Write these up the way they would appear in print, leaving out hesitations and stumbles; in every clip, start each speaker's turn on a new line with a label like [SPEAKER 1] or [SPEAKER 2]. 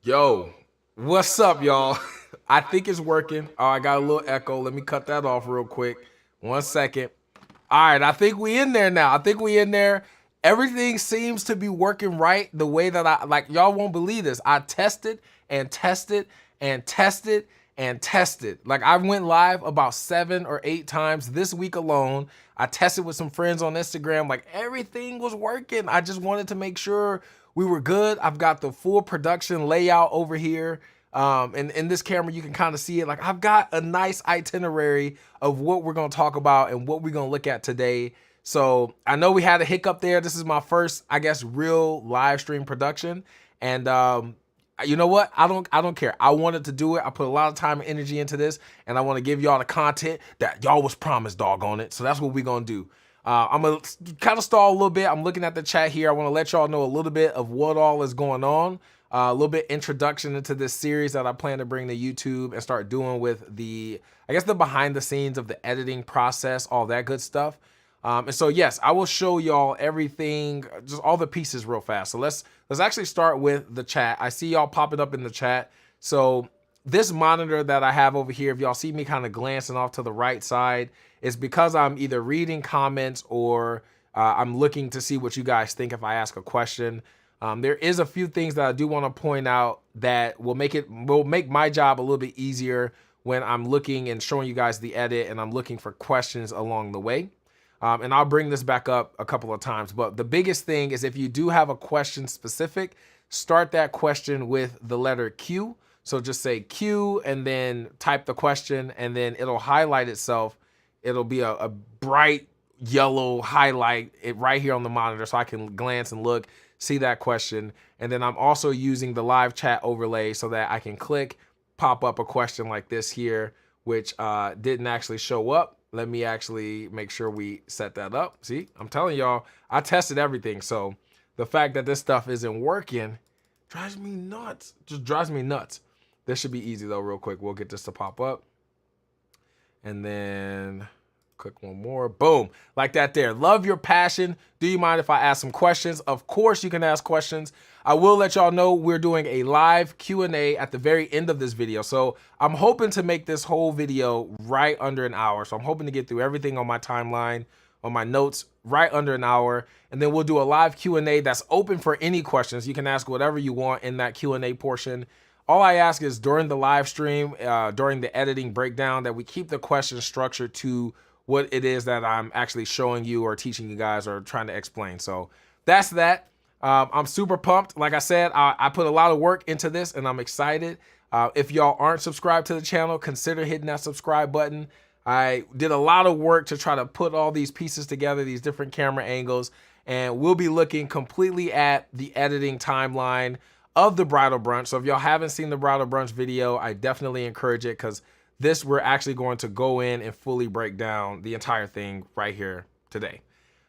[SPEAKER 1] Yo, what's up, y'all? I think it's working. Oh, I got a little echo. Let me cut that off real quick. 1 second. All right, I think we in there now. I think we in there. Everything seems to be working right the way that I like. Y'all won't believe this. I tested and tested and tested and tested. Like I went live about 7 or 8 times this week alone. I tested with some friends on Instagram. Like everything was working. I just wanted to make sure we were good. I've got the full production layout over here. And in this camera, you can kind of see it. Like I've got a nice itinerary of what we're going to talk about and what we're going to look at today. So I know we had a hiccup there. This is my first, I guess, real live stream production. And you know what? I don't care. I wanted to do it. I put a lot of time and energy into this, and I want to give y'all the content that y'all was promised, doggone it. So that's what we're going to do. I'm going to kind of stall a little bit. I'm looking at the chat here. I want to let y'all know a little bit of what all is going on. A little bit introduction into this series that I plan to bring to YouTube and start doing with the, I guess, the behind the scenes of the editing process, all that good stuff. And so, yes, I will show y'all everything, just all the pieces real fast. So let's actually start with the chat. I see y'all popping up in the chat. So this monitor that I have over here, if y'all see me kind of glancing off to the right side, is because I'm either reading comments or I'm looking to see what you guys think if I ask a question. There is a few things that I do want to point out that will make my job a little bit easier when I'm looking and showing you guys the edit and I'm looking for questions along the way. And I'll bring this back up a couple of times. But the biggest thing is if you do have a question specific, start that question with the letter Q. So just say Q and then type the question and then it'll highlight itself. It'll be a bright yellow highlight right here on the monitor so I can glance and look, see that question. And then I'm also using the live chat overlay so that I can click, pop up a question like this here, which didn't actually show up. Let me actually make sure we set that up. See, I'm telling y'all, I tested everything. So the fact that this stuff isn't working drives me nuts. Just drives me nuts. This should be easy though, real quick. We'll get this to pop up. And then click one more. Boom. Like that there. Love your passion. Do you mind if I ask some questions? Of course you can ask questions. I will let y'all know we're doing a live Q&A at the very end of this video. So I'm hoping to make this whole video right under an hour. So I'm hoping to get through everything on my timeline, on my notes, right under an hour. And then we'll do a live Q&A that's open for any questions. You can ask whatever you want in that Q&A portion. All I ask is during the live stream, during the editing breakdown, that we keep the question structured to what it is that I'm actually showing you or teaching you guys or trying to explain. So that's that. I'm super pumped. Like I said, I put a lot of work into this and I'm excited. If y'all aren't subscribed to the channel, consider hitting that subscribe button. I did a lot of work to try to put all these pieces together, these different camera angles, and we'll be looking completely at the editing timeline of the bridal brunch. So if y'all haven't seen the bridal brunch video, I definitely encourage it because this we're actually going to go in and fully break down the entire thing right here today.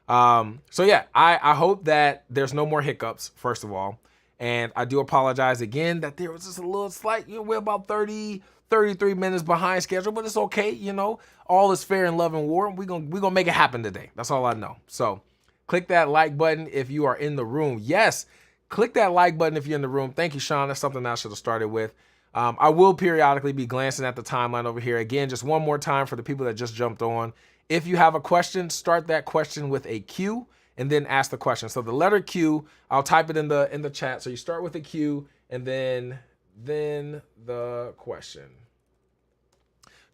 [SPEAKER 1] So yeah, I hope that there's no more hiccups, first of all. And I do apologize again that there was just a little slight, we're about 33 minutes behind schedule, but it's okay. You know, all is fair in love and war. We're gonna make it happen today. That's all I know. So click that like button if you are in the room. Yes, click that like button if you're in the room. Thank you, Sean. That's something I should have started with. I will periodically be glancing at the timeline over here. Again, just one more time for the people that just jumped on. If you have a question, start that question with a Q and then ask the question. So the letter Q, I'll type it in the chat. So you start with a Q and then the question.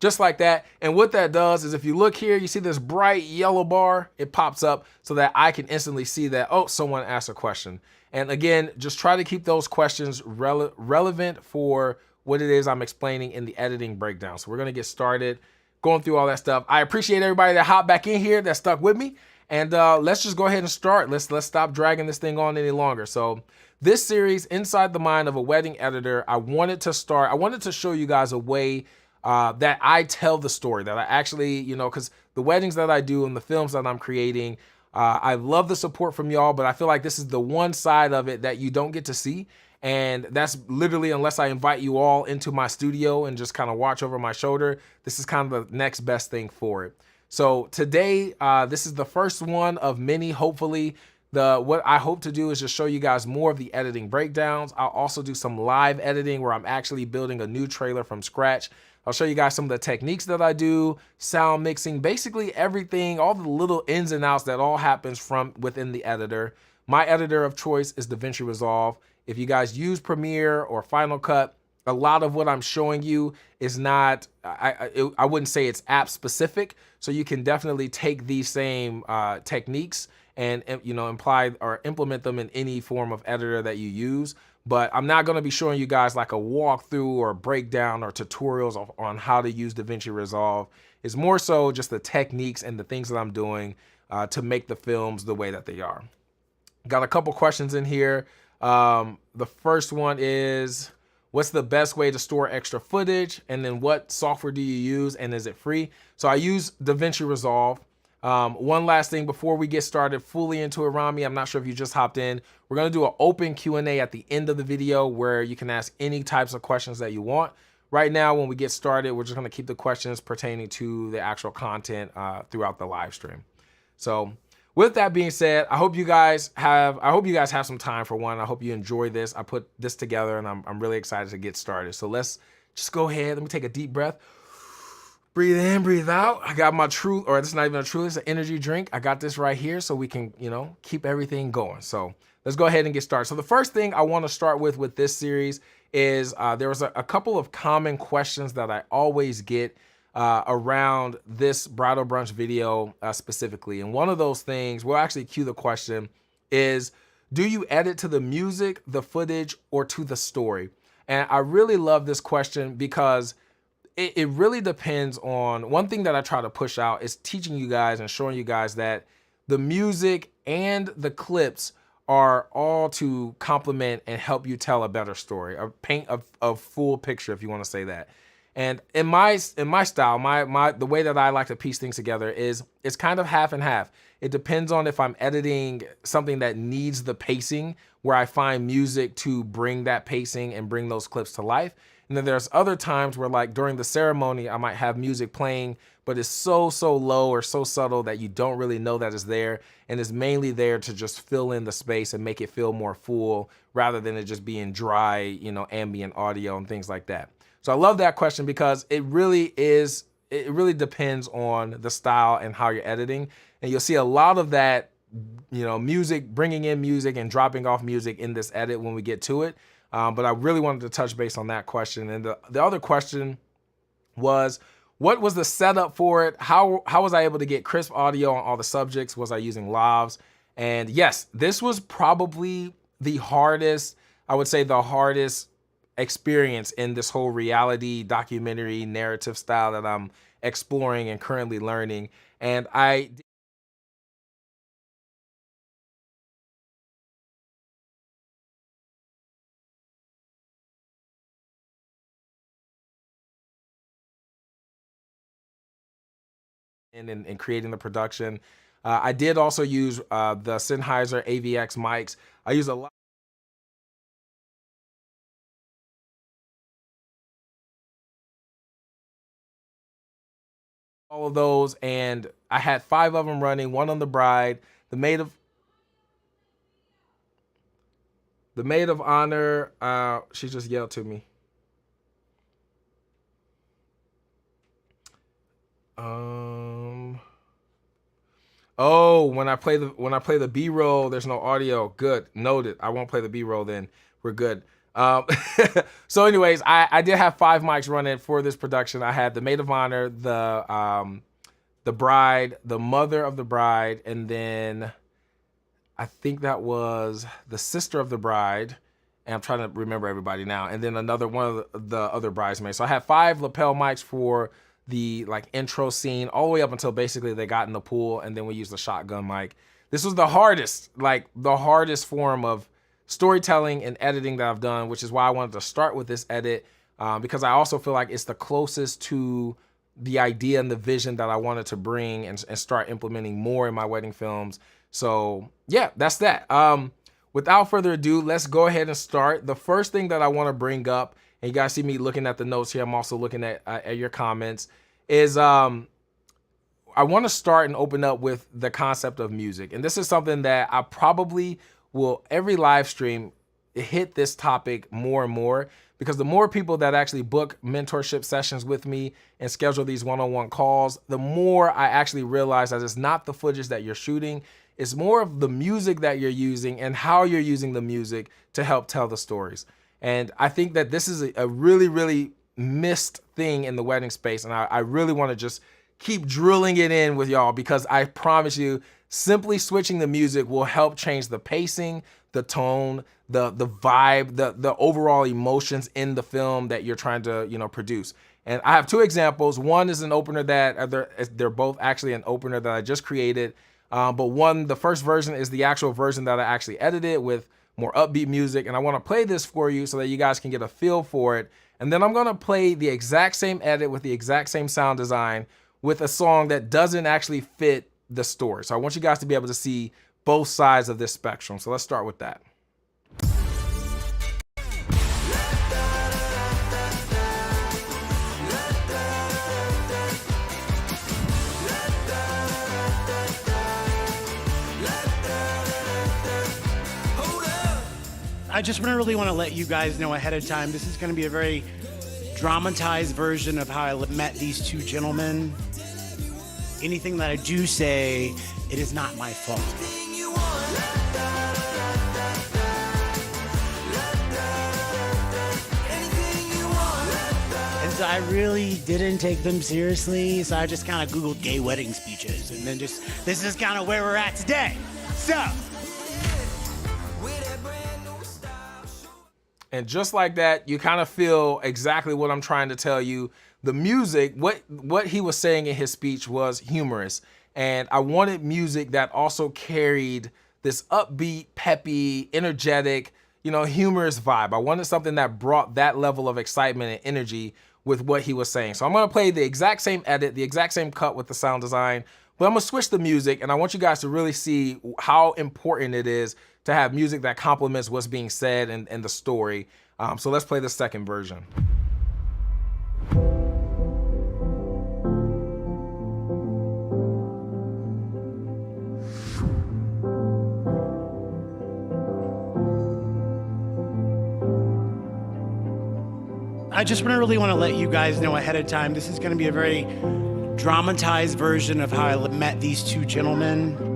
[SPEAKER 1] Just like that. And what that does is if you look here, you see this bright yellow bar, it pops up so that I can instantly see that, oh, someone asked a question. And again, just try to keep those questions relevant for what it is I'm explaining in the editing breakdown. So we're going to get started going through all that stuff. I appreciate everybody that hopped back in here, that stuck with me. And let's just go ahead and start. Let's stop dragging this thing on any longer. So this series, Inside the Mind of a Wedding Editor, I wanted to show you guys a way that I tell the story, that I actually, because the weddings that I do and the films that I'm creating, I love the support from y'all, but I feel like this is the one side of it that you don't get to see. And that's literally, unless I invite you all into my studio and just kind of watch over my shoulder, this is kind of the next best thing for it. So today, this is the first one of many, hopefully. What I hope to do is just show you guys more of the editing breakdowns. I'll also do some live editing where I'm actually building a new trailer from scratch. I'll show you guys some of the techniques that I do, sound mixing, basically everything, all the little ins and outs that all happens from within the editor. My editor of choice is DaVinci Resolve. If you guys use Premiere or Final Cut, a lot of what I'm showing you is not, I wouldn't say it's app specific. So you can definitely take these same techniques and imply or implement them in any form of editor that you use. But I'm not going to be showing you guys like a walkthrough or breakdown or tutorials on how to use DaVinci Resolve. It's more so just the techniques and the things that I'm doing to make the films the way that they are. Got a couple questions in here. The first one is, what's the best way to store extra footage? And then what software do you use and is it free? So I use DaVinci Resolve. One last thing before we get started fully into it, Rami, I'm not sure if you just hopped in. We're gonna do an open Q&A at the end of the video where you can ask any types of questions that you want. Right now, when we get started, we're just gonna keep the questions pertaining to the actual content throughout the live stream. So with that being said, I hope you guys have some time for one. I hope you enjoy this. I put this together and I'm really excited to get started. So let's just go ahead. Let me take a deep breath. Breathe in, breathe out. I got my Truth, or this is not even a Truth, it's an energy drink. I got this right here so we can, keep everything going. So let's go ahead and get started. So the first thing I want to start with this series is there was a couple of common questions that I always get around this bridal brunch video specifically. And one of those things, we'll actually cue the question, is do you edit to the music, the footage, or to the story? And I really love this question because it really depends on, one thing that I try to push out is teaching you guys and showing you guys that the music and the clips are all to complement and help you tell a better story, or paint a full picture, if you want to say that. And in my style, the way that I like to piece things together is it's kind of half and half. It depends on if I'm editing something that needs the pacing, where I find music to bring that pacing and bring those clips to life. And then there's other times where, like during the ceremony, I might have music playing, but it's so low or so subtle that you don't really know that it's there. And it's mainly there to just fill in the space and make it feel more full rather than it just being dry, ambient audio and things like that. So I love that question because it really depends on the style and how you're editing. And you'll see a lot of that, music, bringing in music and dropping off music in this edit when we get to it. But I really wanted to touch base on that question. And the other question was, what was the setup for it? How was I able to get crisp audio on all the subjects? Was I using lavs? And yes, this was probably the hardest, I would say the hardest experience in this whole reality documentary narrative style that I'm exploring and currently learning. And in creating the production. I did also use the Sennheiser AVX mics. I use a lot. All of those, and I had 5 of them running, one on the bride, the maid of honor. She just yelled to me. Oh, when I play the B-roll, there's no audio. Good, noted. I won't play the B-roll then. We're good. So anyways, I did have 5 mics running for this production. I had the maid of honor, the bride, the mother of the bride, and then I think that was the sister of the bride. And I'm trying to remember everybody now. And then another one of the other bridesmaids. So I had 5 lapel mics for the intro scene all the way up until basically they got in the pool, and then we used the shotgun mic. This was the hardest form of storytelling and editing that I've done, which is why I wanted to start with this edit, because I also feel like it's the closest to the idea and the vision that I wanted to bring and start implementing more in my wedding films. So yeah, that's that. Without further ado, let's go ahead and start. The first thing that I want to bring up, and you guys see me looking at the notes here, I'm also looking at your comments, is I want to start and open up with the concept of music. And this is something that I probably will, every live stream, hit this topic more and more, because the more people that actually book mentorship sessions with me and schedule these one-on-one calls, the more I actually realize that it's not the footage that you're shooting, it's more of the music that you're using and how you're using the music to help tell the stories. And I think that this is a really, really missed thing in the wedding space. And I really want to just keep drilling it in with y'all, because I promise you, simply switching the music will help change the pacing, the tone, the vibe, the overall emotions in the film that you're trying to, produce. And I have two examples. One is an opener that they're both actually an opener that I just created. But the first version is the actual version that I actually edited with more upbeat music. And I want to play this for you so that you guys can get a feel for it. And then I'm going to play the exact same edit with the exact same sound design with a song that doesn't actually fit the story. So I want you guys to be able to see both sides of this spectrum. So let's start with that.
[SPEAKER 2] I just really want to let you guys know ahead of time, this is going to be a very dramatized version of how I met these two gentlemen. Anything that I do say, it is not my fault. And so I really didn't take them seriously, so I just kind of Googled gay wedding speeches, and then this is kind of where we're at today. So.
[SPEAKER 1] And just like that, you kind of feel exactly what I'm trying to tell you. The music, what he was saying in his speech was humorous. And I wanted music that also carried this upbeat, peppy, energetic, humorous vibe. I wanted something that brought that level of excitement and energy with what he was saying. So I'm gonna play the exact same edit, the exact same cut with the sound design, but I'm gonna switch the music, and I want you guys to really see how important it is to have music that complements what's being said and the story. So let's play the second version.
[SPEAKER 2] I just really want to let you guys know ahead of time, this is going to be a very dramatized version of how I met these two gentlemen.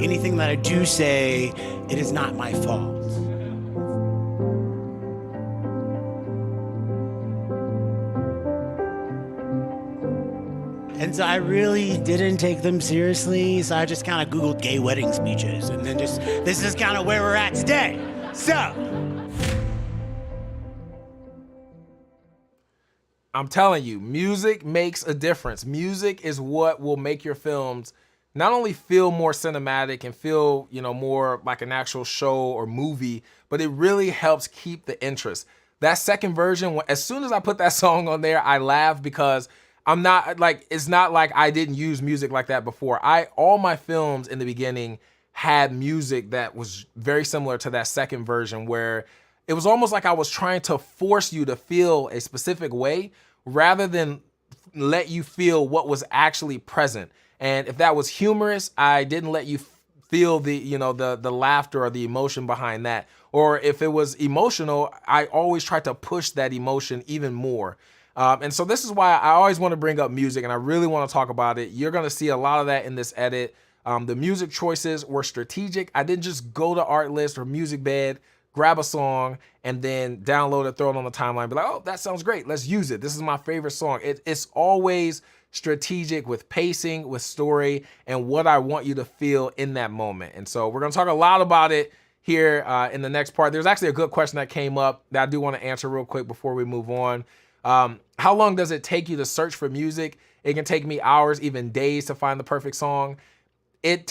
[SPEAKER 2] Anything that I do say, it is not my fault. And so I really didn't take them seriously, so I just kind of Googled gay wedding speeches, and then this is kind of where we're at today. So.
[SPEAKER 1] I'm telling you, music makes a difference. Music is what will make your films not only feel more cinematic and feel, more like an actual show or movie, but it really helps keep the interest. That second version, as soon as I put that song on there, I laugh because it's not like I didn't use music like that before. All my films in the beginning had music that was very similar to that second version, where it was almost like I was trying to force you to feel a specific way rather than let you feel what was actually present. And if that was humorous, I didn't let you feel the laughter or the emotion behind that. Or if it was emotional, I always tried to push that emotion even more. And so this is why I always want to bring up music, and I really want to talk about it. You're going to see a lot of that in this edit. The music choices were strategic. I didn't just go to Artlist or Music Bed, grab a song, and then download it, throw it on the timeline, be like, oh, that sounds great, let's use it. This is my favorite song. It's always strategic with pacing, with story, and what I want you to feel in that moment. And so we're gonna talk a lot about it here in the next part. There's actually a good question that came up that I do want to answer real quick before we move on. How long does it take you to search for music? It can take me hours, even days, to find the perfect song. It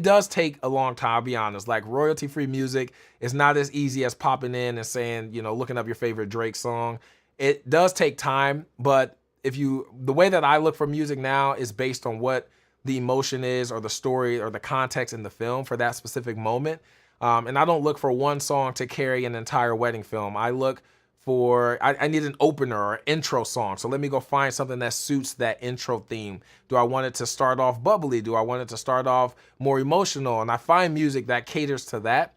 [SPEAKER 1] does take a long time, I'll be honest. Like, royalty-free music is not as easy as popping in and saying, looking up your favorite Drake song. It does take time, but the way that I look for music now is based on what the emotion is, or the story, or the context in the film for that specific moment. And I don't look for one song to carry an entire wedding film. I look for, I need an opener or intro song. So let me go find something that suits that intro theme. Do I want it to start off bubbly? Do I want it to start off more emotional? And I find music that caters to that.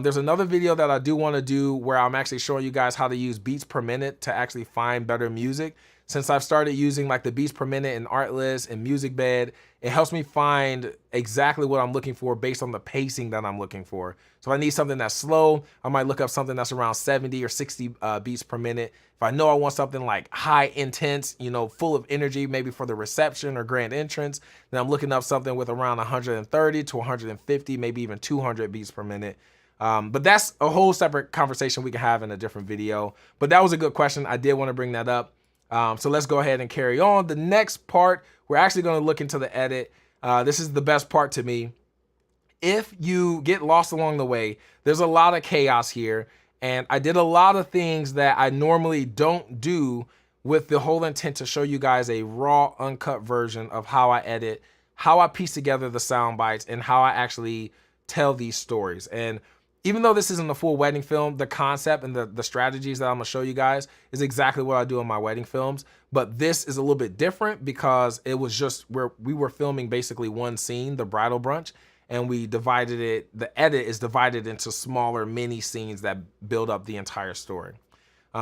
[SPEAKER 1] There's another video that I do want to do where I'm actually showing you guys how to use beats per minute to actually find better music. Since I've started using like the beats per minute in Artlist and MusicBed, it helps me find exactly what I'm looking for based on the pacing that I'm looking for. So if I need something that's slow, I might look up something that's around 70 or 60 beats per minute. If I know I want something like high intense, you know, full of energy, maybe for the reception or grand entrance, then I'm looking up something with around 130 to 150, maybe even 200 beats per minute. But that's a whole separate conversation we can have in a different video. But that was a good question. I did want to bring that up. So let's go ahead and carry on. The next part, we're actually going to look into the edit. This is the best part to me. If you get lost along the way, there's a lot of chaos here. And I did a lot of things that I normally don't do with the whole intent to show you guys a raw, uncut version of how I edit, how I piece together the sound bites, and how I actually tell these stories. And even though this isn't a full wedding film, the concept and the strategies that I'm gonna show you guys is exactly what I do in my wedding films. But this is a little bit different because it was just where we were filming basically one scene, the bridal brunch, and we divided it, the edit is divided into smaller mini scenes that build up the entire story.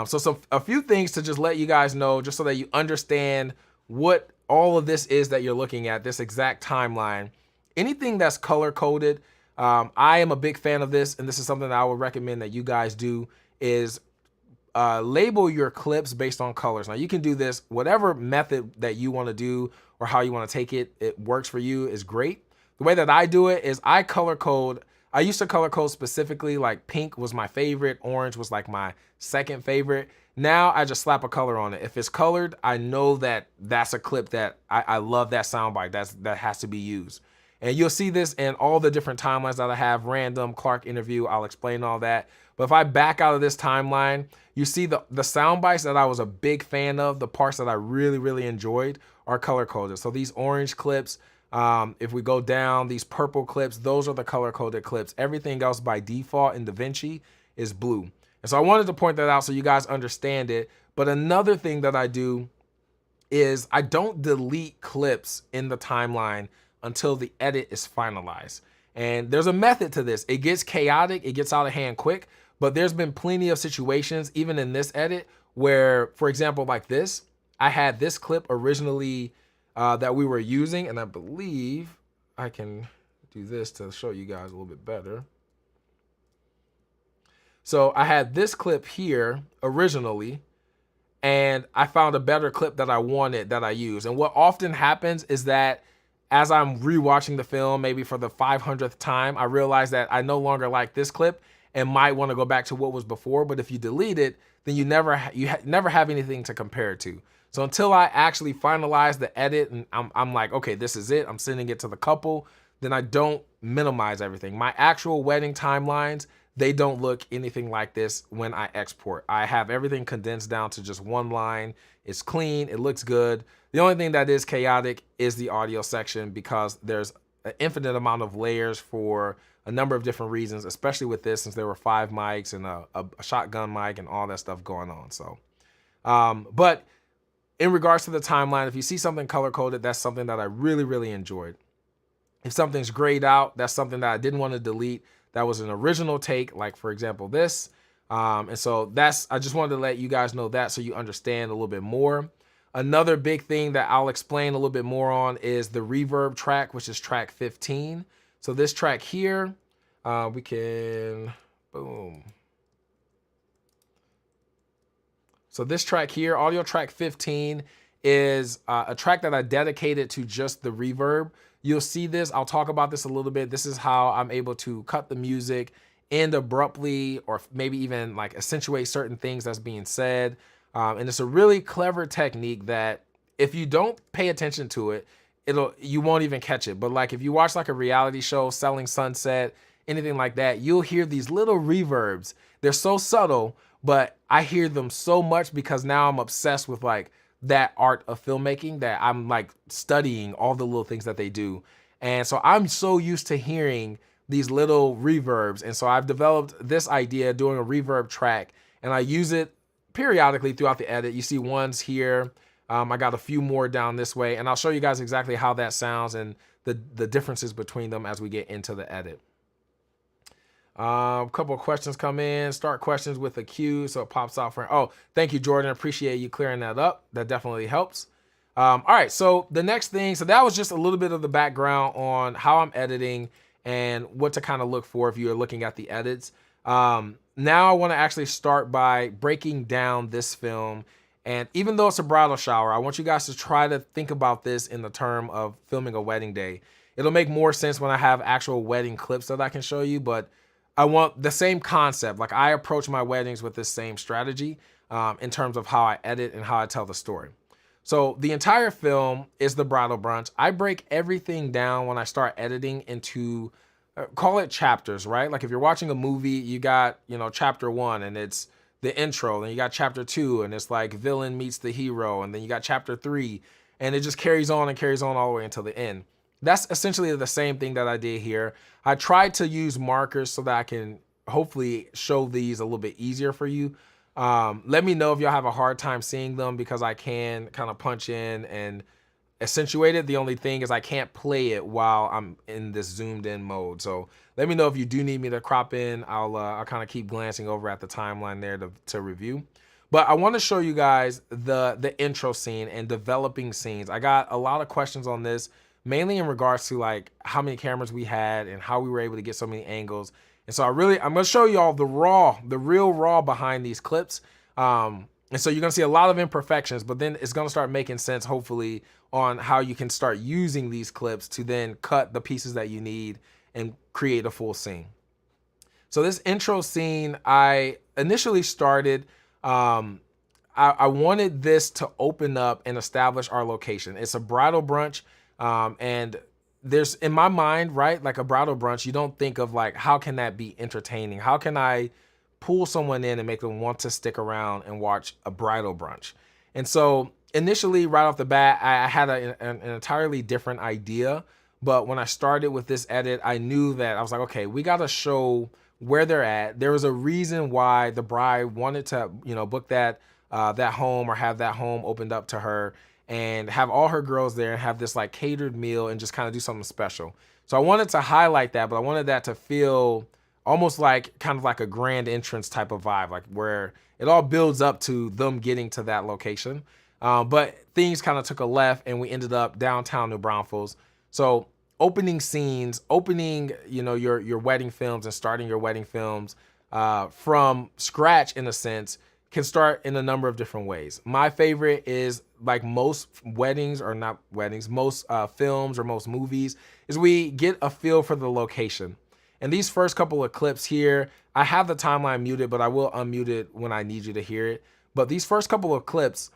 [SPEAKER 1] So a few things to just let you guys know, just so that you understand what all of this is that you're looking at, this exact timeline. Anything that's color coded, I am a big fan of this, and this is something that I would recommend that you guys do, is label your clips based on colors. Now you can do this, whatever method that you want to do or how you want to take it, it works for you is great. The way that I do it is I color code. I used to color code specifically, like pink was my favorite, orange was like my second favorite. Now I just slap a color on it. If it's colored, I know that that's a clip that I love, that soundbite that has to be used. And you'll see this in all the different timelines that I have, random, Clark interview, I'll explain all that. But if I back out of this timeline, you see the sound bites that I was a big fan of, the parts that I really, really enjoyed are color coded. So these orange clips, if we go down, these purple clips, those are the color coded clips. Everything else by default in DaVinci is blue. And so I wanted to point that out so you guys understand it. But another thing that I do is I don't delete clips in the timeline until the edit is finalized. And there's a method to this. It gets chaotic, it gets out of hand quick, but there's been plenty of situations, even in this edit, where, for example, like this, I had this clip originally that we were using, and I believe I can do this to show you guys a little bit better. So I had this clip here originally, and I found a better clip that I wanted that I used. And what often happens is that as I'm rewatching the film, maybe for the 500th time, I realize that I no longer like this clip and might want to go back to what was before. But if you delete it, then you never have anything to compare it to. So until I actually finalize the edit and I'm like, okay, this is it, I'm sending it to the couple, then I don't minimize everything. My actual wedding timelines, they don't look anything like this when I export. I have everything condensed down to just one line. It's clean, it looks good. The only thing that is chaotic is the audio section, because there's an infinite amount of layers for a number of different reasons, especially with this, since there were 5 mics and a shotgun mic and all that stuff going on. So, but in regards to the timeline, if you see something color coded, that's something that I really, really enjoyed. If something's grayed out, that's something that I didn't want to delete. That was an original take, like for example, this. And so I just wanted to let you guys know that so you understand a little bit more. Another big thing that I'll explain a little bit more on is the reverb track, which is track 15. So this track here, we can, boom. So this track here, audio track 15, is a track that I dedicated to just the reverb. You'll see this, I'll talk about this a little bit. This is how I'm able to cut the music, end abruptly, or maybe even like accentuate certain things that's being said. And it's a really clever technique that if you don't pay attention to it, you won't even catch it. But like if you watch like a reality show, Selling Sunset, anything like that, you'll hear these little reverbs. They're so subtle, but I hear them so much because now I'm obsessed with like that art of filmmaking that I'm like studying all the little things that they do. And so I'm so used to hearing these little reverbs. And so I've developed this idea doing a reverb track, and I use it periodically throughout the edit, you see ones here. I got a few more down this way, and I'll show you guys exactly how that sounds and the differences between them as we get into the edit. A couple of questions come in. Start questions with a Q, so it pops out for. Oh, thank you, Jordan. Appreciate you clearing that up. That definitely helps. All right, so the next thing, so that was just a little bit of the background on how I'm editing and what to kind of look for if you're looking at the edits. Now I want to actually start by breaking down this film. And even though it's a bridal shower, I want you guys to try to think about this in the term of filming a wedding day. It'll make more sense when I have actual wedding clips that I can show you, but I want the same concept. Like, I approach my weddings with this same strategy in terms of how I edit and how I tell the story. So the entire film is the bridal brunch. I break everything down when I start editing into, call it chapters, right? Like if you're watching a movie, you got, chapter 1 and it's the intro, then you got chapter 2 and it's like villain meets the hero, and then you got chapter 3 and it just carries on and carries on all the way until the end. That's essentially the same thing that I did here. I tried to use markers so that I can hopefully show these a little bit easier for you. Let me know if y'all have a hard time seeing them, because I can kind of punch in and accentuate it. The only thing is I can't play it while I'm in this zoomed in mode. So let me know if you do need me to crop in. I'll kind of keep glancing over at the timeline there to review. But I want to show you guys the intro scene and developing scenes. I got a lot of questions on this, mainly in regards to like how many cameras we had and how we were able to get so many angles. And so I'm going to show y'all the real raw behind these clips. And so you're going to see a lot of imperfections, but then it's going to start making sense, hopefully, on how you can start using these clips to then cut the pieces that you need and create a full scene. So this intro scene, I initially started, I wanted this to open up and establish our location. It's a bridal brunch. And there's, in my mind, right, like a bridal brunch, you don't think of like, how can that be entertaining? How can I pull someone in and make them want to stick around and watch a bridal brunch? And so initially, right off the bat, I had an entirely different idea. But when I started with this edit, I knew that I was like, okay, we got to show where they're at. There was a reason why the bride wanted to, book that home or have that home opened up to her, and have all her girls there and have this like catered meal and just kind of do something special. So I wanted to highlight that, but I wanted that to feel almost like kind of like a grand entrance type of vibe, like where it all builds up to them getting to that location. But things kind of took a left and we ended up downtown New Braunfels. So opening scenes, your wedding films and starting your wedding films from scratch, in a sense, can start in a number of different ways. My favorite is, like most weddings, or not weddings, most films or most movies, is we get a feel for the location. And these first couple of clips here, I have the timeline muted, but I will unmute it when I need you to hear it. But these first couple of clips,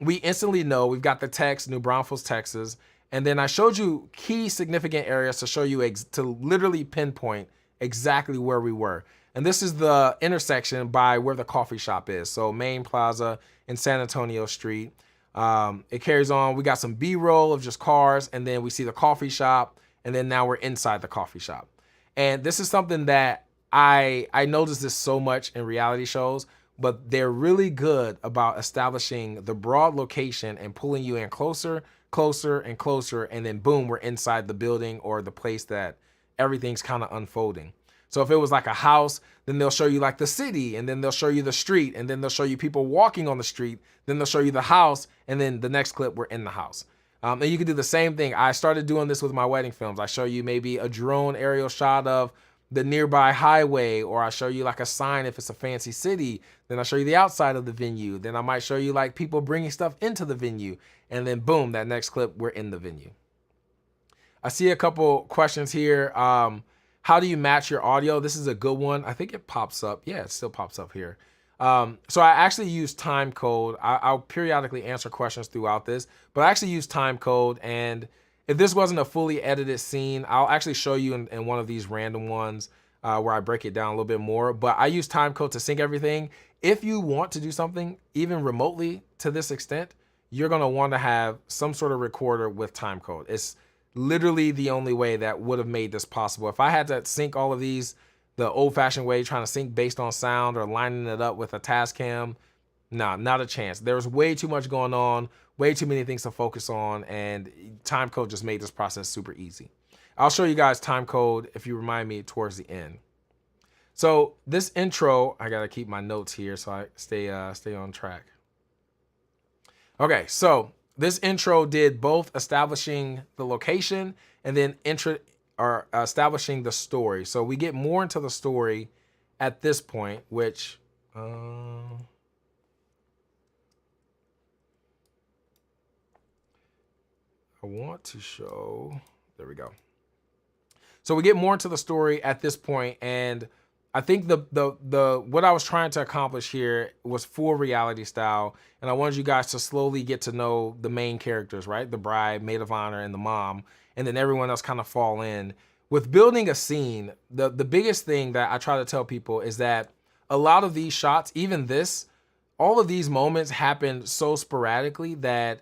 [SPEAKER 1] we instantly know we've got the text, New Braunfels, Texas. And then I showed you key significant areas to show you, to literally pinpoint exactly where we were. And this is the intersection by where the coffee shop is. So Main Plaza and San Antonio Street. It carries on. We got some B-roll of just cars, and then we see the coffee shop, and then now we're inside the coffee shop. And this is something that I notice this so much in reality shows, but they're really good about establishing the broad location and pulling you in closer, and closer, and then boom, we're inside the building or the place that everything's kind of unfolding. So if it was like a house, then they'll show you like the city, and then they'll show you the street, and then they'll show you people walking on the street, then they'll show you the house, and then the next clip, we're in the house. And you can do the same thing. I started doing this with my wedding films. I show you maybe a drone aerial shot of the nearby highway, or I show you like a sign if it's a fancy city. Then I show you the outside of the venue. Then I might show you like people bringing stuff into the venue. And then boom, that next clip, we're in the venue. I see a couple questions here. How do you match your audio? This is a good one. I think it pops up. Yeah, it still pops up here. So I actually use time code. I'll periodically answer questions throughout this, but I actually use time code. And if this wasn't a fully edited scene, I'll actually show you in one of these random ones where I break it down a little bit more. But I use time code to sync everything. If you want to do something even remotely to this extent, you're going to want to have some sort of recorder with time code. It's literally the only way that would have made this possible. If I had to sync all of these the old-fashioned way, trying to sync based on sound or lining it up with a Tascam, Nah, not a chance. There was way too much going on, way too many things to focus on, and time code just made this process super easy. I'll show you guys time code if you remind me towards the end. So this intro, I gotta keep my notes here so I stay on track. Okay, so this intro did both establishing the location and then establishing the story. So we get more into the story at this point, which I want to show. There we go. So we get more into the story at this point, and I think the what I was trying to accomplish here was full reality style, and I wanted you guys to slowly get to know the main characters, right? The bride, maid of honor, and the mom, and then everyone else kind of fall in. With building a scene, the biggest thing that I try to tell people is that a lot of these shots, even this, all of these moments happen so sporadically that,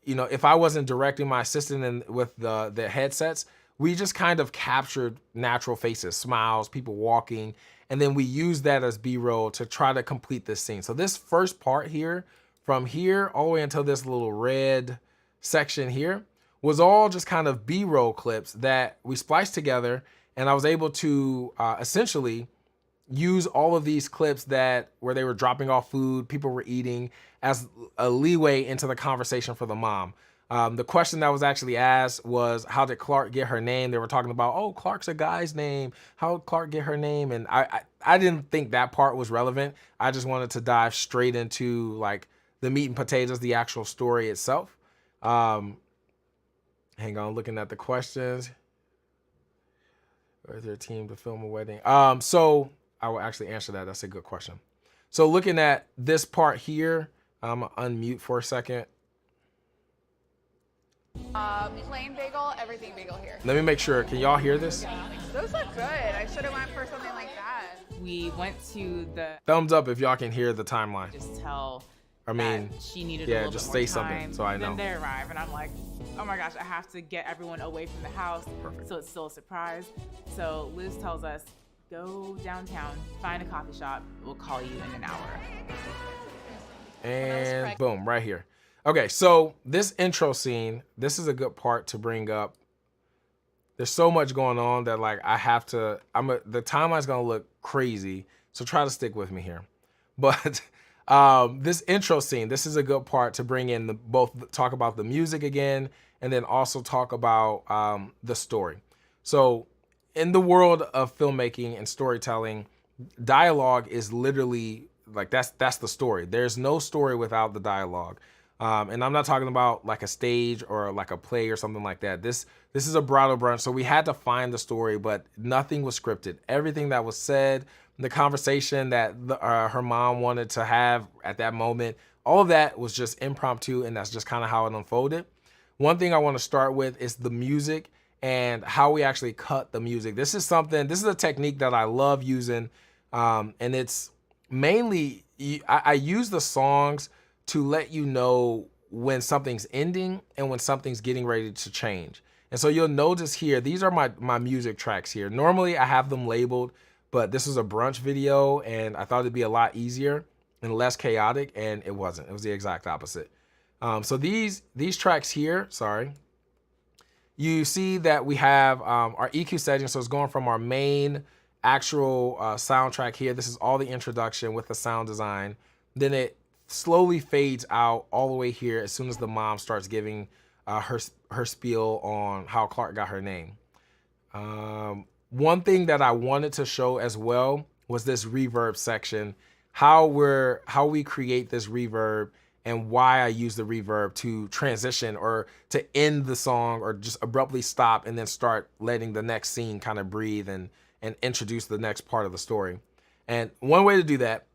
[SPEAKER 1] you know, if I wasn't directing my assistant and with the headsets, we just kind of captured natural faces, smiles, people walking, and then we use that as B-roll to try to complete this scene. So this first part here, from here all the way until this little red section here, was all just kind of B-roll clips that we spliced together, and I was able to essentially use all of these clips where they were dropping off food, people were eating, as a leeway into the conversation for the mom. The question that was actually asked was, how did Clark get her name? They were talking about, oh, Clark's a guy's name. How did Clark get her name? And I didn't think that part was relevant. I just wanted to dive straight into like the meat and potatoes, the actual story itself. Hang on, looking at the questions. Where's their team to film a wedding? So I will actually answer that. That's a good question. So looking at this part here, I'm gonna unmute for a second.
[SPEAKER 3] Plain bagel, everything bagel here.
[SPEAKER 1] Let me make sure. Can y'all hear this?
[SPEAKER 3] Those look good. I should have went for something like that.
[SPEAKER 4] We went to the
[SPEAKER 1] Thumbs up if y'all can hear the timeline.
[SPEAKER 4] just tell
[SPEAKER 1] I mean,
[SPEAKER 4] that she needed a
[SPEAKER 1] yeah,
[SPEAKER 4] little
[SPEAKER 1] just
[SPEAKER 4] bit more
[SPEAKER 1] say something
[SPEAKER 4] time.
[SPEAKER 1] so I know.
[SPEAKER 4] Then they arrive, and I'm like, oh my gosh, I have to get everyone away from the house.
[SPEAKER 1] Perfect.
[SPEAKER 4] So it's still a surprise. So Liz tells us, go downtown, find a coffee shop. We'll call you in an hour.
[SPEAKER 1] And boom, right here. Okay, so this intro scene, this is a good part to bring up. There's so much going on that like I have to, the timeline's gonna look crazy, so try to stick with me here. But this intro scene, this is a good part to bring in both talk about the music again, and then also talk about the story. So in the world of filmmaking and storytelling, dialogue is literally like that's the story. There's no story without the dialogue. And I'm not talking about like a stage or like a play or something like that. This is a bridal brunch, so we had to find the story, but nothing was scripted. Everything that was said, the conversation that her mom wanted to have at that moment, all of that was just impromptu, and that's just kind of how it unfolded. One thing I want to start with is the music and how we actually cut the music. This is a technique that I love using, and it's mainly, I use the songs to let you know when something's ending and when something's getting ready to change. And so you'll notice here, these are my music tracks here. Normally I have them labeled, but this was a brunch video and I thought it'd be a lot easier and less chaotic, and it wasn't. It was the exact opposite. So these tracks here, sorry, you see that we have our EQ settings. So it's going from our main actual soundtrack here. This is all the introduction with the sound design. Then it slowly fades out all the way here as soon as the mom starts giving her spiel on how Clark got her name. One thing that I wanted to show as well was this reverb section, how we create this reverb and why I use the reverb to transition or to end the song or just abruptly stop and then start letting the next scene kind of breathe and introduce the next part of the story. And one way to do that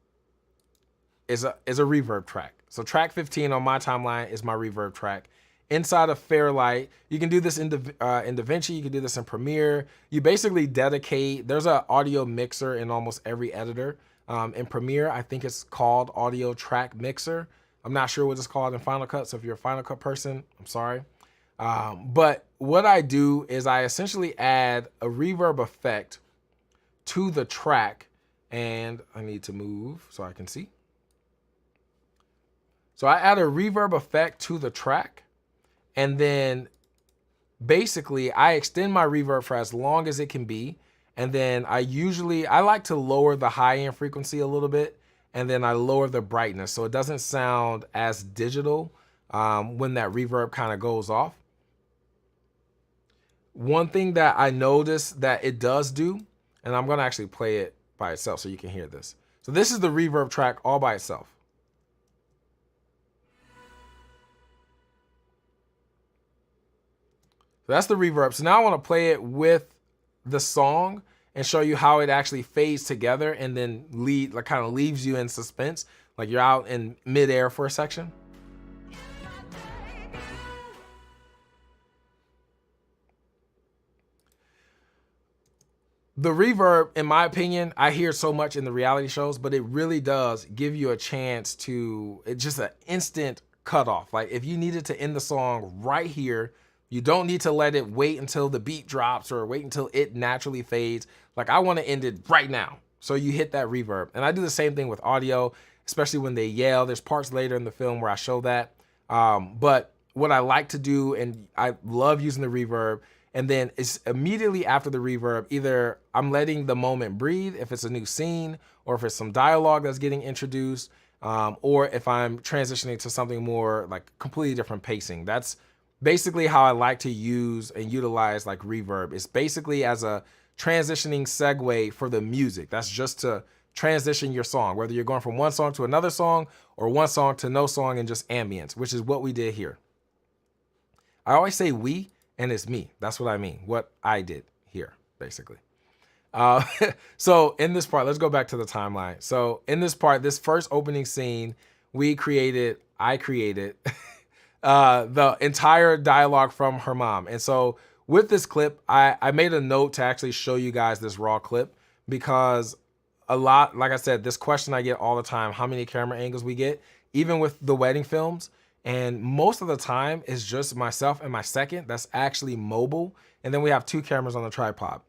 [SPEAKER 1] is a reverb track. So track 15 on my timeline is my reverb track. Inside of Fairlight, you can do this in DaVinci, you can do this in Premiere. You basically dedicate, there's an audio mixer in almost every editor. In Premiere, I think it's called Audio Track Mixer. I'm not sure what it's called in Final Cut, so if you're a Final Cut person, I'm sorry. But what I do is I essentially add a reverb effect to the track, and I need to move so I can see. So I add a reverb effect to the track, and then basically I extend my reverb for as long as it can be. And then I like to lower the high end frequency a little bit, and then I lower the brightness so it doesn't sound as digital when that reverb kind of goes off. One thing that I noticed that it does do, and I'm gonna actually play it by itself so you can hear this. So this is the reverb track all by itself. So that's the reverb. So now I want to play it with the song and show you how it actually fades together and then kind of leaves you in suspense, like you're out in midair for a section. The reverb, in my opinion, I hear so much in the reality shows, but it really does give you a chance to, it's just an instant cutoff. Like if you needed to end the song right here, you don't need to let it wait until the beat drops or wait until it naturally fades. Like I want to end it right now. So you hit that reverb. And I do the same thing with audio, especially when they yell. There's parts later in the film where I show that. But what I like to do, and I love using the reverb, and then it's immediately after the reverb, either I'm letting the moment breathe if it's a new scene, or if it's some dialogue that's getting introduced, or if I'm transitioning to something more like completely different pacing. That's basically how I like to use and utilize like reverb. It's basically as a transitioning segue for the music. That's just to transition your song, whether you're going from one song to another song or one song to no song and just ambience, which is what we did here. I always say we, and it's me. That's what I mean, what I did here, basically. So in this part, let's go back to the timeline. So in this part, this first opening scene, I created the entire dialogue from her mom. And so with this clip, I made a note to actually show you guys this raw clip, because a lot, like I said, this question I get all the time, how many camera angles we get, even with the wedding films. And most of the time it's just myself and my second that's actually mobile. And then we have 2 cameras on the tripod.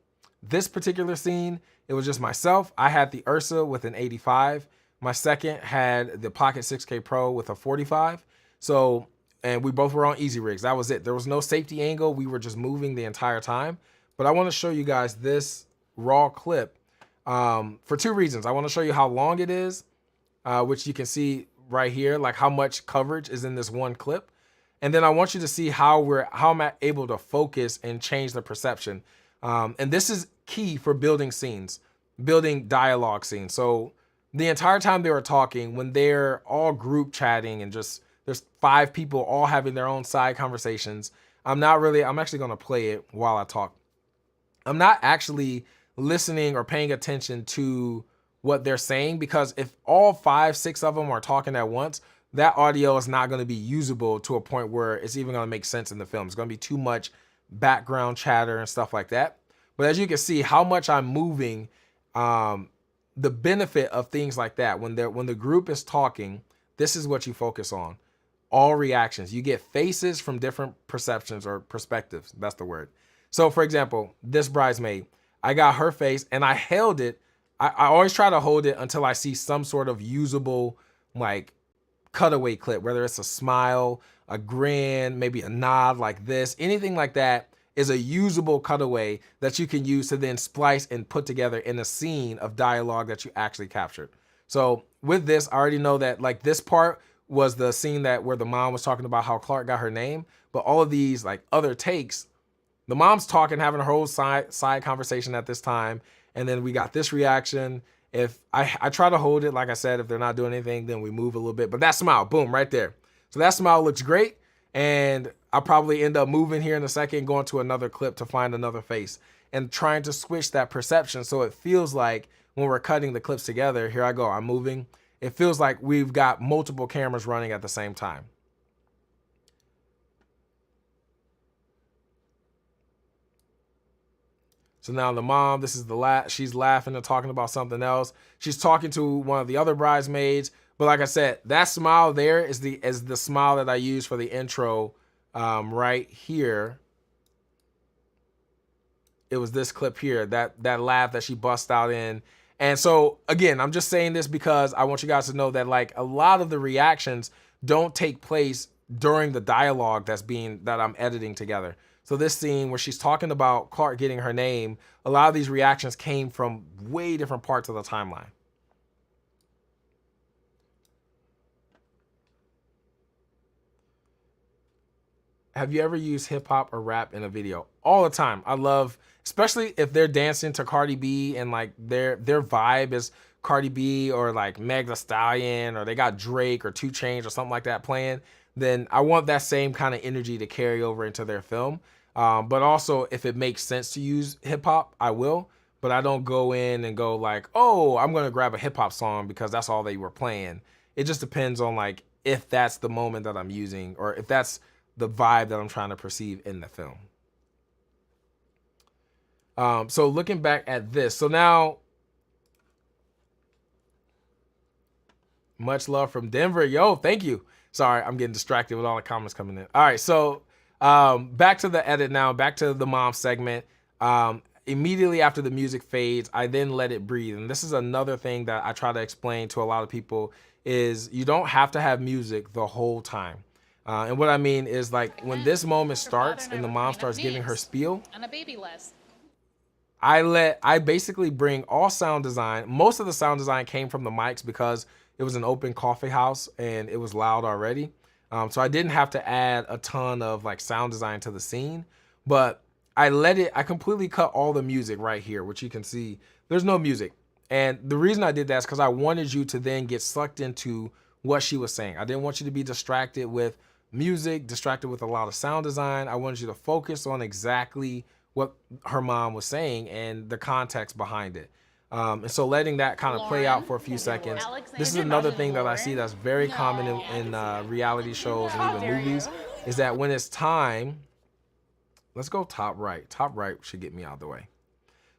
[SPEAKER 1] This particular scene, it was just myself. I had the Ursa with an 85. My second had the Pocket 6K Pro with a 45. So, and we both were on easy rigs. That was it. There was no safety angle. We were just moving the entire time. But I want to show you guys this raw clip for 2 reasons. I want to show you how long it is, which you can see right here, like how much coverage is in this one clip. And then I want you to see how I'm able to focus and change the perception. And this is key for building scenes, building dialogue scenes. So the entire time they were talking, when they're all group chatting and just there's 5 people all having their own side conversations, I'm actually going to play it while I talk. I'm not actually listening or paying attention to what they're saying, because if all 5, 6 of them are talking at once, that audio is not going to be usable to a point where it's even going to make sense in the film. It's going to be too much background chatter and stuff like that. But as you can see how much I'm moving, the benefit of things like that, when the group is talking, this is what you focus on. All reactions. You get faces from different perceptions or perspectives. That's the word. So for example, this bridesmaid, I got her face and I held it. I always try to hold it until I see some sort of usable like cutaway clip, whether it's a smile, a grin, maybe a nod like this, anything like that is a usable cutaway that you can use to then splice and put together in a scene of dialogue that you actually captured. So with this, I already know that like this part was the scene where the mom was talking about how Clark got her name, but all of these like other takes, the mom's talking, having her whole side conversation at this time. And then we got this reaction. If I try to hold it, like I said, if they're not doing anything, then we move a little bit. But that smile, boom, right there. So that smile looks great. And I'll probably end up moving here in a second, going to another clip to find another face and trying to switch that perception. So it feels like when we're cutting the clips together, here I go, I'm moving. It feels like we've got multiple cameras running at the same time. So now the mom, this is she's laughing and talking about something else. She's talking to one of the other bridesmaids. But like I said, that smile there is the smile that I use for the intro right here. It was this clip here, that laugh that she bust out in. And so again, I'm just saying this because I want you guys to know that like a lot of the reactions don't take place during the dialogue that I'm editing together. So this scene where she's talking about Clark getting her name, a lot of these reactions came from way different parts of the timeline. Have you ever used hip hop or rap in a video? All the time. I love, especially if they're dancing to Cardi B and like their vibe is Cardi B or like Meg Thee Stallion, or they got Drake or 2 Chainz or something like that playing, then I want that same kind of energy to carry over into their film. But also, if it makes sense to use hip hop, I will. But I don't go in and go like, oh, I'm going to grab a hip hop song because that's all they were playing. It just depends on like if that's the moment that I'm using, or if that's the vibe that I'm trying to perceive in the film. So looking back at this, so now, much love from Denver. Yo, thank you. Sorry, I'm getting distracted with all the comments coming in. All right, so back to the edit now, back to the mom segment. Immediately after the music fades, I then let it breathe. And this is another thing that I try to explain to a lot of people is you don't have to have music the whole time. And what I mean is, like, when this moment starts and the mom starts giving her spiel,
[SPEAKER 5] on a baby list.
[SPEAKER 1] I basically bring all sound design. Most of the sound design came from the mics because it was an open coffee house and it was loud already. So I didn't have to add a ton of like sound design to the scene, but I completely cut all the music right here, which you can see there's no music. And the reason I did that is because I wanted you to then get sucked into what she was saying. I didn't want you to be distracted with music, distracted with a lot of sound design. I wanted you to focus on exactly what her mom was saying and the context behind it. And so letting that kind of play out for a few seconds. This is another thing that I see that's very common in reality shows and even movies, is that when it's time, let's go top right. Top right should get me out of the way.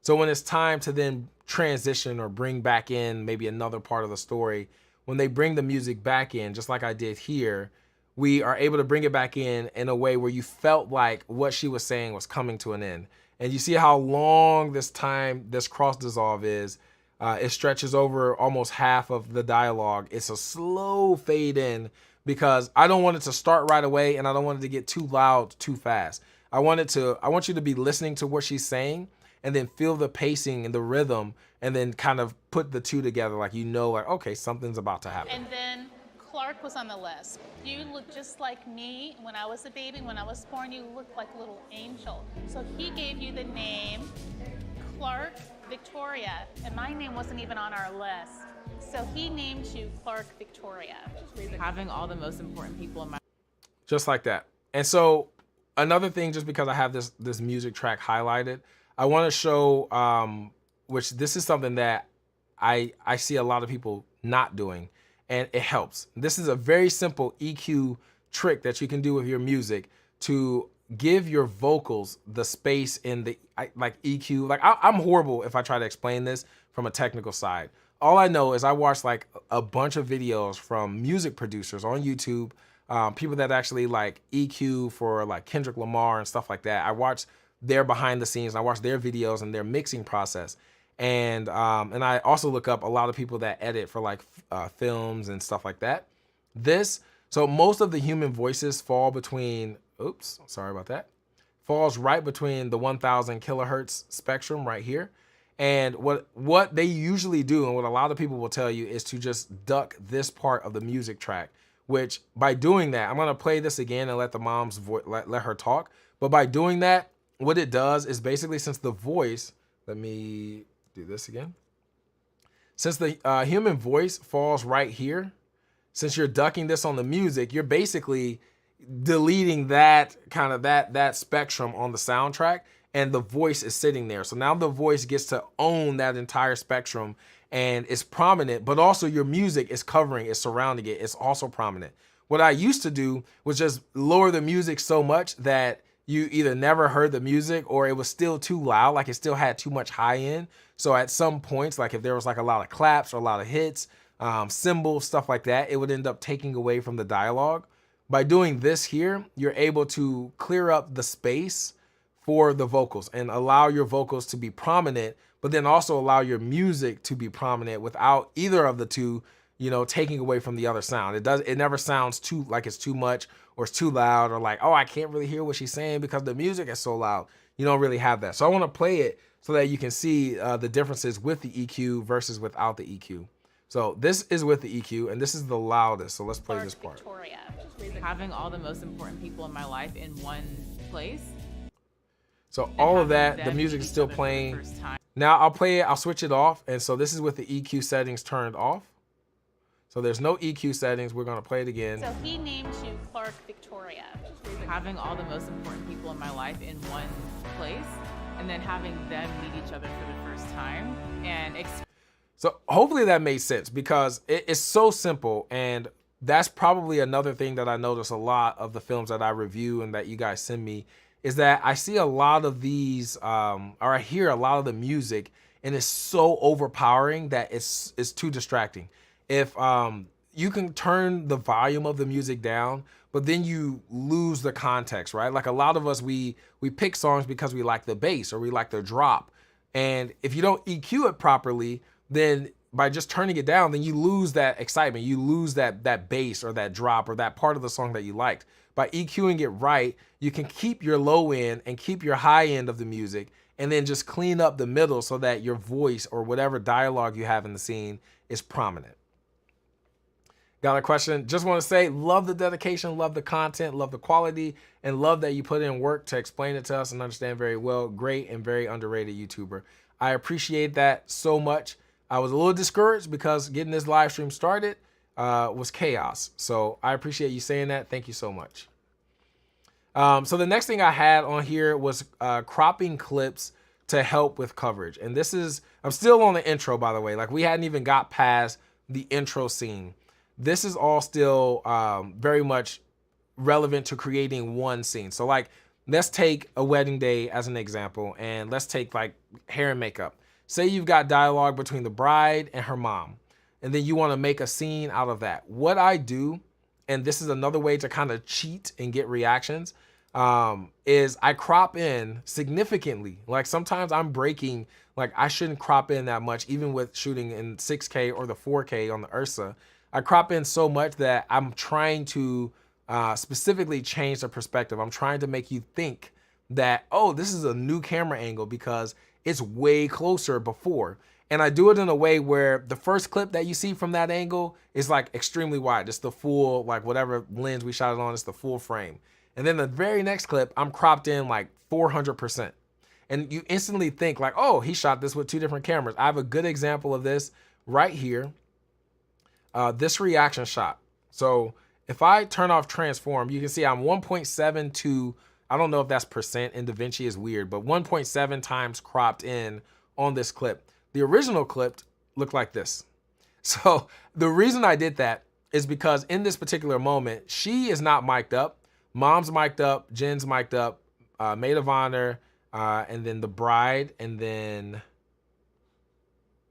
[SPEAKER 1] So when it's time to then transition or bring back in maybe another part of the story, when they bring the music back in, just like I did here, we are able to bring it back in a way where you felt like what she was saying was coming to an end. And you see how long this cross dissolve is. It stretches over almost half of the dialogue. It's a slow fade in because I don't want it to start right away and I don't want it to get too loud too fast. I want you to be listening to what she's saying and then feel the pacing and the rhythm and then kind of put the two together, like, like, okay, something's about to happen.
[SPEAKER 5] And then Clark was on the list. You look just like me when I was a baby. When I was born, you looked like a little angel. So he gave you the name Clark Victoria, and my name wasn't even on our list. So he named you Clark Victoria.
[SPEAKER 4] Having all the most important people in my
[SPEAKER 1] Just like that. And so another thing, just because I have this music track highlighted, I want to show, which this is something that I see a lot of people not doing, and it helps. This is a very simple EQ trick that you can do with your music to give your vocals the space in the like EQ. Like I'm horrible if I try to explain this from a technical side. All I know is I watched like a bunch of videos from music producers on YouTube, people that actually like EQ for like Kendrick Lamar and stuff like that. I watched their behind the scenes. I watched their videos and their mixing process. And I also look up a lot of people that edit for like films and stuff like that. So most of the human voices fall between, falls right between the 1000 kilohertz spectrum right here. And what they usually do, and what a lot of people will tell you, is to just duck this part of the music track, which by doing that, I'm gonna play this again and let the mom's let her talk. But by doing that, what it does is basically, since the voice, let me do this again. Since the human voice falls right here, since you're ducking this on the music, you're basically deleting that kind of that spectrum on the soundtrack, and the voice is sitting there. So now the voice gets to own that entire spectrum and it's prominent, but also your music is covering, is surrounding it. It's also prominent. What I used to do was just lower the music so much that you either never heard the music or it was still too loud, like it still had too much high end. So at some points, like if there was like a lot of claps or a lot of hits, cymbals, stuff like that, it would end up taking away from the dialogue. By doing this here, you're able to clear up the space for the vocals and allow your vocals to be prominent, but then also allow your music to be prominent without either of the two you know, taking away from the other sound. It never sounds too like it's too much or it's too loud or like, oh, I can't really hear what she's saying because the music is so loud. You don't really have that. So I want to play it so that you can see the differences with the EQ versus without the EQ. So this is with the EQ and this is the loudest. So let's play this part.
[SPEAKER 5] Victoria.
[SPEAKER 4] Having all the most important people in my life in one place.
[SPEAKER 1] So all of that, the music is still playing. Now I'll play it, I'll switch it off. And so this is with the EQ settings turned off. So there's no EQ settings. We're gonna play it again.
[SPEAKER 5] So he named you Clark Victoria.
[SPEAKER 4] Having all the most important people in my life in one place and then having them meet each other for the first time and
[SPEAKER 1] so hopefully that made sense because it's so simple, and that's probably another thing that I notice a lot of the films that I review and that you guys send me is that I see a lot of these, or I hear a lot of the music and it's so overpowering that it's too distracting. If you can turn the volume of the music down, but then you lose the context, right? Like a lot of us, we pick songs because we like the bass or we like the drop. And if you don't EQ it properly, then by just turning it down, then you lose that excitement. You lose that bass or that drop or that part of the song that you liked. By EQing it right, you can keep your low end and keep your high end of the music and then just clean up the middle so that your voice or whatever dialogue you have in the scene is prominent. Got a question? Just want to say, love the dedication, love the content, love the quality, and love that you put in work to explain it to us and understand very well. Great and very underrated YouTuber. I appreciate that so much. I was a little discouraged because getting this live stream started was chaos. So I appreciate you saying that. Thank you so much. So the next thing I had on here was cropping clips to help with coverage. And this is, I'm still on the intro, by the way. Like we hadn't even got past the intro scene. This is all still very much relevant to creating one scene. So like, let's take a wedding day as an example, and let's take like hair and makeup. Say you've got dialogue between the bride and her mom, and then you want to make a scene out of that. What I do, and this is another way to kind of cheat and get reactions, is I crop in significantly. Like sometimes I'm breaking, like I shouldn't crop in that much, even with shooting in 6K or the 4K on the Ursa. I crop in so much that I'm trying to specifically change the perspective. I'm trying to make you think that, oh, this is a new camera angle because it's way closer before. And I do it in a way where the first clip that you see from that angle is like extremely wide. It's the full, like whatever lens we shot it on, it's the full frame. And then the very next clip, I'm cropped in like 400%. And you instantly think like, oh, he shot this with two different cameras. I have a good example of this right here. This reaction shot. So if I turn off transform, you can see I'm 1.72, I don't know if that's percent, in DaVinci is weird, but 1.7 times cropped in on this clip. The original clip looked like this. So the reason I did that is because in this particular moment, she is not mic'd up. Mom's mic'd up, Jen's mic'd up, maid of honor, and then the bride, and then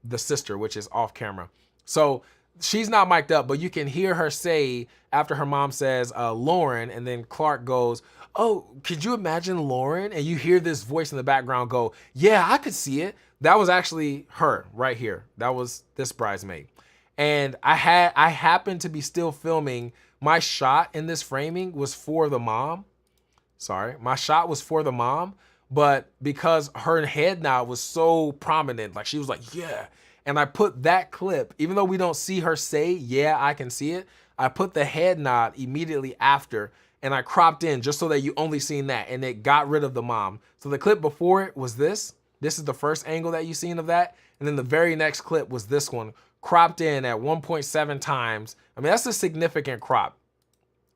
[SPEAKER 1] the sister, which is off camera. So she's not mic'd up, but you can hear her say, after her mom says, Lauren, and then Clark goes, oh, could you imagine Lauren? And you hear this voice in the background go, yeah, I could see it. That was actually her right here. That was this bridesmaid. And I happened to be still filming. My shot in this framing was for the mom. Sorry, my shot was for the mom, but because her head nod was so prominent, like she was like, yeah. And I put that clip, even though we don't see her say, yeah, I can see it, I put the head nod immediately after, and I cropped in just so that you only seen that, and it got rid of the mom. So the clip before it was this. This is the first angle that you seen of that. And then the very next clip was this one, cropped in at 1.7 times. I mean, that's a significant crop.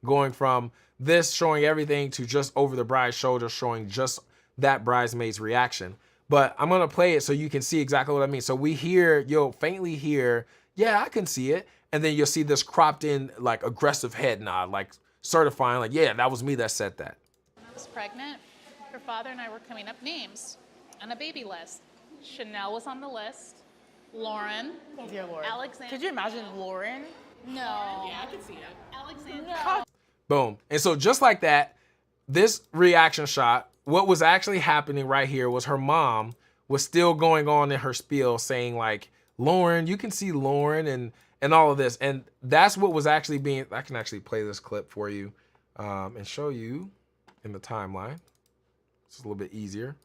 [SPEAKER 1] Going from this showing everything to just over the bride's shoulder showing just that bridesmaid's reaction. But I'm gonna play it so you can see exactly what I mean. So we hear, you'll faintly hear, yeah, I can see it. And then you'll see this cropped in like aggressive head nod, like certifying like, yeah, that was me that said that.
[SPEAKER 5] When I was pregnant, her father and I were coming up names on a baby list. Chanel was on the list. Lauren.
[SPEAKER 4] Oh, dear Lord.
[SPEAKER 5] Alexander.
[SPEAKER 4] Could you imagine Lauren?
[SPEAKER 5] No.
[SPEAKER 4] Yeah, I could see it.
[SPEAKER 5] Alexander.
[SPEAKER 1] Boom. And so just like that, this reaction shot, what was actually happening right here was her mom was still going on in her spiel saying like, Lauren, you can see Lauren, and all of this. And that's what was actually being, I can actually play this clip for you and show you in the timeline. It's a little bit easier.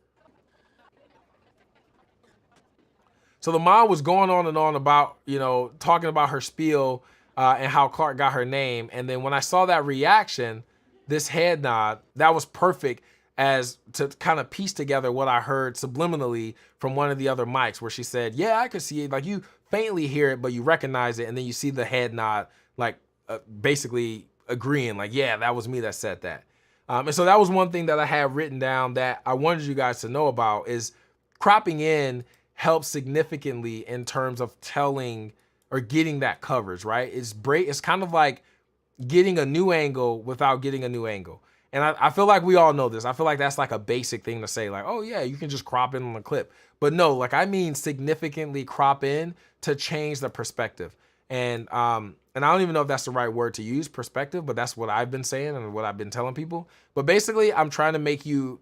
[SPEAKER 1] So the mom was going on and on about, you know, talking about her spiel and how Clark got her name. And then when I saw that reaction, this head nod, that was perfect as to kind of piece together what I heard subliminally from one of the other mics where she said, yeah, I could see it. Like you faintly hear it, but you recognize it. And then you see the head nod, like basically agreeing like, yeah, that was me that said that. And so that was one thing that I had written down that I wanted you guys to know about is cropping in helps significantly in terms of telling or getting that coverage, right? It's kind of like getting a new angle without getting a new angle. And I feel like we all know this. I feel like that's like a basic thing to say, like, oh yeah, you can just crop in on the clip. But no, like I mean significantly crop in to change the perspective. And I don't even know if that's the right word to use, perspective, but that's what I've been saying and what I've been telling people. But basically, I'm trying to make you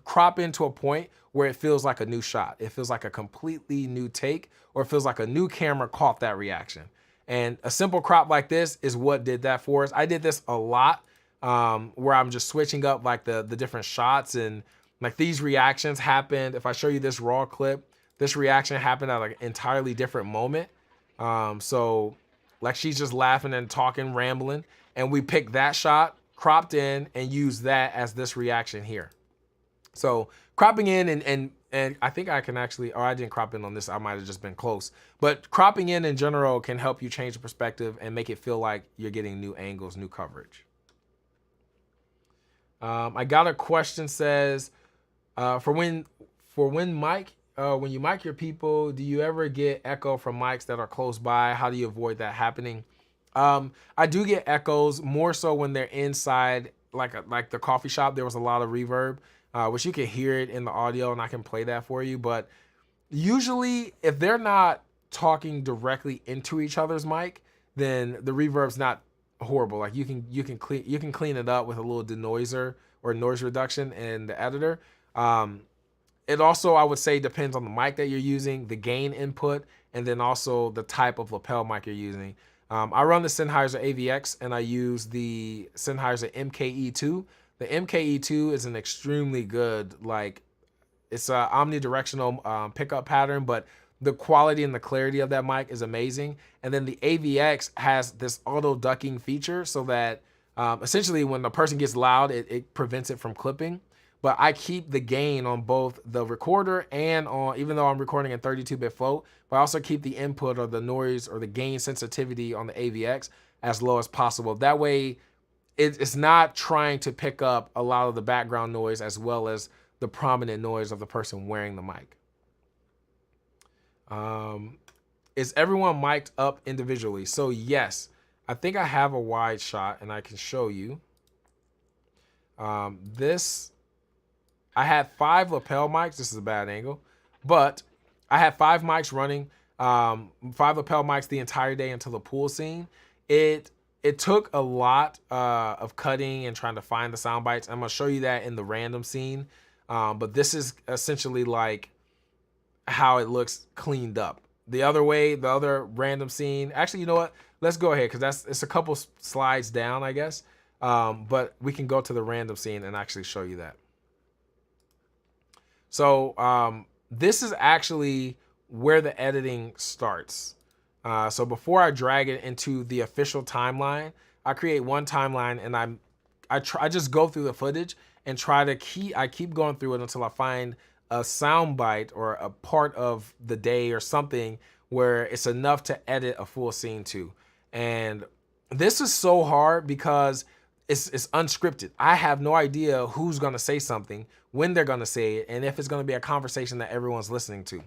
[SPEAKER 1] crop into a point where it feels like a new shot. It feels like a completely new take, or it feels like a new camera caught that reaction. And a simple crop like this is what did that for us. I did this a lot where I'm just switching up like the different shots, and like these reactions happened. If I show you this raw clip, this reaction happened at like an entirely different moment. So like she's just laughing and talking, rambling, and we picked that shot, cropped in, and used that as this reaction here. So cropping in and I think I can actually, or I didn't crop in on this, I might have just been close. But cropping in general can help you change the perspective and make it feel like you're getting new angles, new coverage. I got a question says, for when you mic your people, do you ever get echo from mics that are close by? How do you avoid that happening? I do get echoes more so when they're inside, like the coffee shop. There was a lot of reverb, which you can hear it in the audio, and I can play that for you. But usually, if they're not talking directly into each other's mic, then the reverb's not horrible. Like you can clean it up with a little denoiser or noise reduction in the editor. It also, I would say, depends on the mic that you're using, the gain input, and then also the type of lapel mic you're using. I run the Sennheiser AVX, and I use the Sennheiser MKE2. The MKE2 is an extremely good, like, it's a omnidirectional pickup pattern, but the quality and the clarity of that mic is amazing. And then the AVX has this auto ducking feature so that essentially when the person gets loud, it prevents it from clipping. But I keep the gain on both the recorder and on, even though I'm recording in 32-bit float, but I also keep the input or the noise or the gain sensitivity on the AVX as low as possible. That way it's not trying to pick up a lot of the background noise as well as the prominent noise of the person wearing the mic. Is everyone mic'd up individually? So yes, I think I have a wide shot and I can show you. I had 5 lapel mics. This is a bad angle, but I had 5 mics running, 5 lapel mics the entire day until the pool scene. It took a lot of cutting and trying to find the sound bites. I'm gonna show you that in the random scene, but this is essentially like how it looks cleaned up. The other way, the other random scene, actually, you know what? Let's go ahead because it's a couple slides down, I guess. But we can go to the random scene and actually show you that. So this is actually where the editing starts. So before I drag it into the official timeline, I create one timeline and I just go through the footage and I keep going through it until I find a sound bite or a part of the day or something where it's enough to edit a full scene to. And this is so hard because it's unscripted. I have no idea who's gonna say something, when they're gonna say it, and if it's gonna be a conversation that everyone's listening to.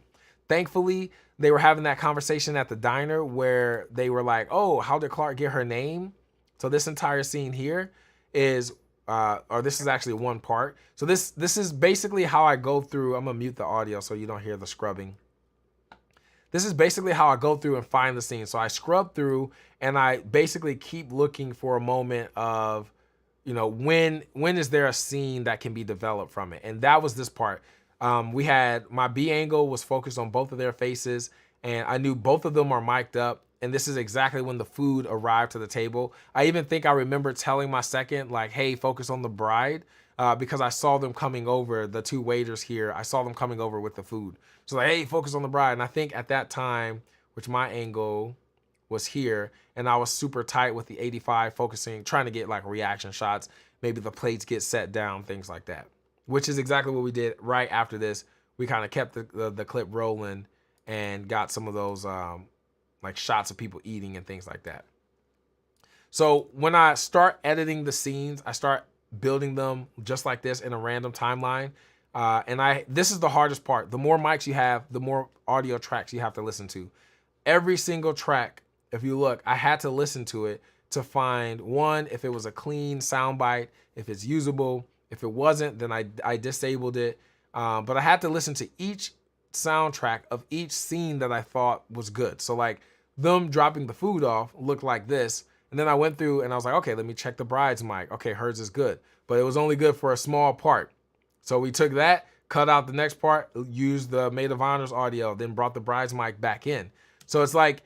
[SPEAKER 1] Thankfully, they were having that conversation at the diner where they were like, oh, how did Clark get her name? So this entire scene here is, or this is actually one part. So this is basically how I go through. I'm gonna mute the audio so you don't hear the scrubbing. This is basically how I go through and find the scene. So I scrub through and I basically keep looking for a moment of, you know, when is there a scene that can be developed from it? And that was this part. We had my B angle was focused on both of their faces, and I knew both of them are mic'd up. and this is exactly when the food arrived to the table. I even think I remember telling my second, like, hey, focus on the bride, because I saw them coming over, the two waiters here, I saw them coming over with the food. So like, hey, focus on the bride. And I think at that time, which my angle was here, and I was super tight with the 85, focusing, trying to get like reaction shots, maybe the plates get set down, things like that, which is exactly what we did right after this. We kind of kept the clip rolling and got some of those like shots of people eating and things like that. So when I start editing the scenes, I start building them just like this in a random timeline. This is the hardest part. The more mics you have, the more audio tracks you have to listen to. Every single track, if you look, I had to listen to it to find one, if it was a clean soundbite, if it's usable. If it wasn't, then I disabled it. But I had to listen to each soundtrack of each scene that I thought was good. So like them dropping the food off looked like this. And then I went through and I was like, okay, let me check the bride's mic. Okay, hers is good. But it was only good for a small part. So we took that, cut out the next part, used the maid of honor's audio, then brought the bride's mic back in. So it's like,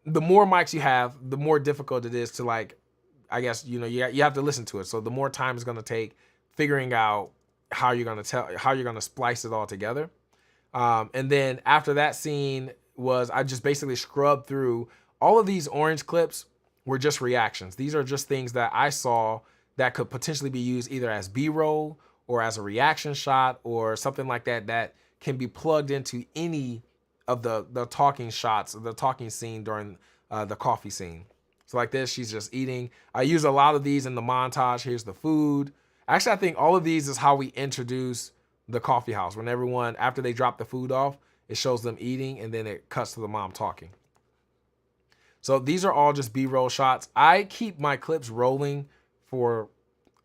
[SPEAKER 1] the more mics you have, the more difficult it is to, like, I guess, you have to listen to it. So the more time it's going to take figuring out how you're going to splice it all together. And then after that scene was, I just basically scrubbed through all of these orange clips were just reactions. These are just things that I saw that could potentially be used either as B-roll or as a reaction shot or something like that, that can be plugged into any of the talking shots, the talking scene during the coffee scene. So like this, she's just eating. I use a lot of these in the montage. Here's the food. Actually, I think all of these is how we introduce the coffee house. When everyone, after they drop the food off, it shows them eating and then it cuts to the mom talking. So these are all just B-roll shots. I keep my clips rolling for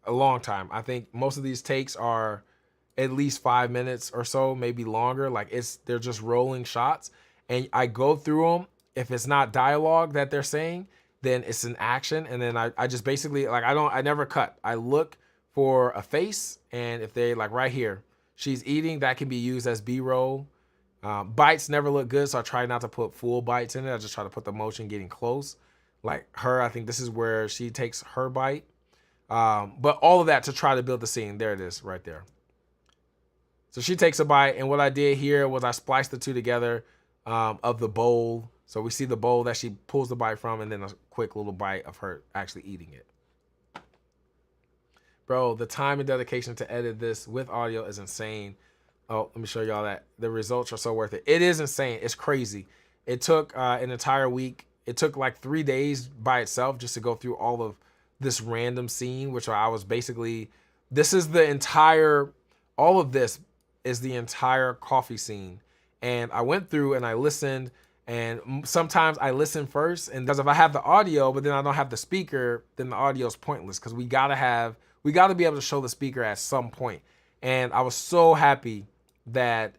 [SPEAKER 1] a long time. I think most of these takes are at least 5 minutes or so, maybe longer. Like they're just rolling shots, and I go through them. If it's not dialogue that they're saying, then it's an action, and then I just basically, like, I never cut. I look for a face, and if they, like right here, she's eating, that can be used as B-roll. Bites never look good, so I try not to put full bites in it. I just try to put the motion getting close. Like her, I think this is where she takes her bite. But all of that to try to build the scene. There it is right there. So she takes a bite, and what I did here was I spliced the two together of the bowl. So we see the bowl that she pulls the bite from, and then a quick little bite of her actually eating it. Bro, the time and dedication to edit this with audio is insane. Oh, let me show y'all that. The results are so worth it. It is insane. It's crazy. It took an entire week. It took like 3 days by itself just to go through all of this random scene, which I was basically, this is the entire, all of this is the entire coffee scene. And I went through and I listened, and sometimes I listen first, and because if I have the audio, but then I don't have the speaker, then the audio is pointless, because we gotta be able to show the speaker at some point. And I was so happy that,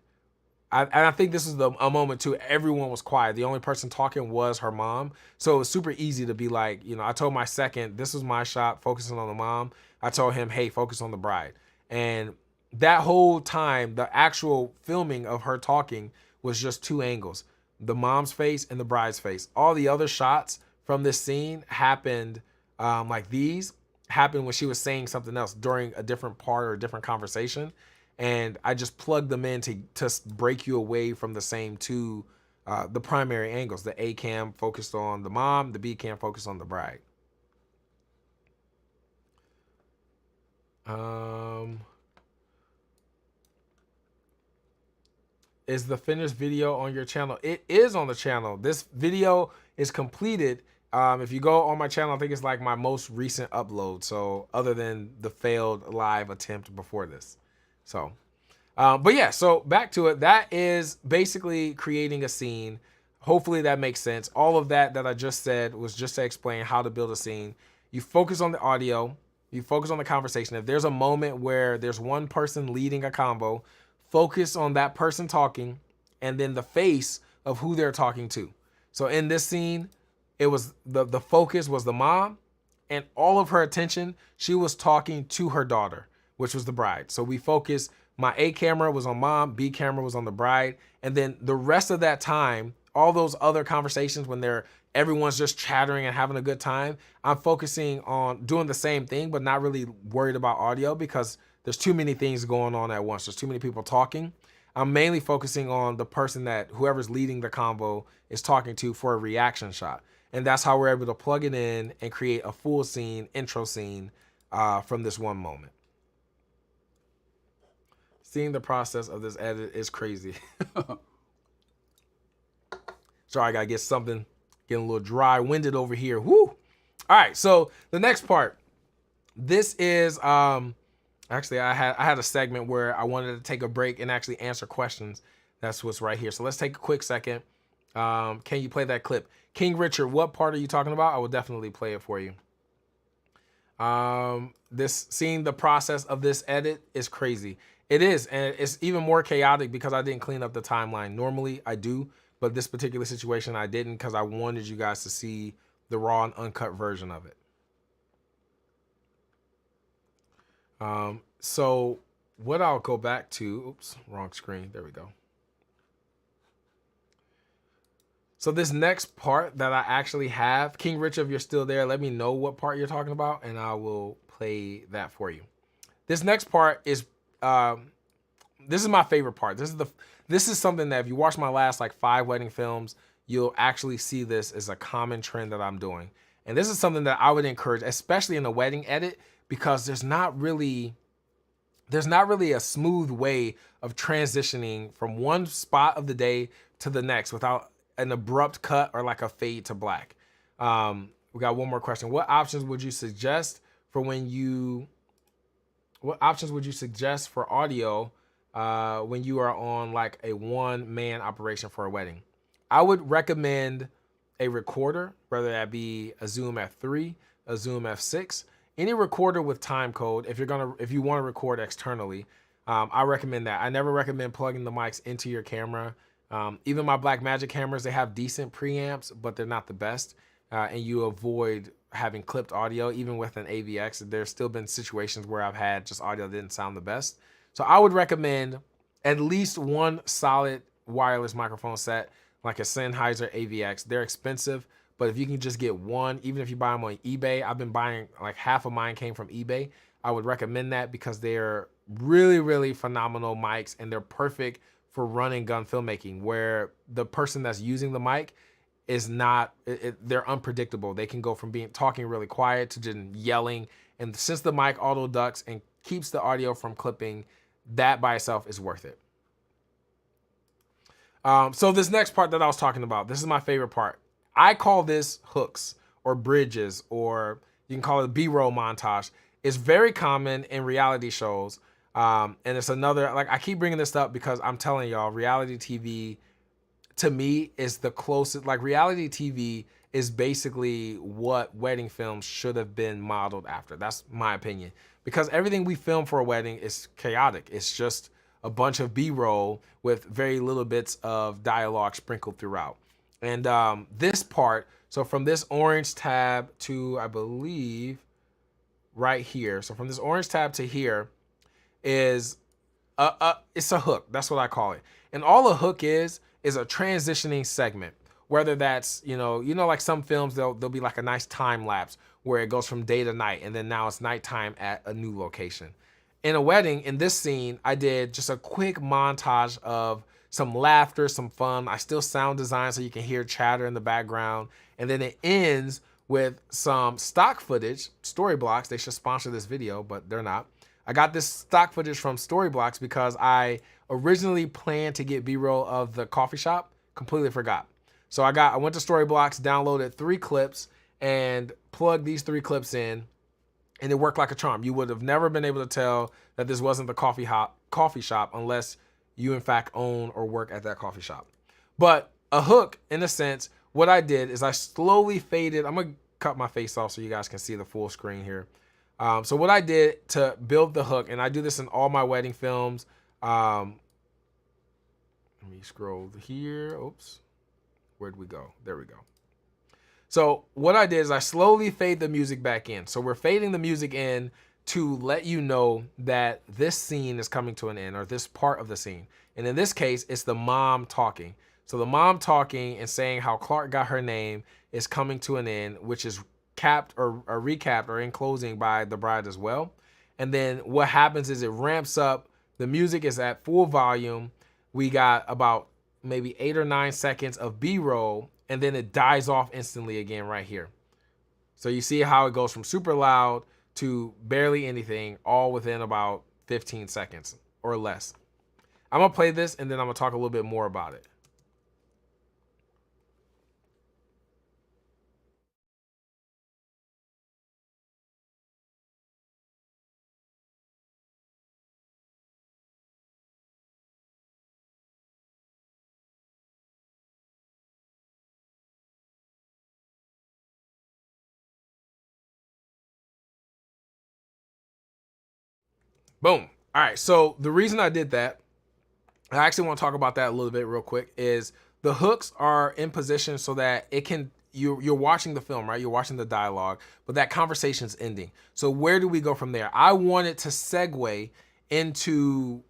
[SPEAKER 1] I think this is a moment too, everyone was quiet. The only person talking was her mom. So it was super easy to be like, I told my second, this was my shot, focusing on the mom. I told him, hey, focus on the bride. And that whole time, the actual filming of her talking was just 2 angles, the mom's face and the bride's face. All the other shots from this scene happened, like these happened when she was saying something else during a different part or a different conversation. And I just plugged them in to break you away from the same two, the primary angles. The A cam focused on the mom, the B cam focused on the bride. Is the finished video on your channel? It is on the channel. This video is completed. If you go on my channel, I think it's like my most recent upload. So other than the failed live attempt before this. So, but yeah, so back to it. That is basically creating a scene. Hopefully that makes sense. All of that I just said was just to explain how to build a scene. You focus on the audio. You focus on the conversation. If there's a moment where there's one person leading a convo, focus on that person talking and then the face of who they're talking to. So in this scene, it was the focus was the mom, and all of her attention, she was talking to her daughter, which was the bride. So we focused, my A camera was on mom, B camera was on the bride. And then the rest of that time, all those other conversations when everyone's just chattering and having a good time, I'm focusing on doing the same thing, but not really worried about audio because there's too many things going on at once. There's too many people talking. I'm mainly focusing on the person that whoever's leading the convo is talking to for a reaction shot. And that's how we're able to plug it in and create a full scene, intro scene from this one moment. Seeing the process of this edit is crazy. Sorry, I gotta get something, getting a little dry, winded over here. Woo! All right, so the next part. This is actually I had a segment where I wanted to take a break and actually answer questions. That's what's right here. So let's take a quick second. Can you play that clip? King Richard, what part are you talking about? I will definitely play it for you. Seeing the process of this edit is crazy. It is, and it's even more chaotic because I didn't clean up the timeline. Normally I do, but this particular situation I didn't because I wanted you guys to see the raw and uncut version of it. So what I'll go back to, oops, wrong screen. There we go. So this next part that I actually have, King Richard, if you're still there, let me know what part you're talking about and I will play that for you. This next part is, this is my favorite part. This is something that if you watch my last like 5 wedding films, you'll actually see this as a common trend that I'm doing. And this is something that I would encourage, especially in a wedding edit, because there's not really a smooth way of transitioning from one spot of the day to the next without an abrupt cut or like a fade to black. We got one more question. What options would you suggest for audio when you are on like a one-man operation for a wedding? I would recommend a recorder, whether that be a Zoom F3, a Zoom F6, any recorder with time code. If you want to record externally, I recommend that. I never recommend plugging the mics into your camera. Even my Blackmagic cameras, they have decent preamps, but they're not the best. And you avoid having clipped audio, even with an AVX. There's still been situations where I've had just audio that didn't sound the best. So I would recommend at least one solid wireless microphone set, like a Sennheiser AVX. They're expensive, but if you can just get one, even if you buy them on eBay, I've been buying, like half of mine came from eBay. I would recommend that because they're really, really phenomenal mics and they're perfect for run and gun filmmaking, where the person that's using the mic is not, they're unpredictable. They can go from talking really quiet to just yelling. And since the mic auto ducks and keeps the audio from clipping, that by itself is worth it. So this next part that I was talking about, this is my favorite part. I call this hooks or bridges, or you can call it a B-roll montage. It's very common in reality shows. And it's another, like I keep bringing this up because I'm telling y'all, reality TV to me is the closest, like reality TV is basically what wedding films should have been modeled after. That's my opinion, because everything we film for a wedding is chaotic. It's just a bunch of B-roll with very little bits of dialogue sprinkled throughout. And this part, so from this orange tab to, I believe, right here. So from this orange tab to here is, it's a hook. That's what I call it. And all a hook is a transitioning segment. Whether that's, like some films, there'll be like a nice time lapse where it goes from day to night, and then now it's nighttime at a new location. In a wedding, in this scene, I did just a quick montage of some laughter, some fun. I still sound design so you can hear chatter in the background. And then it ends with some stock footage, Storyblocks. They should sponsor this video, but they're not. I got this stock footage from Storyblocks because I originally planned to get B-roll of the coffee shop, completely forgot. So I went to Storyblocks, downloaded 3 clips, and plugged these 3 clips in, and it worked like a charm. You would have never been able to tell that this wasn't the coffee shop unless you in fact own or work at that coffee shop. But a hook, in a sense, what I did is I slowly faded. I'm gonna cut my face off so you guys can see the full screen here. So what I did to build the hook, and I do this in all my wedding films. Let me scroll here. Oops. Where'd we go? There we go. So what I did is I slowly fade the music back in. So we're fading the music in to let you know that this scene is coming to an end, or this part of the scene. And in this case, it's the mom talking. So the mom talking and saying how Clark got her name is coming to an end, which is capped or recapped or in closing by the bride as well. And then what happens is it ramps up. The music is at full volume. We got about maybe 8 or 9 seconds of B-roll, and then it dies off instantly again right here. So you see how it goes from super loud to barely anything, all within about 15 seconds or less. I'm gonna play this and then I'm gonna talk a little bit more about it. Boom. All right, so the reason I did that, I actually want to talk about that a little bit real quick, is the hooks are in position so that it can, you're watching the film, right? You're watching the dialogue, but that conversation's ending. So where do we go from there? I wanted to segue into,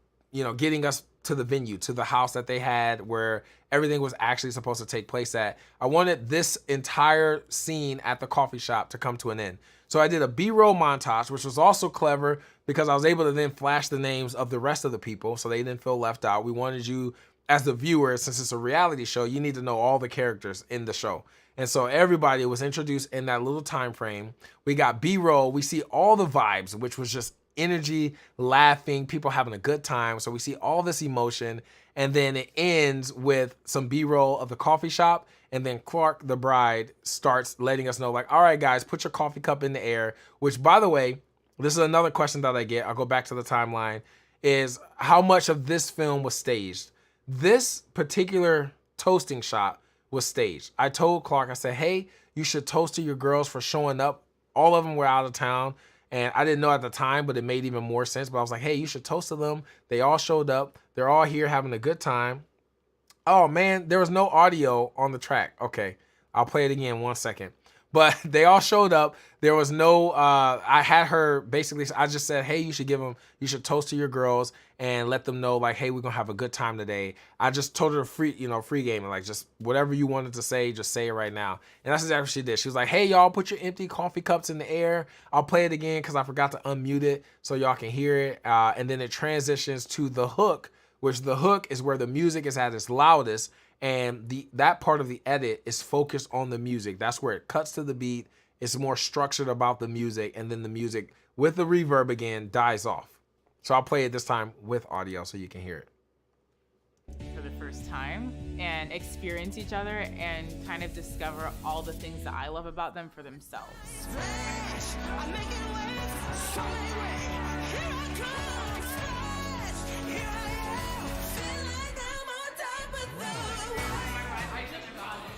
[SPEAKER 1] getting us to the venue, to the house that they had where everything was actually supposed to take place at. I wanted this entire scene at the coffee shop to come to an end. So I did a B-roll montage, which was also clever because I was able to then flash the names of the rest of the people so they didn't feel left out. We wanted you, as the viewer, since it's a reality show, you need to know all the characters in the show. And so everybody was introduced in that little time frame. We got B-roll. We see all the vibes, which was just energy, laughing, people having a good time. So we see all this emotion. And then it ends with some B-roll of the coffee shop. And then Clark, the bride, starts letting us know, like, all right, guys, put your coffee cup in the air. Which, by the way, this is another question that I get. I'll go back to the timeline, is how much of this film was staged? This particular toasting shot was staged. I told Clark, I said, hey, you should toast to your girls for showing up. All of them were out of town. And I didn't know at the time, but it made even more sense. But I was like, hey, you should toast to them. They all showed up. They're all here having a good time. Oh, man, there was no audio on the track. Okay, I'll play it again 1 second. But they all showed up. There was no, I had her basically, I just said, hey, you should toast to your girls and let them know, like, hey, we're going to have a good time today. I just told her free gaming, like, just whatever you wanted to say, just say it right now. And that's exactly what she did. She was like, hey, y'all, put your empty coffee cups in the air. I'll play it again because I forgot to unmute it so y'all can hear it. And then it transitions to the hook, which the hook is where the music is at its loudest. And that part of the edit is focused on the music. That's where it cuts to the beat. It's more structured about the music. And then the music with the reverb again dies off. So I'll play it this time with audio so you can hear it.
[SPEAKER 4] For the first time and experience each other and kind of discover all the things that I love about them for themselves.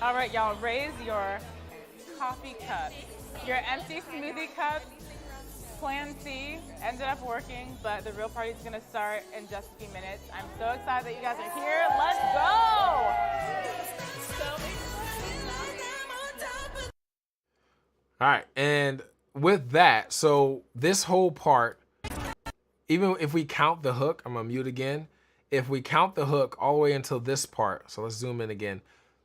[SPEAKER 4] All right, y'all, raise your coffee cups. Your empty smoothie cups. Plan C ended up working, but the real party's gonna start in just a few minutes. I'm so excited that you guys are here. Let's go!
[SPEAKER 1] All right, and with that, so this whole part, even if we count the hook, I'm gonna mute again. If we count the hook all the way until this part, so let's zoom in again.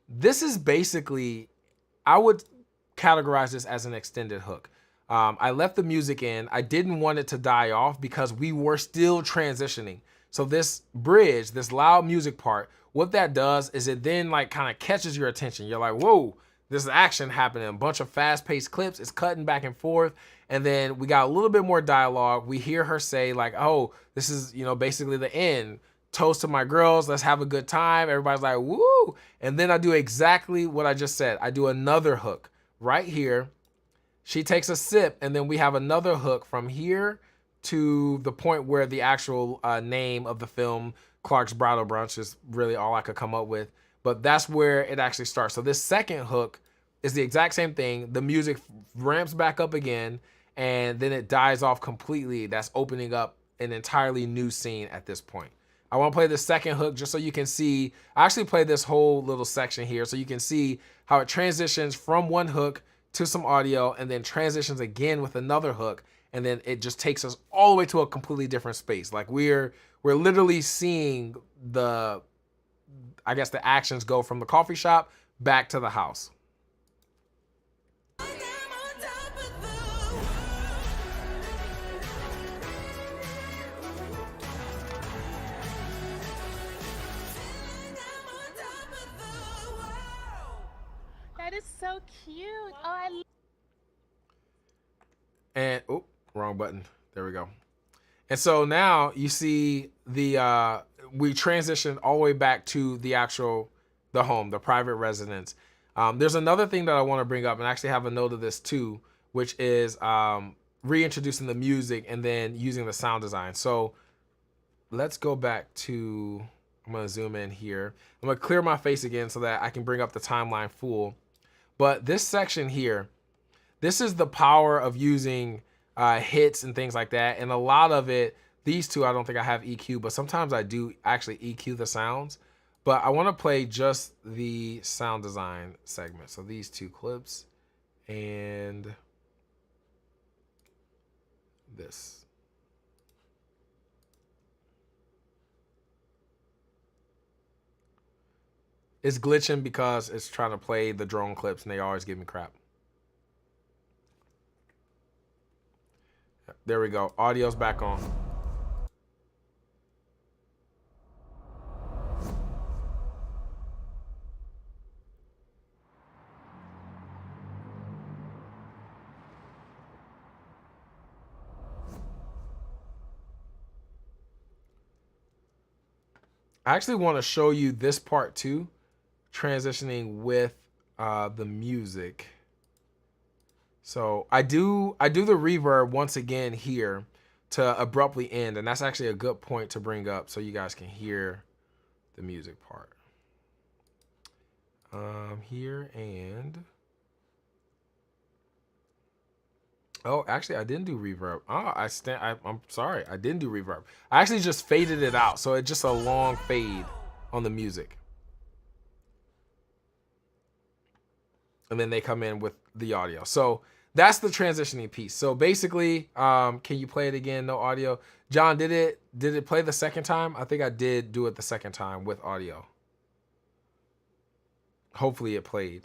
[SPEAKER 1] This is basically, I would categorize this as an extended hook. I left the music in. I didn't want it to die off because we were still transitioning. So this bridge, this loud music part, what that does is it then like kind of catches your attention. You're like, whoa, this is action happening. A bunch of fast-paced clips. It's cutting back and forth. And then we got a little bit more dialogue. We hear her say like, oh, this is, basically the end. Toast to my girls, let's have a good time. Everybody's like, woo. And then I do exactly what I just said. I do another hook right here. She takes a sip, and then we have another hook from here to the point where the actual name of the film, Clark's Bridal Brunch, is really all I could come up with. But that's where it actually starts. So this second hook is the exact same thing. The music ramps back up again, and then it dies off completely. That's opening up an entirely new scene at this point. I want to play the second hook just so you can see. I actually play this whole little section here so you can see how it transitions from one hook to some audio and then transitions again with another hook. And then it just takes us all the way to a completely different space. Like we're literally seeing I guess the actions go from the coffee shop back to the house.
[SPEAKER 5] That is so cute. Oh, I
[SPEAKER 1] And oh, wrong button. There we go. And so now you see the we transitioned all the way back to the home, the private residence. There's another thing that I want to bring up, and I actually have a note of this too, which is reintroducing the music and then using the sound design. So let's go back to, I'm gonna zoom in here. I'm gonna clear my face again so that I can bring up the timeline full. But this section here, this is the power of using hits and things like that. And a lot of it, these two, I don't think I have EQ, but sometimes I do actually EQ the sounds. But I want to play just the sound design segment. So these two clips and this. It's glitching because it's trying to play the drone clips and they always give me crap. There we go. Audio's back on. I actually want to show you this part too, transitioning with the music. So I do the reverb once again here to abruptly end, and that's actually a good point to bring up so you guys can hear the music part. Here and oh, actually I didn't do reverb. Oh, I'm sorry, I didn't do reverb. I actually just faded it out, so it's just a long fade on the music. And then they come in with the audio. So that's the transitioning piece. So basically, can you play it again? No audio. John, did it play the second time? I think I did do it the second time with audio. Hopefully it played.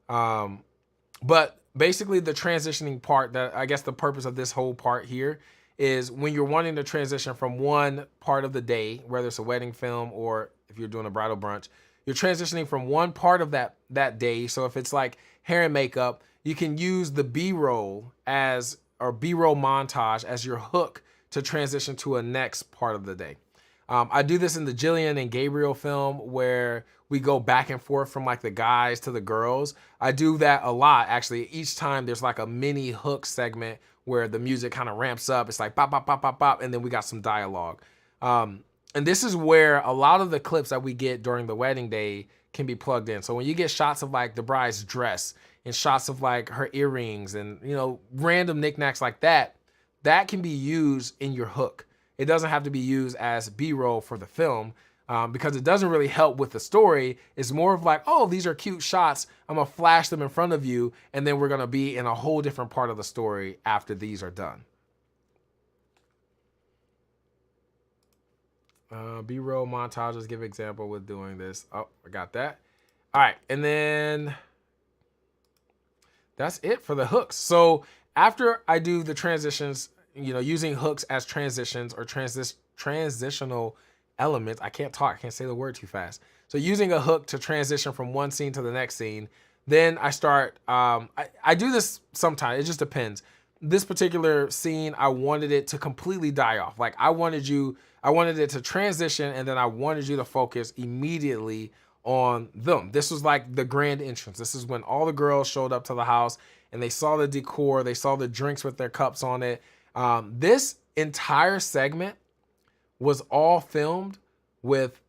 [SPEAKER 1] But basically the transitioning part, that I guess the purpose of this whole part here is when you're wanting to transition from one part of the day, whether it's a wedding film or if you're doing a bridal brunch, you're transitioning from one part of that day. So if it's like hair and makeup, you can use the B-roll B-roll montage as your hook to transition to a next part of the day. I do this in the Jillian and Gabriel film where we go back and forth from like the guys to the girls. I do that a lot, actually. Each time there's like a mini hook segment where the music kind of ramps up. It's like bop, bop, bop, bop, bop, and then we got some dialogue. And this is where a lot of the clips that we get during the wedding day can be plugged in. So when you get shots of like the bride's dress and shots of like her earrings and, you know, random knickknacks like that, that can be used in your hook. It doesn't have to be used as B-roll for the film because it doesn't really help with the story. It's more of like, oh, these are cute shots. I'm gonna flash them in front of you, and then we're gonna be in a whole different part of the story after these are done. B-roll montages, give example with doing this. Oh, I got that. All right, and then that's it for the hooks. So after I do the transitions, you know, using hooks as transitions or transitional elements. I can't talk, I can't say the word too fast. So using a hook to transition from one scene to the next scene, then I start, I do this sometimes, it just depends. This particular scene, I wanted it to completely die off. Like I wanted it to transition and then I wanted you to focus immediately on them. This was like the grand entrance. This is when all the girls showed up to the house and they saw the decor, they saw the drinks with their cups on it. This entire segment was all filmed with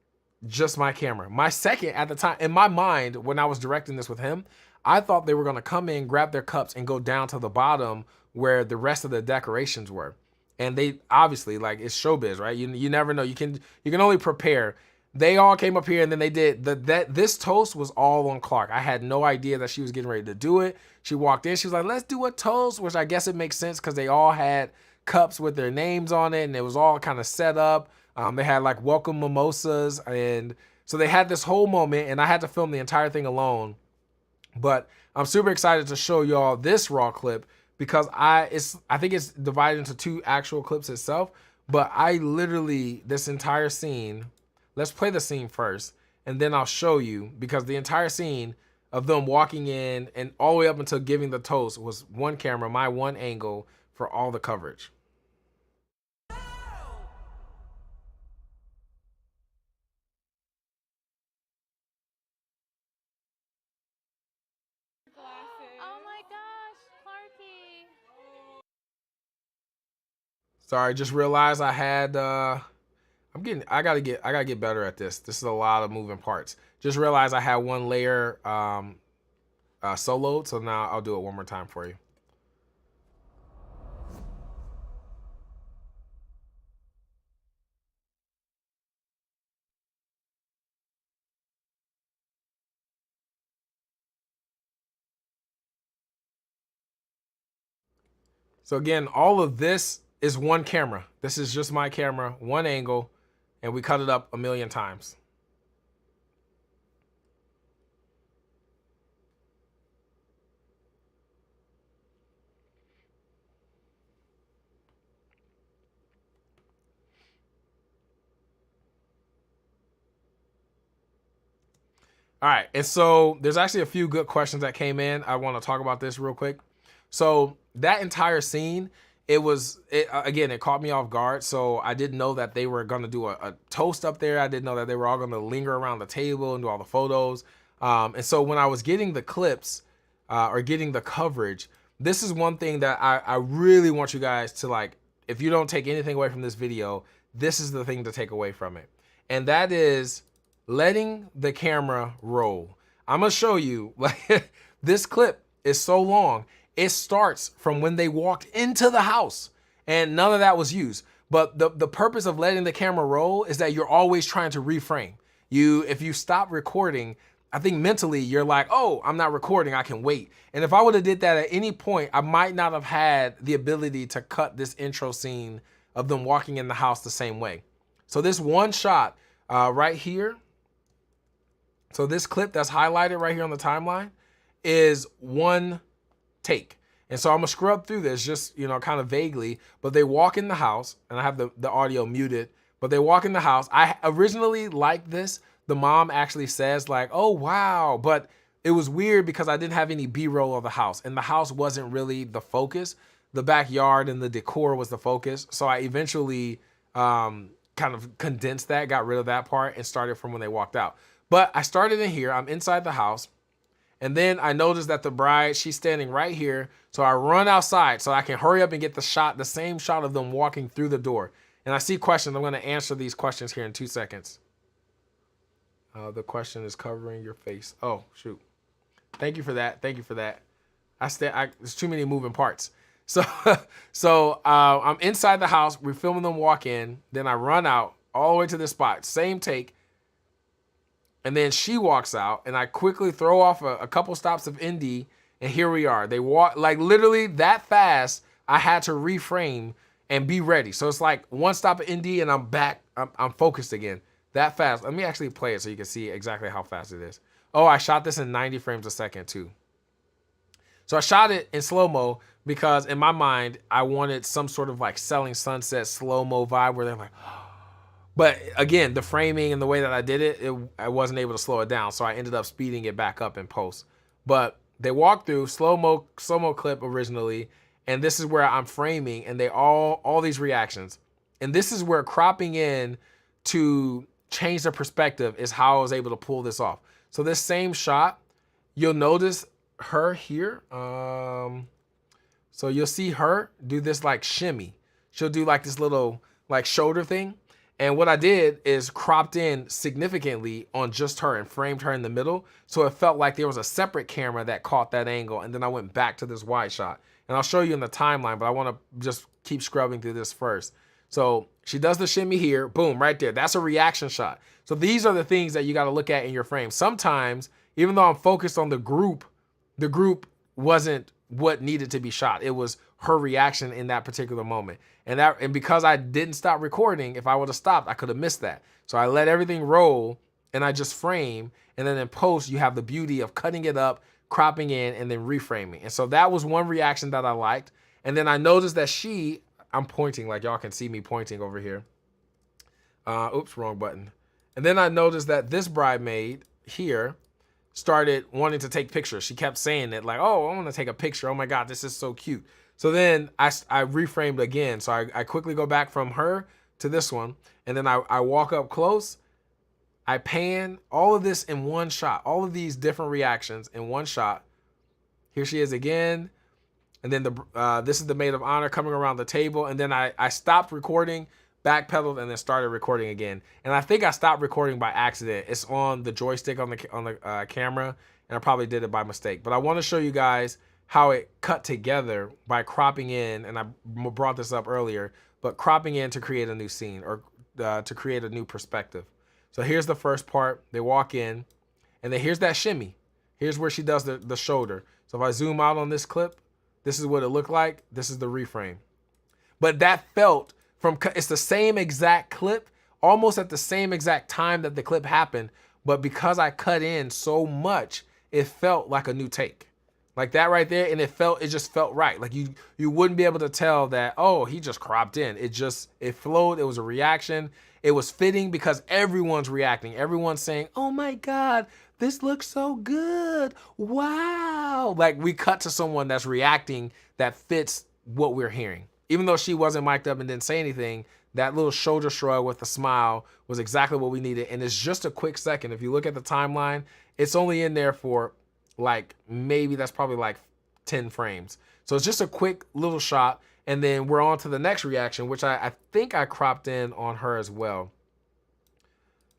[SPEAKER 1] just my camera. My second at the time, in my mind, when I was directing this with him, I thought they were gonna come in, grab their cups and go down to the bottom where the rest of the decorations were. And they obviously, like, it's showbiz, right? You never know. You can only prepare. They all came up here and then they did this toast was all on Clark. I had no idea that she was getting ready to do it. She walked in, she was like, let's do a toast, which I guess it makes sense because they all had cups with their names on it and it was all kind of set up. They had like welcome mimosas, and So they had this whole moment, and I had to film the entire thing alone. But I'm super excited to show y'all this raw clip because I think it's divided into 2 actual clips itself. But I literally, this entire scene, let's play the scene first, and then I'll show you, because the entire scene of them walking in and all the way up until giving the toast was one camera, my one angle for all the coverage.
[SPEAKER 5] Oh my gosh, Clarky.
[SPEAKER 1] Sorry, just realized I had I gotta get better at this. This is a lot of moving parts. Just realized I had one layer soloed, so now I'll do it one more time for you. So again, all of this is one camera. This is just my camera, one angle, and we cut it up a million times. All right, and so there's actually a few good questions that came in. I want to talk about this real quick. So that entire scene, it caught me off guard. So I didn't know that they were going to do a toast up there. I didn't know that they were all going to linger around the table and do all the photos. And so when I was getting the clips or getting the coverage, this is one thing that I really want you guys to, like, if you don't take anything away from this video, this is the thing to take away from it. And that is letting the camera roll. I'm gonna show you, like, this clip is so long. It starts from when they walked into the house, and none of that was used. But the purpose of letting the camera roll is that you're always trying to reframe. If you stop recording, I think mentally you're like, oh, I'm not recording, I can wait. And if I would have did that at any point, I might not have had the ability to cut this intro scene of them walking in the house the same way. So this one shot right here, so this clip that's highlighted right here on the timeline is one take. And so I'm gonna scrub through this just, kind of vaguely, but they walk in the house, and I have the audio muted, but they walk in the house. I originally liked this. The mom actually says, like, oh, wow. But it was weird because I didn't have any B-roll of the house, and the house wasn't really the focus. The backyard and the decor was the focus. So I eventually kind of condensed that, got rid of that part, and started from when they walked out. But I started in here, I'm inside the house, and then I noticed that the bride, she's standing right here. So I run outside so I can hurry up and get the same shot of them walking through the door. And I see questions. I'm gonna answer these questions here in 2 seconds. The question is covering your face. Oh, shoot. Thank you for that. Thank you for that. There's too many moving parts. So I'm inside the house. We're filming them walk in. Then I run out all the way to this spot. Same take. And then she walks out, and I quickly throw off a couple stops of Indy, and here we are. They walk, like, literally that fast. I had to reframe and be ready. So it's like one stop of Indy, and I'm back. I'm focused again. That fast. Let me actually play it so you can see exactly how fast it is. Oh, I shot this in 90 frames a second too. So I shot it in slow-mo because in my mind, I wanted some sort of like Selling Sunset slow-mo vibe where they're like, but again, the framing and the way that I did it, I wasn't able to slow it down. So I ended up speeding it back up in post. But they walked through slow-mo clip originally, and this is where I'm framing, and they all these reactions. And this is where cropping in to change the perspective is how I was able to pull this off. So this same shot, you'll notice her here. So you'll see her do this like shimmy. She'll do like this little like shoulder thing. And what I did is cropped in significantly on just her and framed her in the middle. So it felt like there was a separate camera that caught that angle. And then I went back to this wide shot. And I'll show you in the timeline, but I want to just keep scrubbing through this first. So she does the shimmy here, boom, right there. That's a reaction shot. So these are the things that you got to look at in your frame. Sometimes, even though I'm focused on the group wasn't what needed to be shot. It was her reaction in that particular moment. And because I didn't stop recording, if I would have stopped, I could have missed that. So I let everything roll, and I just frame. And then in post, you have the beauty of cutting it up, cropping in, and then reframing. And so that was one reaction that I liked. And then I noticed that I'm pointing, like y'all can see me pointing over here. Oops, wrong button. And then I noticed that this bridesmaid here started wanting to take pictures. She kept saying it like, oh, I want to take a picture. Oh my God, this is so cute. So then I reframed again. So I quickly go back from her to this one. And then I walk up close. I pan all of this in one shot, all of these different reactions in one shot. Here she is again. And then this is the maid of honor coming around the table. And then I stopped recording, backpedaled, and then started recording again. And I think I stopped recording by accident. It's on the joystick on the camera, and I probably did it by mistake. But I want to show you guys how it cut together by cropping in, and I brought this up earlier, but cropping in to create a new scene or to create a new perspective. So here's the first part. They walk in, and then here's that shimmy. Here's where she does the shoulder. So if I zoom out on this clip, this is what it looked like. This is the reframe. But that felt it's the same exact clip, almost at the same exact time that the clip happened. But because I cut in so much, it felt like a new take. Like that right there, and it just felt right. Like you wouldn't be able to tell that, oh, he just cropped in. It flowed. It was a reaction. It was fitting because everyone's reacting. Everyone's saying, oh my God, this looks so good. Wow. Like we cut to someone that's reacting that fits what we're hearing. Even though she wasn't mic'd up and didn't say anything, that little shoulder shrug with a smile was exactly what we needed. And it's just a quick second. If you look at the timeline, it's only in there for like, maybe that's probably like 10 frames. So it's just a quick little shot. And then we're on to the next reaction, which I think I cropped in on her as well.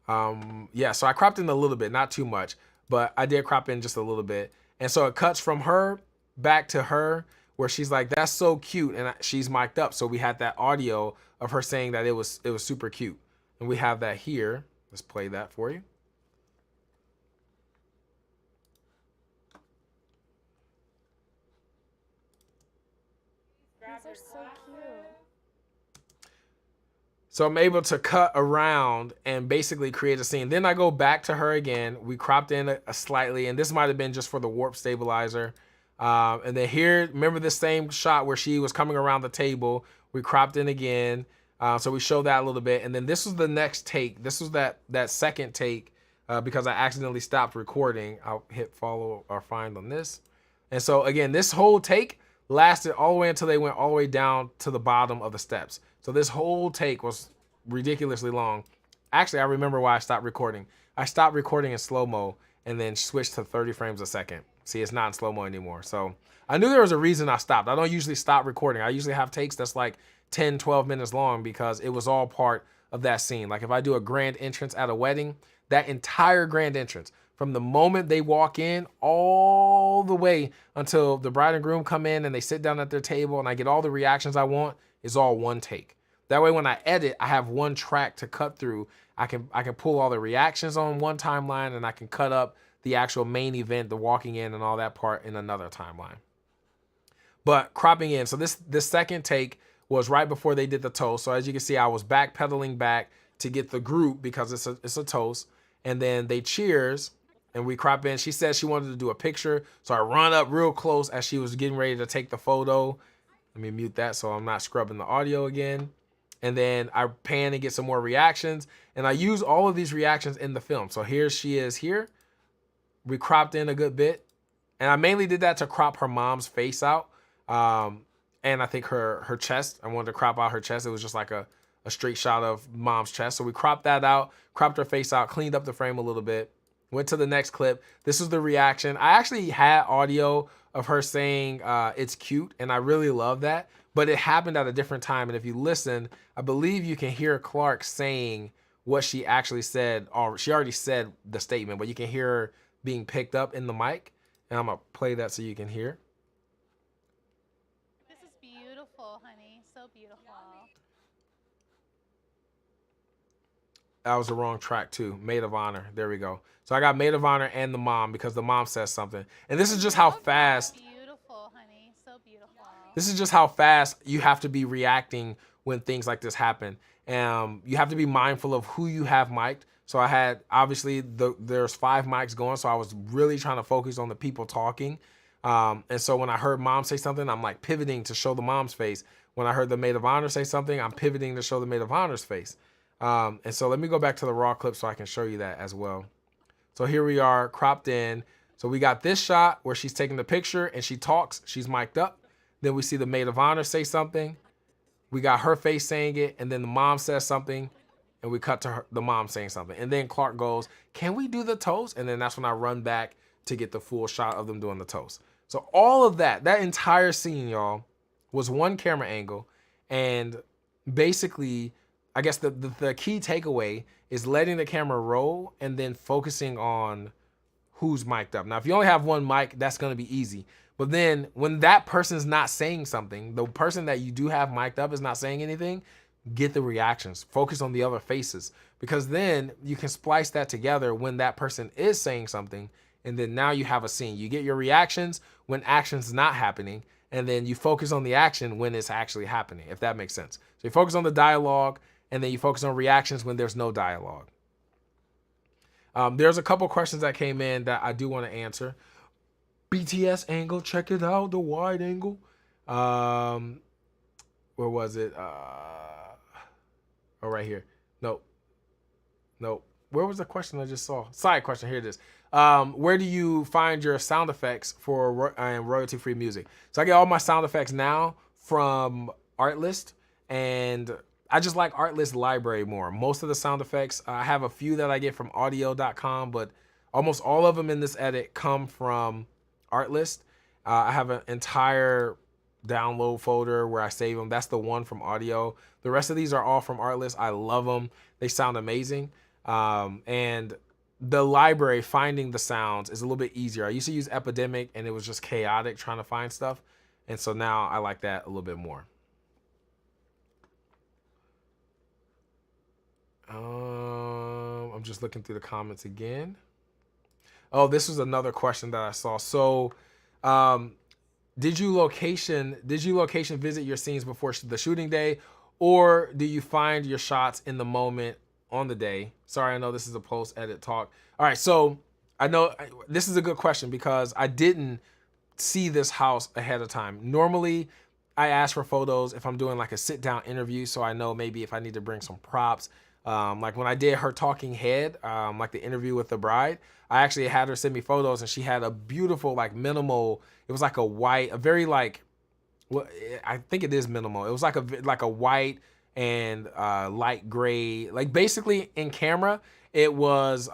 [SPEAKER 1] Yeah, so I cropped in a little bit, not too much, but I did crop in just a little bit. And so it cuts from her back to her where she's like, that's so cute. And she's mic'd up. So we had that audio of her saying that it was super cute. And we have that here. Let's play that for you.
[SPEAKER 5] These are so cute.
[SPEAKER 1] So I'm able to cut around and basically create a scene. Then I go back to her again. We cropped in a slightly, and this might have been just for the warp stabilizer. And then here, remember this same shot where she was coming around the table. We cropped in again. So we showed that a little bit. And then this was the next take. This was that second take because I accidentally stopped recording. I'll hit follow or find on this. And so again, this whole take lasted all the way until they went all the way down to the bottom of the steps. So this whole take was ridiculously long. Actually, I remember why I stopped recording. I stopped recording in slow-mo and then switched to 30 frames a second. See, it's not in slow-mo anymore. So I knew there was a reason I stopped. I don't usually stop recording. I usually have takes that's like 10, 12 minutes long because it was all part of that scene. Like if I do a grand entrance at a wedding, that entire grand entrance, from the moment they walk in all the way until the bride and groom come in and they sit down at their table and I get all the reactions I want, is all one take. That way when I edit, I have one track to cut through. I can pull all the reactions on one timeline and I can cut up the actual main event, the walking in and all that part in another timeline. But cropping in, so this second take was right before they did the toast. So as you can see, I was backpedaling back to get the group because it's a toast. And then they cheers and we crop in. She said she wanted to do a picture. So I run up real close as she was getting ready to take the photo. Let me mute that so I'm not scrubbing the audio again. And then I pan and get some more reactions. And I use all of these reactions in the film. So here she is here. We cropped in a good bit. And I mainly did that to crop her mom's face out. And I think her chest. I wanted to crop out her chest. It was just like a straight shot of mom's chest. So we cropped that out, cropped her face out, cleaned up the frame a little bit. Went to the next clip. This was the reaction. I actually had audio of her saying it's cute, and I really love that. But it happened at a different time. And if you listen, I believe you can hear Clark saying what she actually said. Or she already said the statement, but you can hear her being picked up in the mic. And I'm going to play that so you can hear.
[SPEAKER 5] This is beautiful, honey. So beautiful.
[SPEAKER 1] That was the wrong track too. Maid of honor. There we go. So I got maid of honor and the mom because the mom says something. And this is just how fast.
[SPEAKER 5] Beautiful, honey. So beautiful.
[SPEAKER 1] This is just how fast you have to be reacting when things like this happen. You have to be mindful of who you have mic'd. So I had, obviously, there's 5 mics going, so I was really trying to focus on the people talking. And so when I heard mom say something, I'm like pivoting to show the mom's face. When I heard the maid of honor say something, I'm pivoting to show the maid of honor's face. And so let me go back to the raw clip so I can show you that as well. So here we are, cropped in. So we got this shot where she's taking the picture and she talks, she's mic'd up. Then we see the maid of honor say something. We got her face saying it, and then the mom says something, and we cut to the mom saying something. And then Clark goes, can we do the toast? And then that's when I run back to get the full shot of them doing the toast. So all of that entire scene, y'all, was one camera angle. And basically, I guess the key takeaway is letting the camera roll and then focusing on who's mic'd up. Now, if you only have one mic, that's gonna be easy. But then when that person's not saying something, the person that you do have mic'd up is not saying anything, get the reactions, focus on the other faces, because then you can splice that together when that person is saying something, and then now you have a scene. You get your reactions when action's not happening, and then you focus on the action when it's actually happening, if that makes sense. So you focus on the dialogue, and then you focus on reactions when there's no dialogue. There's a couple questions that came in that I do want to answer. BTS angle, check it out, the wide angle. Where was it? Oh, right here. Nope. Where was the question I just saw? Side question, here it is. Where do you find your sound effects for royalty-free music? So I get all my sound effects now from Artlist, and I just like Artlist library more. Most of the sound effects, I have a few that I get from audio.com, but almost all of them in this edit come from Artlist. I have an entire download folder where I save them. That's the one from audio. The rest of these are all from Artlist. I love them. They sound amazing. And the library, finding the sounds is a little bit easier. I used to use Epidemic and it was just chaotic trying to find stuff. And so now I like that a little bit more. I'm just looking through the comments again. Oh, this was another question that I saw. So, did you location visit your scenes before the shooting day, or do you find your shots in the moment on the day? Sorry, I know this is a post-edit talk. All right, so I know this is a good question because I didn't see this house ahead of time. Normally, I ask for photos if I'm doing like a sit-down interview, so I know maybe if I need to bring some props. Like when I did her talking head, like the interview with the bride, I actually had her send me photos, and she had a beautiful, like minimal, it was like a white, a very like, well, I think it is minimal. It was like a white and light gray, like basically in camera, it was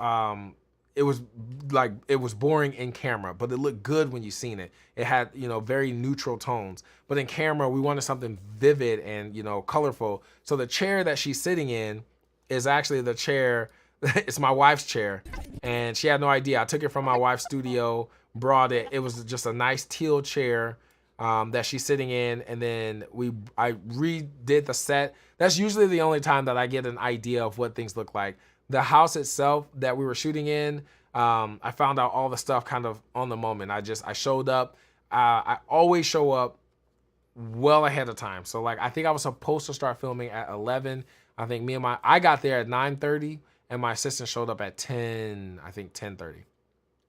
[SPEAKER 1] boring in camera, but it looked good when you seen it. It had, very neutral tones, but in camera, we wanted something vivid and, colorful. So the chair that she's sitting in is actually the chair. It's my wife's chair, and she had no idea. I took it from my wife's studio, brought it. It was just a nice teal chair that she's sitting in, and then I redid the set. That's usually the only time that I get an idea of what things look like. The house itself that we were shooting in, I found out all the stuff kind of on the moment. I showed up. I always show up well ahead of time. So like, I think I was supposed to start filming at 11. I think I got there at 9:30. And my assistant showed up at 10:30.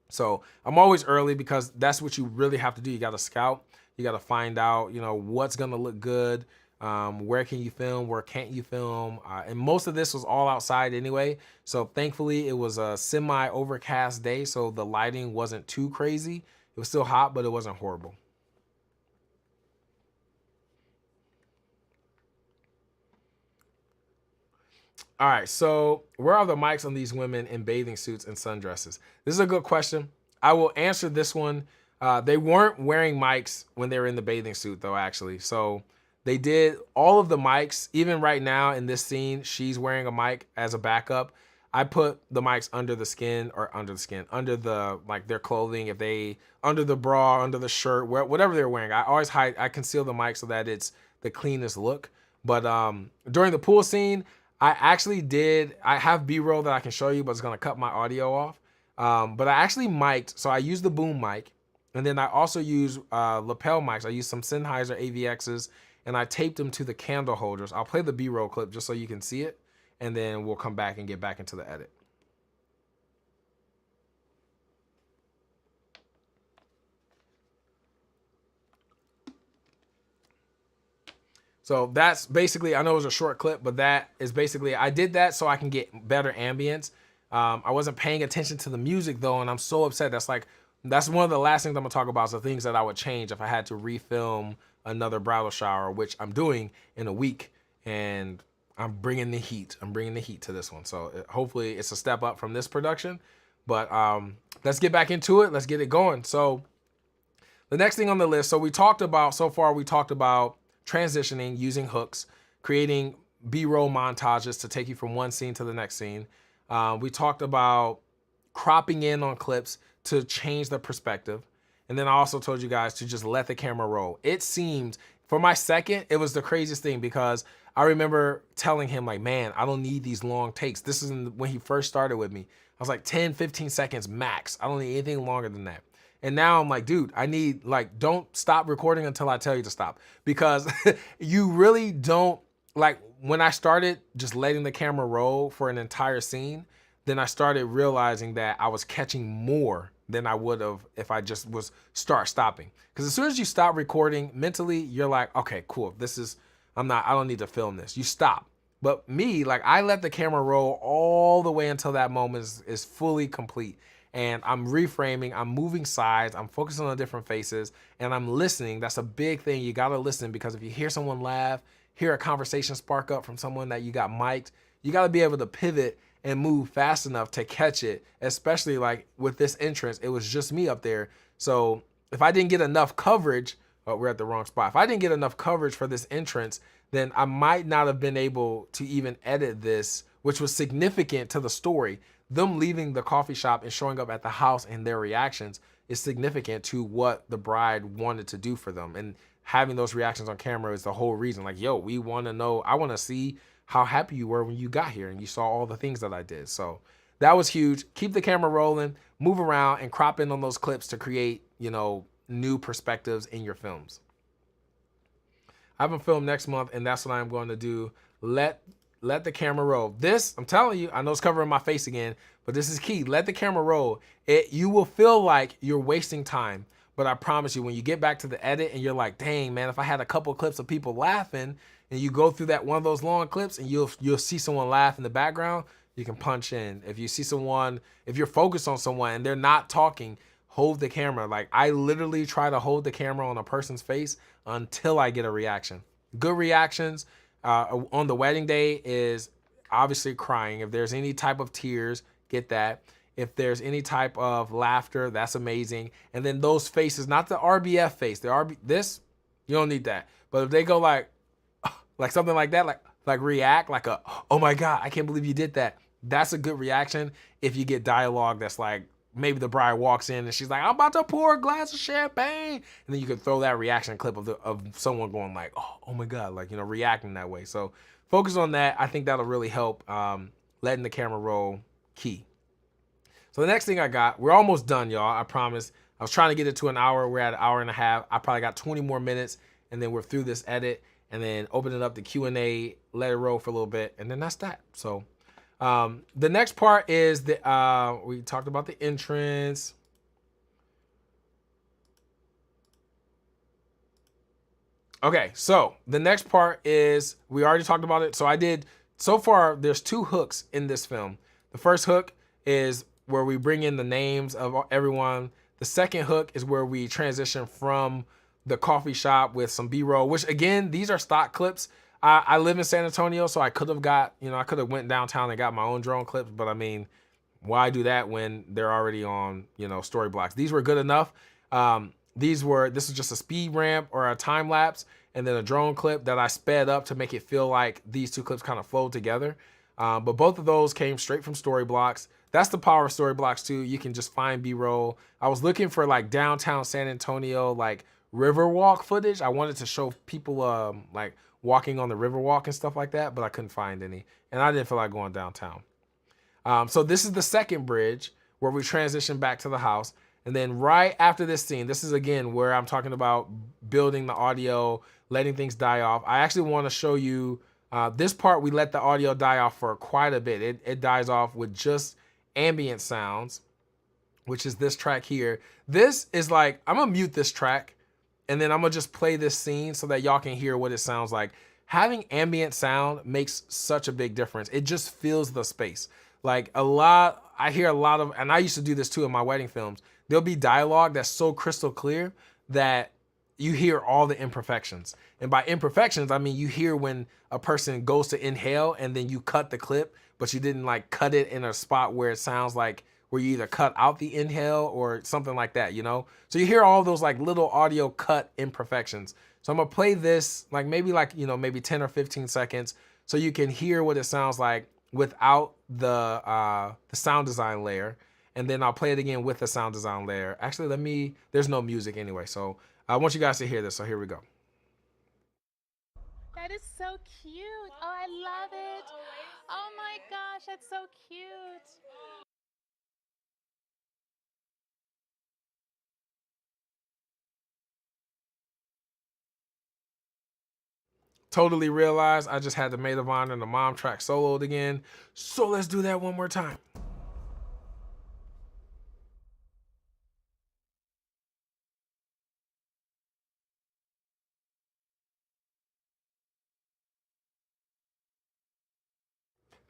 [SPEAKER 1] So I'm always early because that's what you really have to do. You got to scout. You got to find out, what's going to look good. Where can you film? Where can't you film? And most of this was all outside anyway. So thankfully it was a semi-overcast day. So the lighting wasn't too crazy. It was still hot, but it wasn't horrible. All right, so where are the mics on these women in bathing suits and sundresses? This is a good question. I will answer this one. They weren't wearing mics when they were in the bathing suit, though, actually. So they did all of the mics. Even right now in this scene, she's wearing a mic as a backup. I put the mics under the like their clothing, under the bra, under the shirt, whatever they're wearing. I conceal the mic so that it's the cleanest look. But during the pool scene, I have B-roll that I can show you, but it's gonna cut my audio off. But I actually mic'd, so I used the boom mic, and then I also use lapel mics. I used some Sennheiser AVXs, and I taped them to the candle holders. I'll play the B-roll clip just so you can see it, and then we'll come back and get back into the edit. So that's basically, I know it was a short clip, but that is basically, I did that so I can get better ambience. I wasn't paying attention to the music though, and I'm so upset. That's one of the last things I'm gonna talk about is the things that I would change if I had to refilm another bridal shower, which I'm doing in a week, and I'm bringing the heat. I'm bringing the heat to this one. So hopefully it's a step up from this production, but let's get back into it. Let's get it going. So the next thing on the list, so far we talked about transitioning using hooks, creating B-roll montages to take you from one scene to the next scene. We talked about cropping in on clips to change the perspective. And then I also told you guys to just let the camera roll. It seemed, for my second, it was the craziest thing because I remember telling him like, man, I don't need these long takes. This is when he first started with me. I was like 10, 15 seconds max. I don't need anything longer than that. And now I'm like, dude, I need, like, don't stop recording until I tell you to stop. Because you really don't, like, when I started just letting the camera roll for an entire scene, then I started realizing that I was catching more than I would have if I just was stopping. Because as soon as you stop recording mentally, you're like, okay, cool. I don't need to film this. You stop. But me, like, I let the camera roll all the way until that moment is fully complete. And I'm reframing, I'm moving sides, I'm focusing on different faces, and I'm listening. That's a big thing. You gotta listen, because if you hear someone laugh, hear a conversation spark up from someone that you got mic'd, you gotta be able to pivot and move fast enough to catch it, especially like with this entrance, it was just me up there. So if I didn't get enough coverage, we're at the wrong spot. If I didn't get enough coverage for this entrance, then I might not have been able to even edit this, which was significant to the story. Them leaving the coffee shop and showing up at the house and their reactions is significant to what the bride wanted to do for them. And having those reactions on camera is the whole reason. Like, yo, we want to know, I want to see how happy you were when you got here and you saw all the things that I did. So that was huge. Keep the camera rolling, move around, and crop in on those clips to create, new perspectives in your films. I have a film next month, and that's what I'm going to do. Let the camera roll. This, I'm telling you, I know it's covering my face again, but this is key. Let the camera roll. You will feel like you're wasting time, but I promise you, when you get back to the edit and you're like, dang, man, if I had a couple of clips of people laughing, and you go through that one of those long clips and you'll see someone laugh in the background, you can punch in. If you see someone, if you're focused on someone and they're not talking, hold the camera. Like, I literally try to hold the camera on a person's face until I get a reaction. Good reactions on the wedding day is obviously crying. If there's any type of tears, get that. If there's any type of laughter, that's amazing. And then those faces, not the RBF face, this, you don't need that. But if they go like something like that, like react, like oh my God, I can't believe you did that. That's a good reaction. If you get dialogue that's like, maybe the bride walks in and she's like, I'm about to pour a glass of champagne. And then you could throw that reaction clip of someone going like, oh my God, like, reacting that way. So focus on that. I think that'll really help letting the camera roll, key. So the next thing I got, we're almost done, y'all. I promise. I was trying to get it to an hour. We're at an hour and a half. I probably got 20 more minutes, and then we're through this edit, and then open it up to Q&A, let it roll for a little bit, and then that's that. So the next part is we talked about the entrance. Okay, so the next part is, we already talked about it. So far, there's 2 hooks in this film. The first hook is where we bring in the names of everyone. The second hook is where we transition from the coffee shop with some B-roll, which again, these are stock clips. I live in San Antonio, so I could have went downtown and got my own drone clips, but I mean, why do that when they're already on, story blocks? These were good enough. This is just a speed ramp or a time lapse, and then a drone clip that I sped up to make it feel like these 2 clips kind of flowed together. But both of those came straight from story blocks. That's the power of story blocks too. You can just find B-roll. I was looking for like downtown San Antonio, like Riverwalk footage. I wanted to show people like walking on the Riverwalk and stuff like that, but I couldn't find any. And I didn't feel like going downtown. So this is the second bridge where we transition back to the house. And then right after this scene, this is again where I'm talking about building the audio, letting things die off. I actually want to show you this part. We let the audio die off for quite a bit. It dies off with just ambient sounds, which is this track here. This is like, I'm gonna mute this track and then I'm gonna just play this scene so that y'all can hear what it sounds like. having ambient sound makes such a big difference. It just fills the space. Like I hear a lot of, and I used to do this too in my wedding films. There'll be dialogue that's so crystal clear that you hear all the imperfections. And by imperfections, I mean you hear when a person goes to inhale and then you cut the clip, but you didn't like cut it in a spot where it sounds like where you either cut out the inhale or something like that, you know? So you hear all those like little audio cut imperfections. So I'm gonna play this like maybe 10 or 15 seconds so you can hear what it sounds like without the sound design layer. And then I'll play it again with the sound design layer. Actually, there's no music anyway. So I want you guys to hear this. So here we go.
[SPEAKER 5] That is so cute. Oh, I love it. Oh my gosh, that's so cute.
[SPEAKER 1] Totally realized I just had the maid of honor and the mom track soloed again. So let's do that one more time.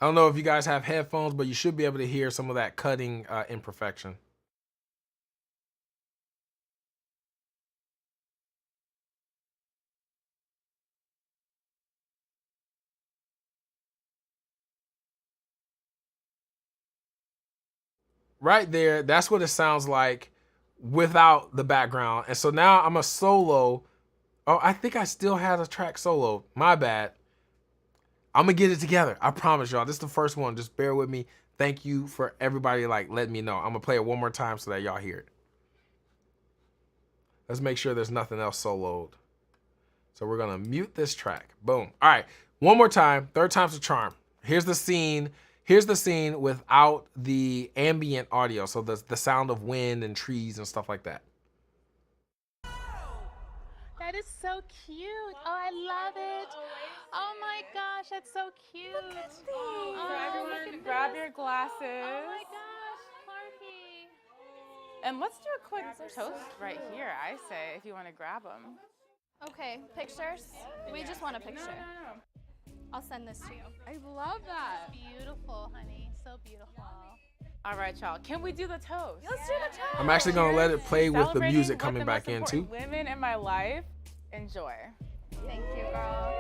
[SPEAKER 1] I don't know if you guys have headphones, but you should be able to hear some of that cutting imperfection. Right there, that's what it sounds like without the background. And so now I'm a solo. Oh, I think I still had a track solo. My bad. I'm gonna get it together. I promise y'all. This is the first one. Just bear with me. Thank you for everybody like letting me know. I'm gonna play it one more time so that y'all hear it. Let's make sure there's nothing else soloed. So we're gonna mute this track. Boom. All right, one more time. Third time's the charm. Here's the scene. Here's the scene without the ambient audio. So the sound of wind and trees and stuff like that.
[SPEAKER 5] That is so cute. Oh, I love it. Oh my gosh, that's so cute.
[SPEAKER 4] So
[SPEAKER 5] Oh,
[SPEAKER 4] everyone, grab your glasses.
[SPEAKER 5] oh my gosh, Clarky.
[SPEAKER 4] And let's do a quick toast right here, I say, if you want to grab them.
[SPEAKER 3] Okay, pictures? We just want a picture. I'll send this to you.
[SPEAKER 4] I love that.
[SPEAKER 5] Beautiful, honey. So beautiful.
[SPEAKER 4] All right, y'all. Can we do the toast?
[SPEAKER 3] Let's do the toast.
[SPEAKER 1] I'm actually gonna let it play with the
[SPEAKER 4] Celebrating
[SPEAKER 1] music
[SPEAKER 4] with
[SPEAKER 1] coming
[SPEAKER 4] the
[SPEAKER 1] back
[SPEAKER 4] most
[SPEAKER 1] in too.
[SPEAKER 4] important women in my life. Enjoy.
[SPEAKER 3] Thank you, girl.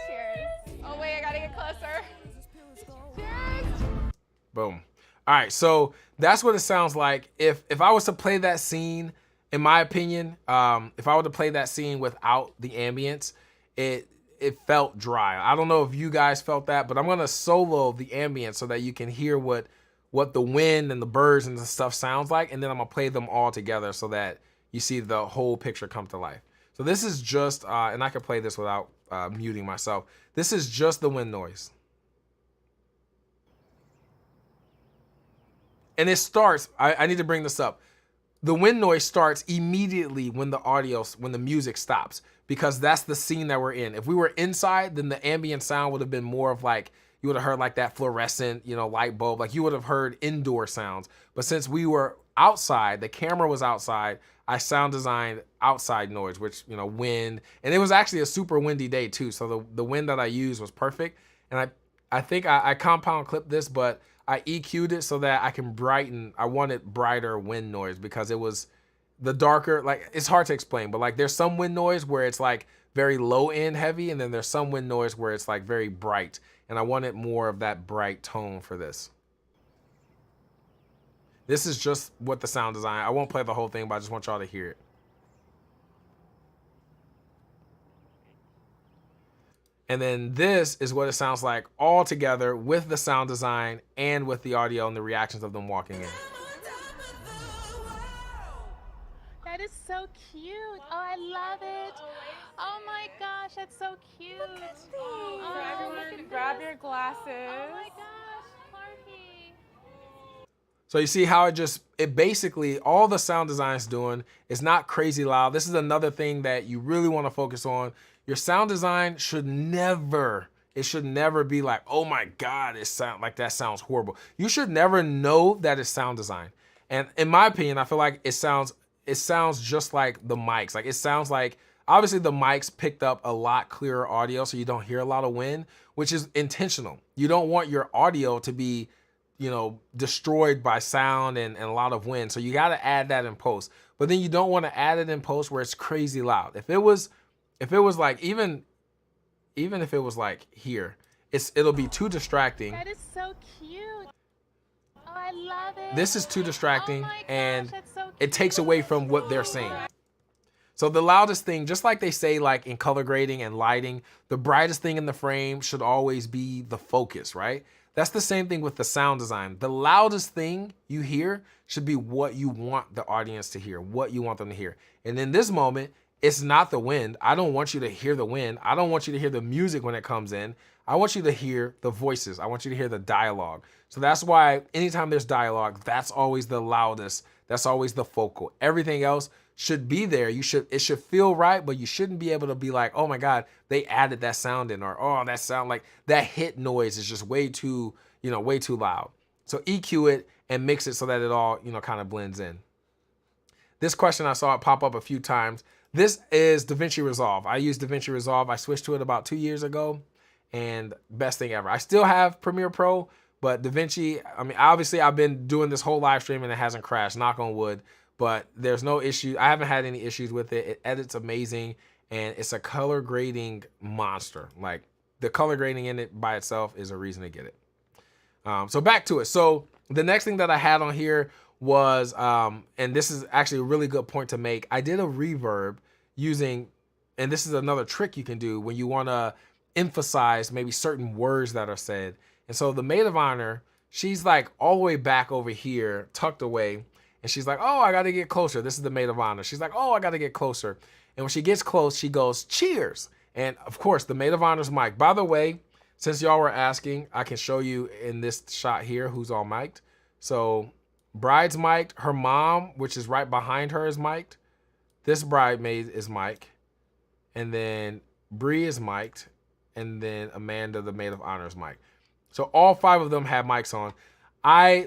[SPEAKER 3] Cheers. Oh, wait, I gotta get closer. Cheers.
[SPEAKER 1] Boom. All right, so that's what it sounds like. If I was to play that scene, in my opinion, if I were to play that scene without the ambience, it felt dry. I don't know if you guys felt that, but I'm gonna solo the ambience so that you can hear what the wind and the birds and the stuff sounds like, and then I'm gonna play them all together so that you see the whole picture come to life. So this is just, and I can play this without muting myself. This is just the wind noise. And it starts, I need to bring this up. The wind noise starts immediately when the music stops, because that's the scene that we're in. If we were inside, then the ambient sound would have been more of like, you would have heard like that fluorescent, light bulb, like you would have heard indoor sounds. But since we were outside, the camera was outside, I sound designed outside noise, which, wind, and it was actually a super windy day too. So the wind that I used was perfect. And I think I compound clipped this, but I EQ'd it so that I can brighten. I wanted brighter wind noise because it was the darker, like it's hard to explain, but like there's some wind noise where it's like very low end heavy, and then there's some wind noise where it's like very bright. And I wanted more of that bright tone for this. This is just what the sound design. I won't play the whole thing, but I just want y'all to hear it. And then this is what it sounds like all together with the sound design and with the audio and the reactions of them walking in.
[SPEAKER 5] That is so cute. Oh, I love it. Oh my gosh, that's so cute. Oh,
[SPEAKER 4] So everyone, grab your glasses.
[SPEAKER 5] oh my gosh, Clarky.
[SPEAKER 1] So you see how it basically, all the sound design's doing is not crazy loud. This is another thing that you really want to focus on. Your sound design should never be like, oh my God, that sounds horrible. You should never know that it's sound design. And in my opinion, I feel like it sounds just like the mics. Like it sounds like Obviously, the mics picked up a lot clearer audio, so you don't hear a lot of wind, which is intentional. You don't want your audio to be, destroyed by sound and a lot of wind. So you got to add that in post. But then you don't want to add it in post where it's crazy loud. If it was like even if it was like here, it'll be too distracting.
[SPEAKER 5] That is so cute. Oh, I love it.
[SPEAKER 1] This is too distracting,
[SPEAKER 5] Oh my gosh,
[SPEAKER 1] and
[SPEAKER 5] that's so
[SPEAKER 1] it takes away from what they're saying. So the loudest thing, just like they say like in color grading and lighting, the brightest thing in the frame should always be the focus, right? That's the same thing with the sound design. The loudest thing you hear should be what you want the audience to hear, what you want them to hear. And in this moment, it's not the wind. I don't want you to hear the wind. I don't want you to hear the music when it comes in. I want you to hear the voices. I want you to hear the dialogue. So that's why anytime there's dialogue, that's always the loudest. That's always the focal. Everything else should be there. It should feel right, but you shouldn't be able to be like, oh my God, they added that sound in, or oh, that sound like that hit noise is just way too loud. So EQ it and mix it so that it all, kind of blends in. This question, I saw it pop up a few times. This is DaVinci Resolve. I use DaVinci Resolve. I switched to it about 2 years ago, and best thing ever. I still have Premiere Pro, but DaVinci, obviously I've been doing this whole live stream and it hasn't crashed, knock on wood, but there's no issue. I haven't had any issues with it. It edits amazing, and it's a color grading monster. Like, the color grading in it by itself is a reason to get it. So back to it. So the next thing that I had on here was, and this is actually a really good point to make, I did a reverb using, and this is another trick you can do when you want to emphasize maybe certain words that are said. And so the maid of honor, she's like all the way back over here, tucked away, and she's like, oh, I got to get closer. This is the maid of honor. She's like, oh, I got to get closer. And when she gets close, she goes, cheers. And of course, the maid of honor's mic. By the way, since y'all were asking, I can show you in this shot here who's all mic'd. So bride's mic'd. Her mom, which is right behind her, is mic'd. This bridemaid is mic'd. And then Bree is mic'd. And then Amanda, the maid of honor, is mic'd. So all 5 of them have mics on.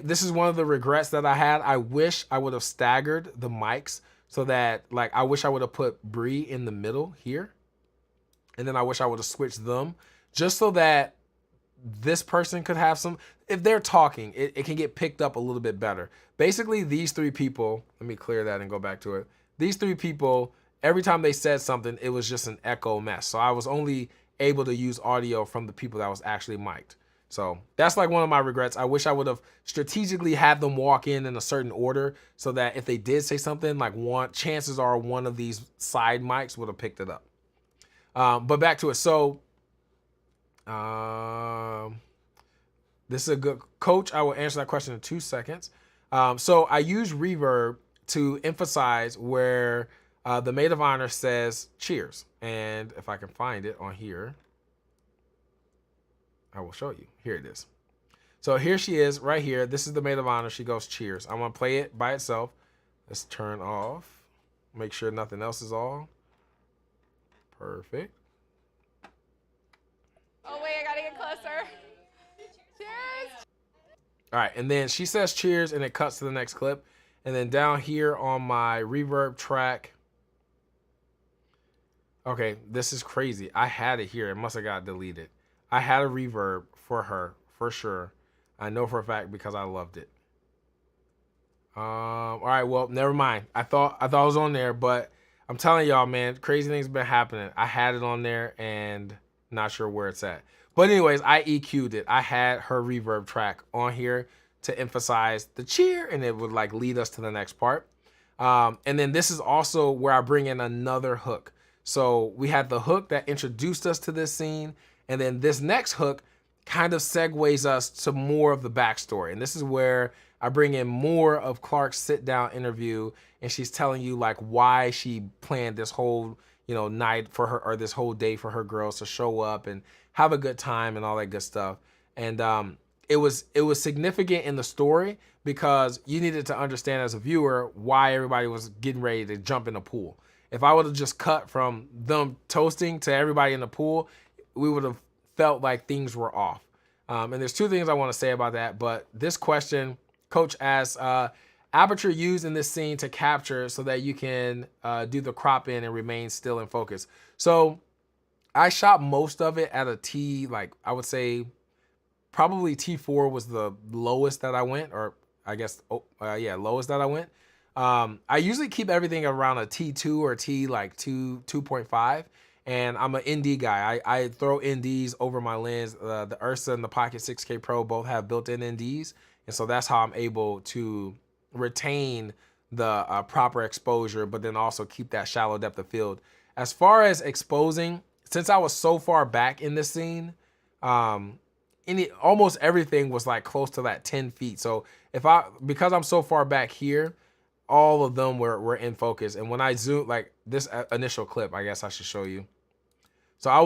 [SPEAKER 1] This is one of the regrets that I had. I wish I would have staggered the mics so that, like, I wish I would have put Bree in the middle here. And then I wish I would have switched them just so that this person could have some, if they're talking, it can get picked up a little bit better. Basically, these 3 people, let me clear that and go back to it. These 3 people, every time they said something, it was just an echo mess. So I was only able to use audio from the people that was actually mic'd. So that's like one of my regrets. I wish I would have strategically had them walk in a certain order so that if they did say something, like chances are one of these side mics would have picked it up. But back to it. So this is a good coach. I will answer that question in 2 seconds. So I use reverb to emphasize where the maid of honor says cheers. And if I can find it on here, I will show you. Here it is. So here she is right here. This is the maid of honor. She goes cheers. I'm going to play it by itself. Let's turn off. Make sure nothing else is on. Perfect.
[SPEAKER 3] Oh, wait, I got to get closer. Cheers.
[SPEAKER 1] All right. And then she says cheers and it cuts to the next clip. And then down here on my reverb track. Okay, this is crazy. I had it here. It must have got deleted. I had a reverb for her, for sure. I know for a fact because I loved it. All right, well, never mind. I thought it was on there, but I'm telling y'all, man, crazy things been happening. I had it on there and not sure where it's at. But anyways, I EQ'd it. I had her reverb track on here to emphasize the cheer, and it would like lead us to the next part. And then this is also where I bring in another hook. So we had the hook that introduced us to this scene, and then this next hook kind of segues us to more of the backstory. And this is where I bring in more of Clark's sit-down interview, and she's telling you like why she planned this whole, night for her, or this whole day for her girls to show up and have a good time and all that good stuff. And it was significant in the story because you needed to understand as a viewer why everybody was getting ready to jump in the pool. If I would have just cut from them toasting to everybody in the pool, we would have felt like things were off. And there's 2 things I want to say about that. But this question, Coach asks, aperture used in this scene to capture so that you can do the crop in and remain still in focus. So I shot most of it at a T, like I would say probably T4 was the lowest that I went, or I guess, lowest that I went. I usually keep everything around a T2 or T like 2.5. And I'm an ND guy. I throw NDs over my lens. The Ursa and the Pocket 6K Pro both have built-in NDs. And so that's how I'm able to retain the proper exposure, but then also keep that shallow depth of field. As far as exposing, since I was so far back in this scene, almost everything was like close to that 10 feet. So because I'm so far back here, all of them were in focus. And when I zoom, like this initial clip, I guess I should show you. So I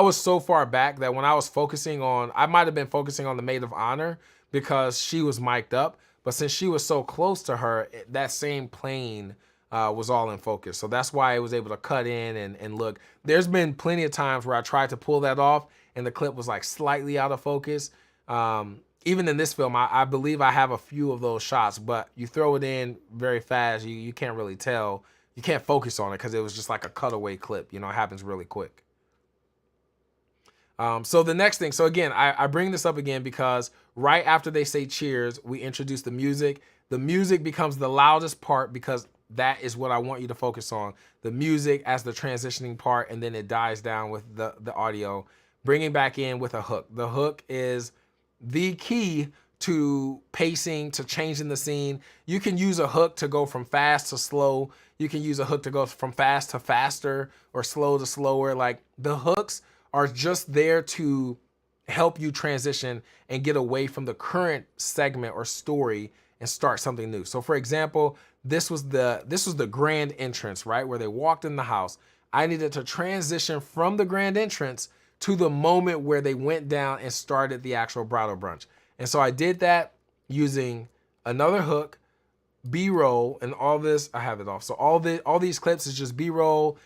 [SPEAKER 1] was so far back that when I was focusing on, I might have been focusing on the maid of honor because she was mic'd up. But since she was so close to her, that same plane was all in focus. So that's why I was able to cut in and look. There's been plenty of times where I tried to pull that off and the clip was like slightly out of focus. Even in this film, I believe I have a few of those shots, but you throw it in very fast, you can't really tell. You can't focus on it because it was just like a cutaway clip. You know, it happens really quick. So the next thing, so again, I bring this up again because right after they say cheers, we introduce the music. The music becomes the loudest part because that is what I want you to focus on. The music as the transitioning part, and then it dies down with the audio, bringing back in with a hook. The hook is the key to pacing, to changing the scene. You can use a hook to go from fast to slow. You can use a hook to go from fast to faster or slow to slower. Like the hooks are just there to help you transition and get away from the current segment or story and start something new. So for example, this was the grand entrance, right? Where they walked in the house. I needed to transition from the grand entrance to the moment where they went down and started the actual bridal brunch. And so I did that using another hook, B-roll, and all this, I have it off. So all these clips is just B-roll.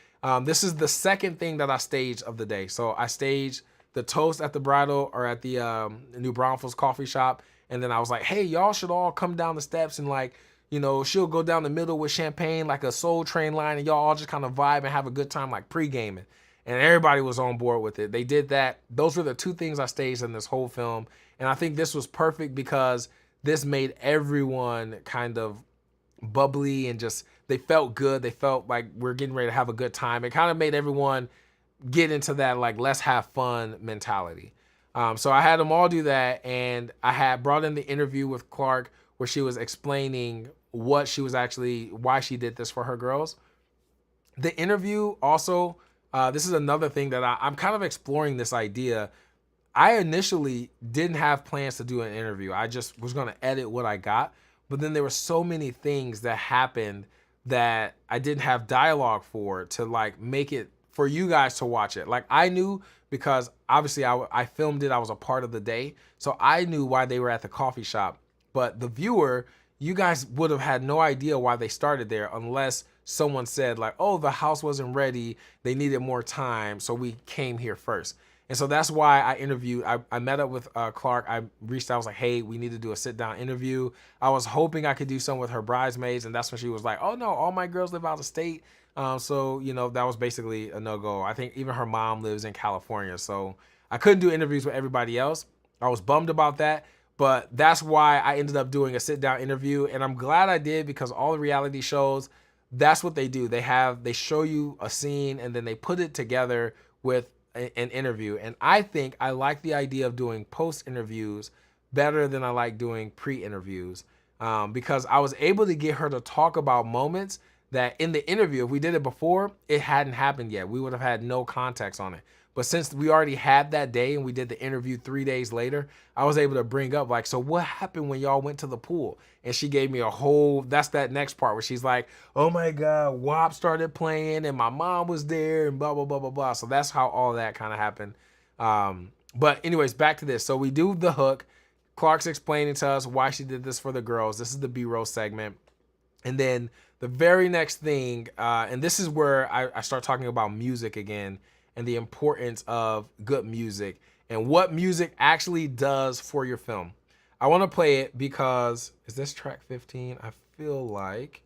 [SPEAKER 1] This is the second thing that I staged of the day. So I staged the toast at the bridal or at the New Braunfels coffee shop. And then I was like, hey, y'all should all come down the steps and like, you know, she'll go down the middle with champagne, like a Soul Train line, and y'all all just kind of vibe and have a good time, like pre-gaming. And everybody was on board with it. They did that. Those were the two things I staged in this whole film. And I think this was perfect because this made everyone kind of bubbly and just, they felt good. They felt like we're getting ready to have a good time. It kind of made everyone get into that, like, let's have fun mentality. So I had them all do that. And I had brought in the interview with Clark where she was explaining what she was actually, why she did this for her girls. The interview also, this is another thing that I'm kind of exploring this idea. I initially didn't have plans to do an interview. I just was going to edit what I got. But then there were so many things that happened that I didn't have dialogue for to like make it for you guys to watch it. Like I knew because obviously I filmed it. I was a part of the day. So I knew why they were at the coffee shop. But the viewer, you guys would have had no idea why they started there unless someone said like, oh, the house wasn't ready. They needed more time. So we came here first. And so that's why I interviewed, I met up with Clark. I reached out, I was like, hey, we need to do a sit down interview. I was hoping I could do some with her bridesmaids. And that's when she was like, oh no, all my girls live out of state. So, you know, that was basically a no-go. I think even her mom lives in California. So I couldn't do interviews with everybody else. I was bummed about that. But that's why I ended up doing a sit down interview. And I'm glad I did because all the reality shows, that's what they do. They show you a scene and then they put it together with an interview. And I think I like the idea of doing post interviews better than I like doing pre-interviews because I was able to get her to talk about moments that in the interview, if we did it before, it hadn't happened yet. We would have had no context on it. But since we already had that day and we did the interview 3 days later, I was able to bring up like, so what happened when y'all went to the pool? And she gave me a whole, that's that next part where she's like, oh my God, WAP started playing and my mom was there and blah, blah, blah, blah, blah. So that's how all that kind of happened. But anyways, back to this. So we do the hook. Clark's explaining to us why she did this for the girls. This is the B-roll segment. And then the very next thing, and this is where I start talking about music again and the importance of good music and what music actually does for your film. I want to play it because, is this track 15? I feel like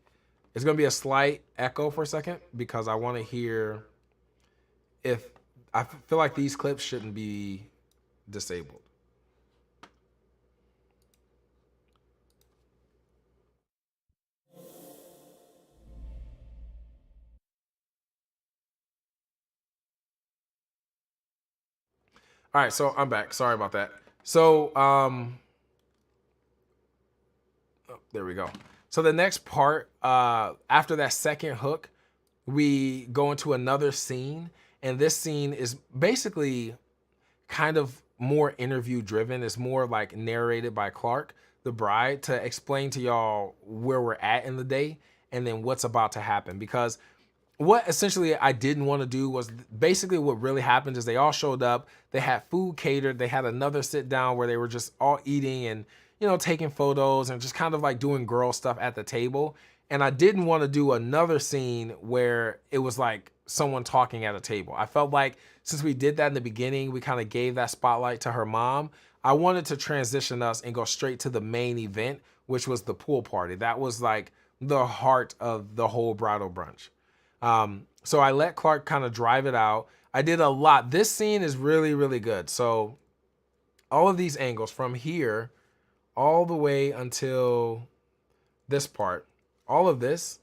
[SPEAKER 1] it's going to be a slight echo for a second because I want to hear if I feel like these clips shouldn't be disabled. All right, so I'm back. Sorry about that. So, oh, there we go. So the next part, after that second hook, we go into another scene, and this scene is basically kind of more interview driven. It's more like narrated by Clark, the bride, to explain to y'all where we're at in the day and then what's about to happen. Because what essentially I didn't want to do was basically what really happened is they all showed up. They had food catered. They had another sit down where they were just all eating and, you know, taking photos and just kind of like doing girl stuff at the table. And I didn't want to do another scene where it was like someone talking at a table. I felt like since we did that in the beginning, we kind of gave that spotlight to her mom. I wanted to transition us and go straight to the main event, which was the pool party. That was like the heart of the whole bridal brunch. So I let Clark kind of drive it out. I did a lot. This scene is really, really good. So all of these angles from here all the way until this part, all of this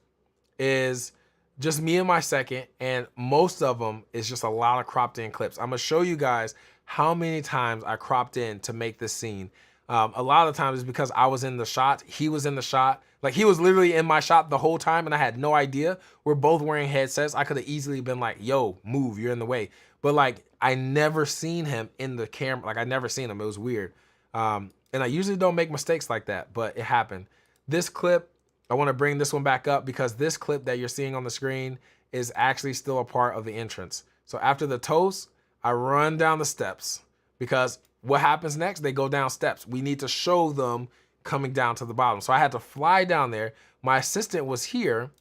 [SPEAKER 1] is just me and my second, and most of them is just a lot of cropped in clips. I'm gonna show you guys how many times I cropped in to make this scene. A lot of times is because I was in the shot, he was in the shot. Like he was literally in my shot the whole time and I had no idea. We're both wearing headsets. I could have easily been like, yo, move, you're in the way. But like, I never seen him in the camera. Like I never seen him, it was weird. And I usually don't make mistakes like that, but it happened. This clip, I wanna bring this one back up because this clip that you're seeing on the screen is actually still a part of the entrance. So after the toast, I run down the steps because what happens next? They go down steps. We need to show them coming down to the bottom. So I had to fly down there. My assistant was here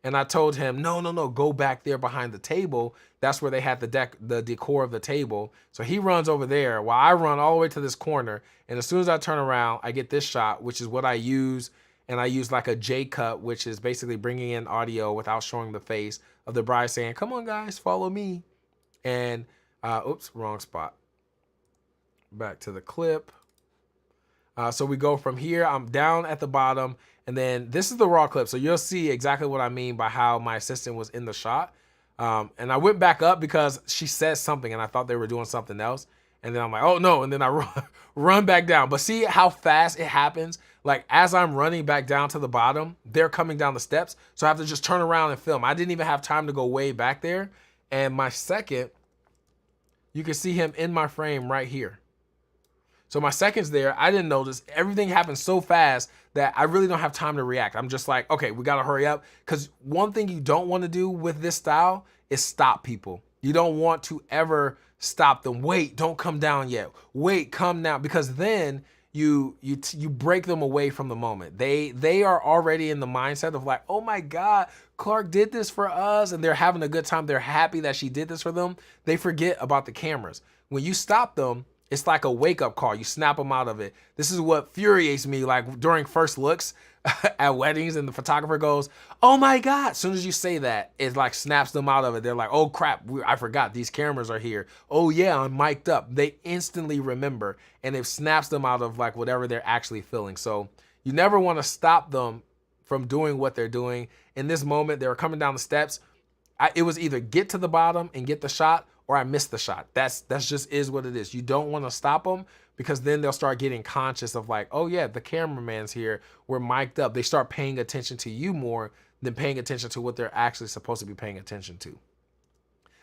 [SPEAKER 1] and I told him, no, go back there behind the table. That's where they had the decor of the table. So he runs over there while I run all the way to this corner. And as soon as I turn around, I get this shot, which is what I use. And I use like a J cut, which is basically bringing in audio without showing the face of the bride saying, come on guys, follow me. And oops, wrong spot. Back to the clip. So we go from here, I'm down at the bottom, and then this is the raw clip. So you'll see exactly what I mean by how my assistant was in the shot. And I went back up because she said something and I thought they were doing something else. And then I'm like, oh no. And then I run back down. But see how fast it happens? Like as I'm running back down to the bottom, they're coming down the steps. So I have to just turn around and film. I didn't even have time to go way back there. And my second, you can see him in my frame right here. So my second's there, I didn't notice. Everything happened so fast that I really don't have time to react. I'm just like, okay, we gotta hurry up. Because one thing you don't wanna do with this style is stop people. You don't want to ever stop them. Wait, don't come down yet. Wait, come now. Because then you break them away from the moment. They are already in the mindset of like, oh my God, Clark did this for us. And they're having a good time. They're happy that she did this for them. They forget about the cameras. When you stop them, it's like a wake-up call. You snap them out of it. This is what infuriates me, like during first looks at weddings and the photographer goes, oh my God. As soon as you say that, it like snaps them out of it. They're like, oh crap, I forgot these cameras are here. Oh yeah, I'm mic'd up. They instantly remember and it snaps them out of like whatever they're actually feeling. So you never want to stop them from doing what they're doing. In this moment, they were coming down the steps. It was either get to the bottom and get the shot or I missed the shot. That's just is what it is. You don't want to stop them because then they'll start getting conscious of like, oh yeah, the cameraman's here. We're mic'd up. They start paying attention to you more than paying attention to what they're actually supposed to be paying attention to.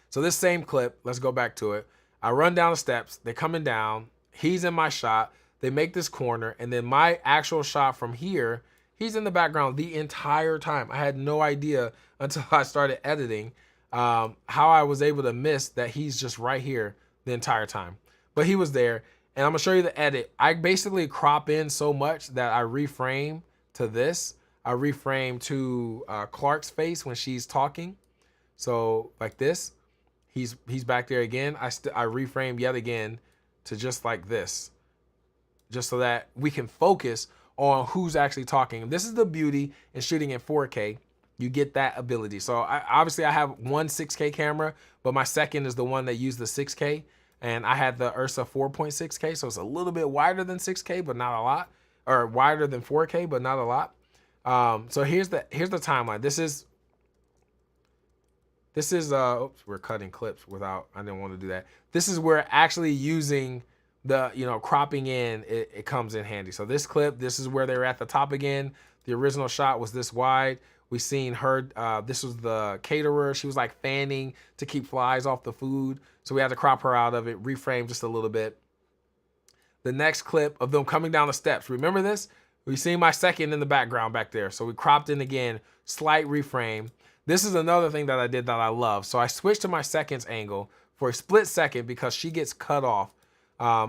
[SPEAKER 1] So this same clip, let's go back to it. I run down the steps. They're coming down. He's in my shot. They make this corner. And then my actual shot from here, he's in the background the entire time. I had no idea until I started editing how I was able to miss that he's just right here the entire time. But he was there, and I'm gonna show you the edit. I basically crop in so much that I reframe to this. I reframe to Clark's face when she's talking. So like this, he's back there again. I reframe yet again to just like this, just so that we can focus on who's actually talking. This is the beauty in shooting in 4K. You get that ability. So obviously I have one 6K camera, but my second is the one that used the 6K. And I had the Ursa 4.6K, so it's a little bit wider than 6K, but not a lot. Or wider than 4K, but not a lot. So here's the timeline. This is oops, we're cutting clips without, I didn't want to do that. This is where actually using the, cropping in, it comes in handy. So this clip, this is where they're at the top again. The original shot was this wide. We seen her, this was the caterer. She was like fanning to keep flies off the food. So we had to crop her out of it, reframe just a little bit. The next clip of them coming down the steps. Remember this? We see my second in the background back there. So we cropped in again, slight reframe. This is another thing that I did that I love. So I switched to my second's angle for a split second because she gets cut off.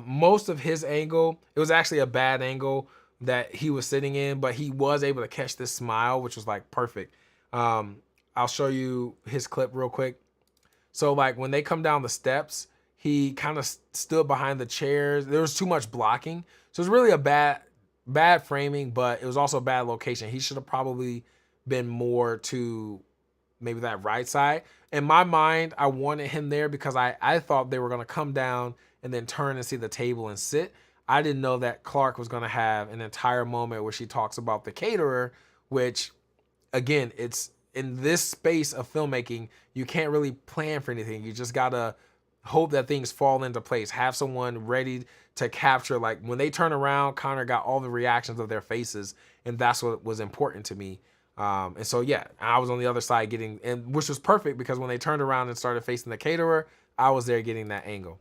[SPEAKER 1] Most of his angle, it was actually a bad angle that he was sitting in, but he was able to catch this smile, which was like perfect. I'll show you his clip real quick. So like when they come down the steps, he kind of stood behind the chairs. There was too much blocking. So it's really a bad framing, but it was also a bad location. He should have probably been more to maybe that right side. In my mind, I wanted him there because I thought they were going to come down and then turn and see the table and sit. I didn't know that Clark was going to have an entire moment where she talks about the caterer, which again, it's in this space of filmmaking, you can't really plan for anything. You just got to hope that things fall into place. Have someone ready to capture, like when they turn around, Connor got all the reactions of their faces, and that's what was important to me. And so, yeah, I was on the other side getting, and which was perfect because when they turned around and started facing the caterer, I was there getting that angle.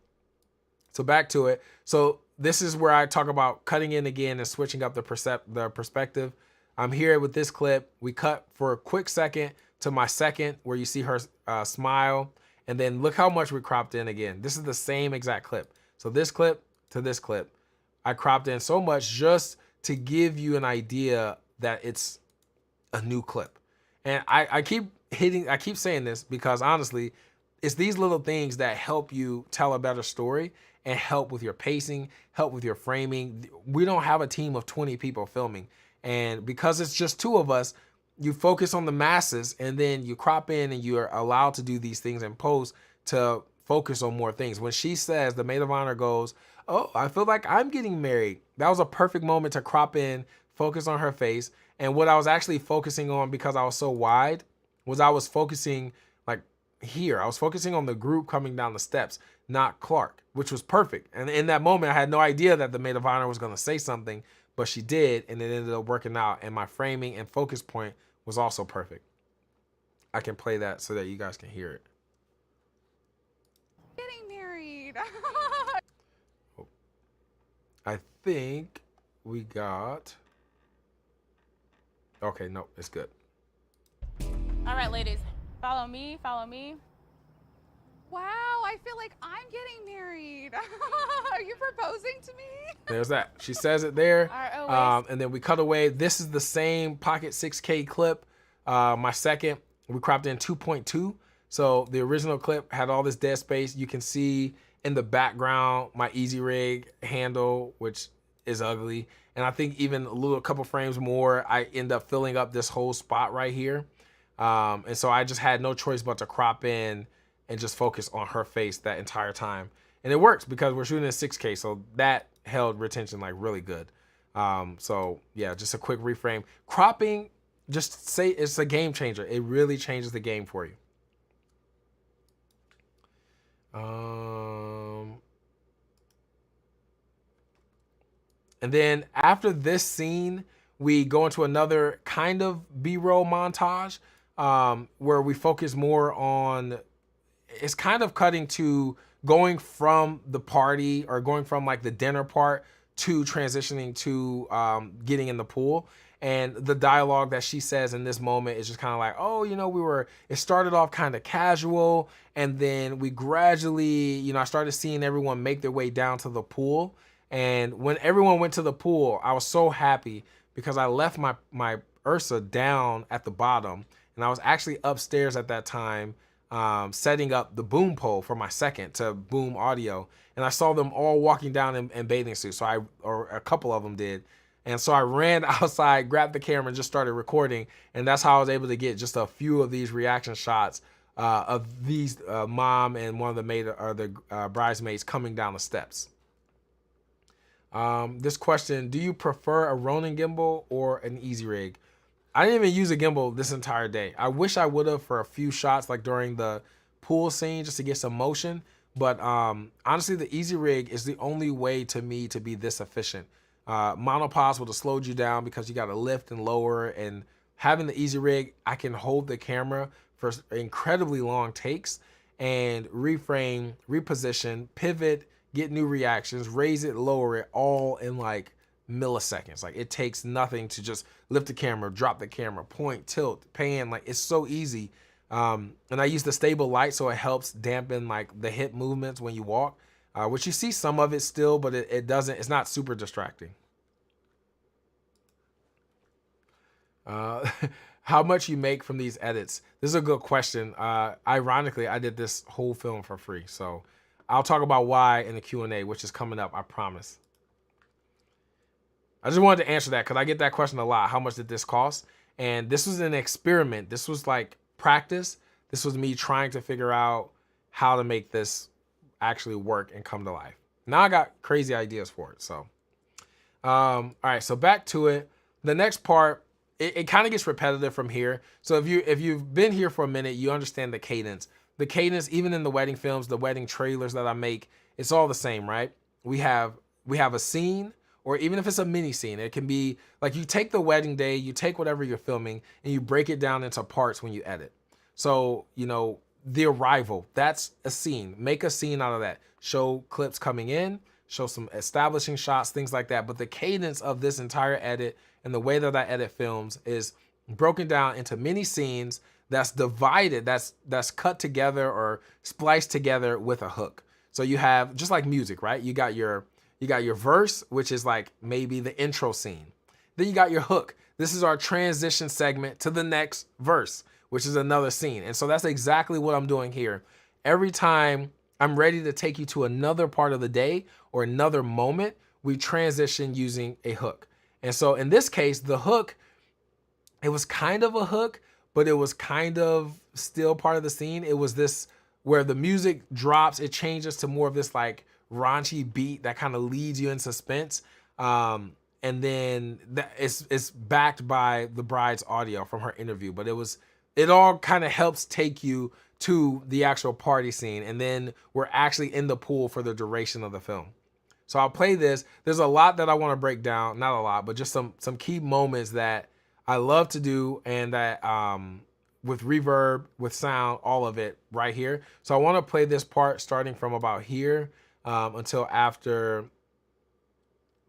[SPEAKER 1] So back to it. So this is where I talk about cutting in again and switching up the perspective. I'm here with this clip. We cut for a quick second to my second where you see her smile. And then look how much we cropped in again. This is the same exact clip. So this clip to this clip, I cropped in so much just to give you an idea that it's a new clip. And I keep saying this because honestly, it's these little things that help you tell a better story and help with your pacing, help with your framing. We don't have a team of 20 people filming. And because it's just two of us, you focus on the masses and then you crop in and you're allowed to do these things in post to focus on more things. When she says, the maid of honor goes, "Oh, I feel like I'm getting married." That was a perfect moment to crop in, focus on her face. And what I was actually focusing on, because I was so wide, was I was focusing like here. I was focusing on the group coming down the steps, not Clark, which was perfect. And in that moment, I had no idea that the maid of honor was going to say something, but she did, and it ended up working out. And my framing and focus point was also perfect. I can play that so that you guys can hear it.
[SPEAKER 3] Getting married.
[SPEAKER 1] I think we got... Okay, no, it's good.
[SPEAKER 4] All right, ladies, follow me, follow me.
[SPEAKER 3] Wow, I feel like I'm getting married. Are you proposing to me?
[SPEAKER 1] There's that. She says it there.
[SPEAKER 4] ROH.
[SPEAKER 1] And then we cut away. This is the same Pocket 6K clip. My second, we cropped in 2.2. So the original clip had all this dead space. You can see in the background my Easy Rig handle, which is ugly. And I think even a couple frames more, I end up filling up this whole spot right here. And so I just had no choice but to crop in and just focus on her face that entire time. And it works because we're shooting in 6K, so that held retention like really good. So yeah, just a quick reframe. Cropping, just say it's a game changer. It really changes the game for you. And then after this scene, we go into another kind of B-roll montage where we focus more on, it's kind of cutting to going from the party or going from like the dinner part to transitioning to getting in the pool. And the dialogue that she says in this moment is just kind of like, oh, it started off kind of casual. And then we gradually, I started seeing everyone make their way down to the pool. And when everyone went to the pool, I was so happy because I left my Ursa down at the bottom. And I was actually upstairs at that time setting up the boom pole for my second to boom audio. And I saw them all walking down in bathing suits. Or a couple of them did. And so I ran outside, grabbed the camera, and just started recording. And that's how I was able to get just a few of these reaction shots of these mom and one of the bridesmaids coming down the steps. This question, do you prefer a Ronin gimbal or an Easy Rig? I didn't even use a gimbal this entire day. I wish I would have for a few shots, like during the pool scene, just to get some motion. But honestly, the Easy Rig is the only way to me to be this efficient. Monopause would have slowed you down because you got to lift and lower, and having the Easy Rig, I can hold the camera for incredibly long takes and reframe, reposition, pivot, get new reactions, raise it, lower it, all in like milliseconds. Like, it takes nothing to just lift the camera, drop the camera, point, tilt, pan. Like, it's so easy. And I use the stable light, so it helps dampen like the hip movements when you walk, which you see some of it still, but it's not super distracting. How much you make from these edits? This is a good question. Ironically, I did this whole film for free, so I'll talk about why in the Q&A, which is coming up, I promise. I just wanted to answer that because I get that question a lot. How much did this cost? And this was an experiment. This was like practice. This was me trying to figure out how to make this actually work and come to life. Now I got crazy ideas for it. So, all right, so back to it. The next part, it kind of gets repetitive from here. So if you've been here for a minute, you understand the cadence. The cadence, even in the wedding films, the wedding trailers that I make, it's all the same, right? We have a scene, or even if it's a mini scene, it can be like you take the wedding day, you take whatever you're filming, and you break it down into parts when you edit. So, you know, the arrival, that's a scene. Make a scene out of that. Show clips coming in, show some establishing shots, things like that. But the cadence of this entire edit and the way that I edit films is broken down into mini scenes that's divided, that's cut together or spliced together with a hook. So you have, just like music, right? You got your verse, which is like maybe the intro scene. Then you got your hook. This is our transition segment to the next verse, which is another scene. And so that's exactly what I'm doing here. Every time I'm ready to take you to another part of the day or another moment, we transition using a hook. And so in this case, the hook, it was kind of a hook, but it was kind of still part of the scene. It was this where the music drops, it changes to more of this like raunchy beat that kind of leads you in suspense. And then it's backed by the bride's audio from her interview, but it all kind of helps take you to the actual party scene. And then we're actually in the pool for the duration of the film. So I'll play this. There's a lot that I want to break down, not a lot, but just some key moments that I love to do, and that with reverb, with sound, all of it right here. So I want to play this part starting from about here until after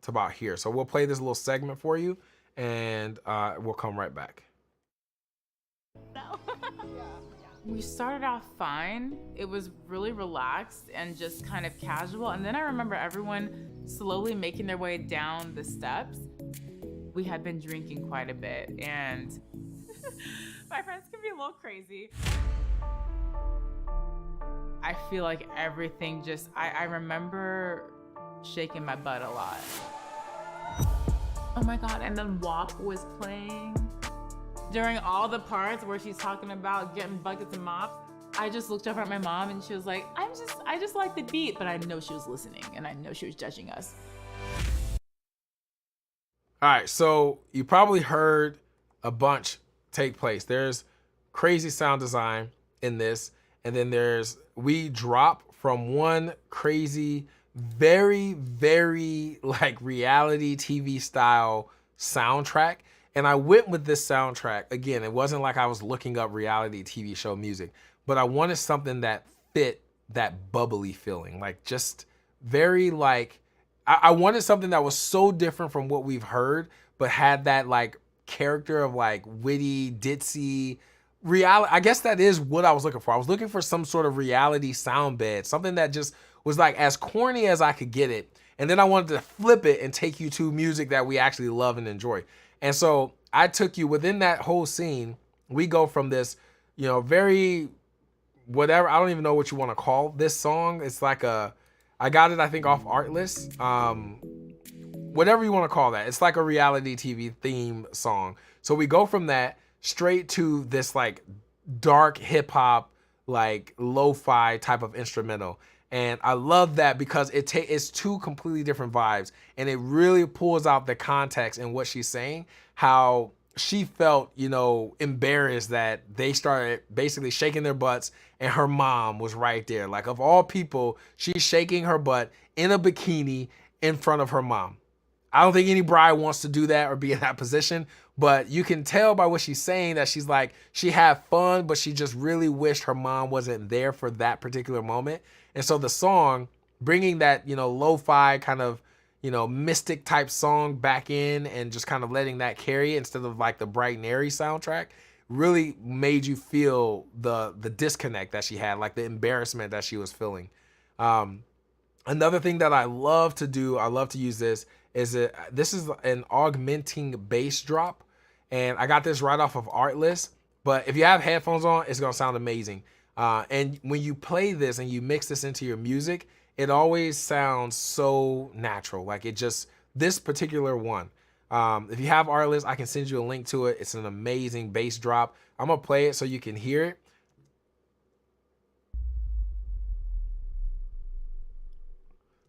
[SPEAKER 1] to about here. So we'll play this little segment for you, and we'll come right back.
[SPEAKER 4] We started off fine. It was really relaxed and just kind of casual. And then I remember everyone slowly making their way down the steps. We had been drinking quite a bit, and my friends can be a little crazy. I feel like everything just, I remember shaking my butt a lot. Oh my God, and then WAP was playing. During all the parts where she's talking about getting buckets and mops, I just looked up at my mom and she was like, I just like the beat, but I know she was listening and I know she was judging us.
[SPEAKER 1] All right, so you probably heard a bunch take place. There's crazy sound design in this, and then we drop from one crazy, very, very like reality TV style soundtrack. And I went with this soundtrack. Again, it wasn't like I was looking up reality TV show music, but I wanted something that fit that bubbly feeling. Like, just very like, I wanted something that was so different from what we've heard, but had that like character of like witty, ditzy reality. I guess that is what I was looking for. I was looking for some sort of reality sound bed, something that just was like as corny as I could get it. And then I wanted to flip it and take you to music that we actually love and enjoy. And so I took you within that whole scene. We go from this, you know, very whatever, I don't even know what you want to call this song. It's like I got it, I think, off Artlist. whatever you want to call that. It's like a reality TV theme song. So we go from that straight to this like dark hip hop, like lo-fi type of instrumental. And I love that because it's two completely different vibes, and it really pulls out the context and what she's saying, how she felt, you know, embarrassed that they started basically shaking their butts and her mom was right there. Like, of all people, she's shaking her butt in a bikini in front of her mom. I don't think any bride wants to do that or be in that position, but you can tell by what she's saying that she's like, she had fun, but she just really wished her mom wasn't there for that particular moment. And so the song, bringing that, you know, lo-fi kind of, you know, mystic type song back in and just kind of letting that carry instead of like the bright and airy soundtrack, really made you feel the disconnect that she had, like the embarrassment that she was feeling. Another thing that I love to do, I love to use this, is this is an augmenting bass drop. And I got this right off of Artlist, but if you have headphones on, it's gonna sound amazing. And when you play this and you mix this into your music, it always sounds so natural. Like it just, this particular one. If you have Artlist, I can send you a link to it. It's an amazing bass drop. I'm gonna play it so you can hear it.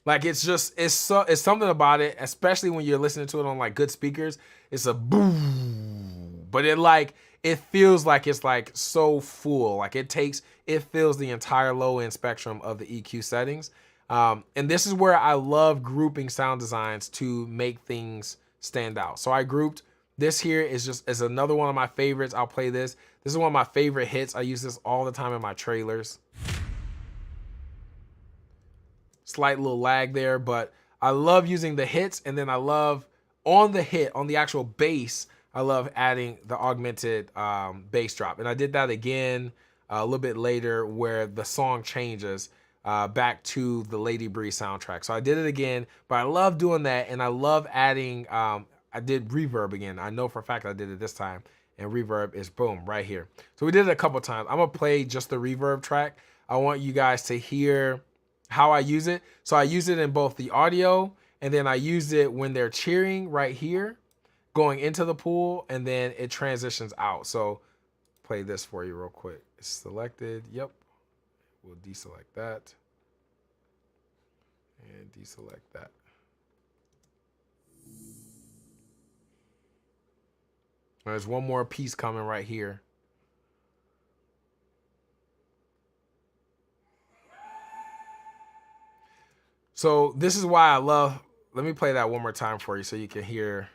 [SPEAKER 1] Like it's just, it's something about it, especially when you're listening to it on like good speakers. It's a boom, but it feels like it's like so full. Like it fills the entire low end spectrum of the EQ settings. And this is where I love grouping sound designs to make things stand out. So I grouped this here is another one of my favorites. I'll play this. This is one of my favorite hits. I use this all the time in my trailers. Slight little lag there, but I love using the hits, and then I love on the hit, on the actual bass, I love adding the augmented bass drop. And I did that again a little bit later where the song changes back to the Lady Bree soundtrack. So I did it again, but I love doing that, and I love adding, I did reverb again. I know for a fact I did it this time, and reverb is boom, right here. So we did it a couple times. I'm gonna play just the reverb track. I want you guys to hear how I use it. So I use it in both the audio, and then I use it when they're cheering right here, going into the pool, and then it transitions out. So play this for you real quick. It's selected, yep. We'll deselect that, and deselect that. There's one more piece coming right here. So this is why I love, let me play that one more time for you so you can hear.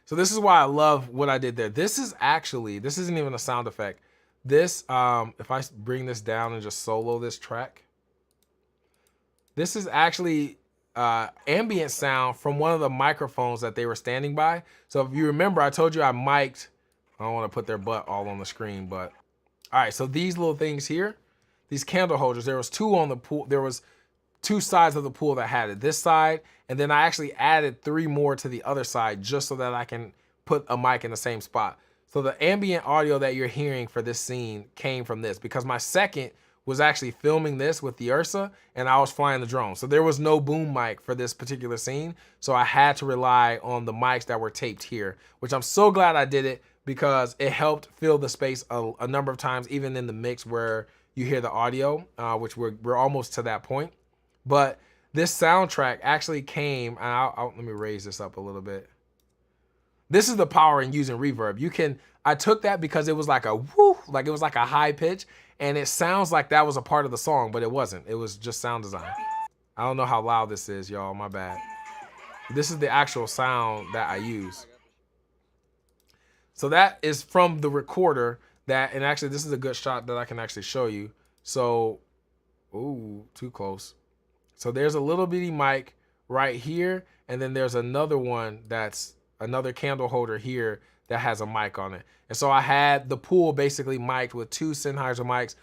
[SPEAKER 1] So this is why I love what I did there. This isn't even a sound effect. This, if I bring this down and just solo this track, this is actually ambient sound from one of the microphones that they were standing by. So if you remember, I told you I mic'd, I don't want to put their butt all on the screen, but all right, so these little things here, these candle holders, there was two on the pool. There was two sides of the pool that had it, this side, and then I actually added 3 more to the other side just so that I can put a mic in the same spot. So the ambient audio that you're hearing for this scene came from this, because my second was actually filming this with the Ursa and I was flying the drone. So there was no boom mic for this particular scene. So I had to rely on the mics that were taped here, which I'm so glad I did it because it helped fill the space a number of times, even in the mix where you hear the audio, which we're almost to that point. But this soundtrack actually came, and let me raise this up a little bit. This is the power in using reverb. I took that because it was like a whoo, like it was like a high pitch, and it sounds like that was a part of the song, but it wasn't. It was just sound design. I don't know how loud this is, y'all, my bad. This is the actual sound that I use. So that is from the recorder that, and actually this is a good shot that I can actually show you. So, ooh, too close. So there's a little bitty mic right here, and then there's another one that's another candle holder here that has a mic on it. And so I had the pool basically mic'd with 2 Sennheiser mics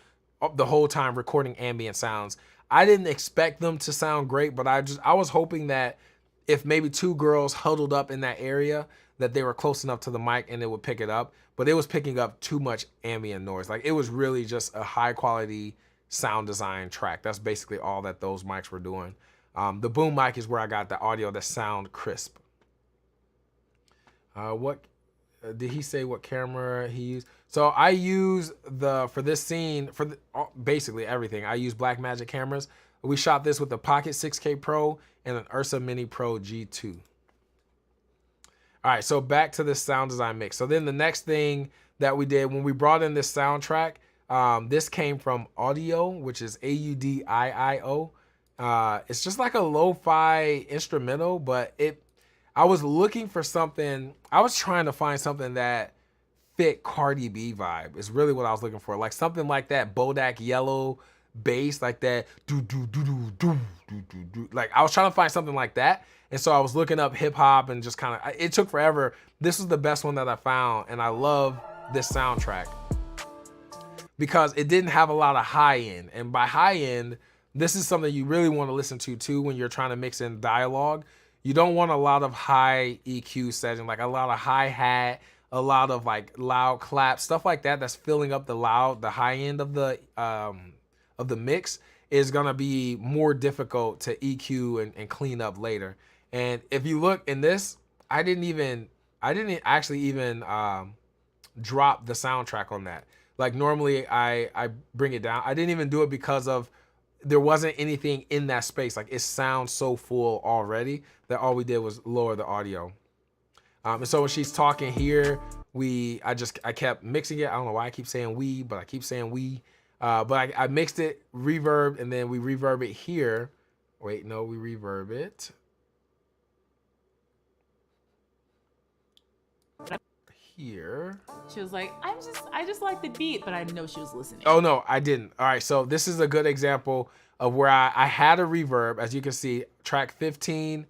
[SPEAKER 1] the whole time recording ambient sounds. I didn't expect them to sound great, but I was hoping that if maybe 2 girls huddled up in that area, that they were close enough to the mic and it would pick it up. But it was picking up too much ambient noise. Like it was really just a high quality sound design track. That's basically all that those mics were doing. The boom mic is where I got the audio that sound crisp. What did he say? What camera he used? So I use for this scene basically everything. I use Blackmagic cameras. We shot this with the Pocket 6K Pro and an Ursa Mini Pro G2. All right, so back to this sound design mix. So then the next thing that we did when we brought in this soundtrack, this came from Audio, which is AUDIIO. It's just like a lo-fi instrumental, but I was looking for something. I was trying to find something that fit Cardi B vibe. Is really what I was looking for. Like something like that Bodak Yellow bass, like that do do do do do do do do. Like I was trying to find something like that. And so I was looking up hip hop and just kind of, it took forever. This was the best one that I found. And I love this soundtrack because it didn't have a lot of high end. And by high end, this is something you really want to listen to too when you're trying to mix in dialogue. You don't want a lot of high EQ setting, like a lot of hi-hat, a lot of like loud claps, stuff like that that's filling up the high end of the mix is gonna be more difficult to EQ and clean up later. And if you look in this, I didn't actually even drop the soundtrack on that. Like normally I bring it down. I didn't even do it because of there wasn't anything in that space. Like it sounds so full already that all we did was lower the audio. And so when she's talking here, I kept mixing it. I don't know why I keep saying we, but I keep saying we. But I mixed it, reverb, and then we reverb it here. Wait, no, we reverb it here.
[SPEAKER 6] She was like, I just like the beat, but I didn't know she was listening.
[SPEAKER 1] Oh no, I didn't. All right, so this is a good example of where I had a reverb. As you can see, track 15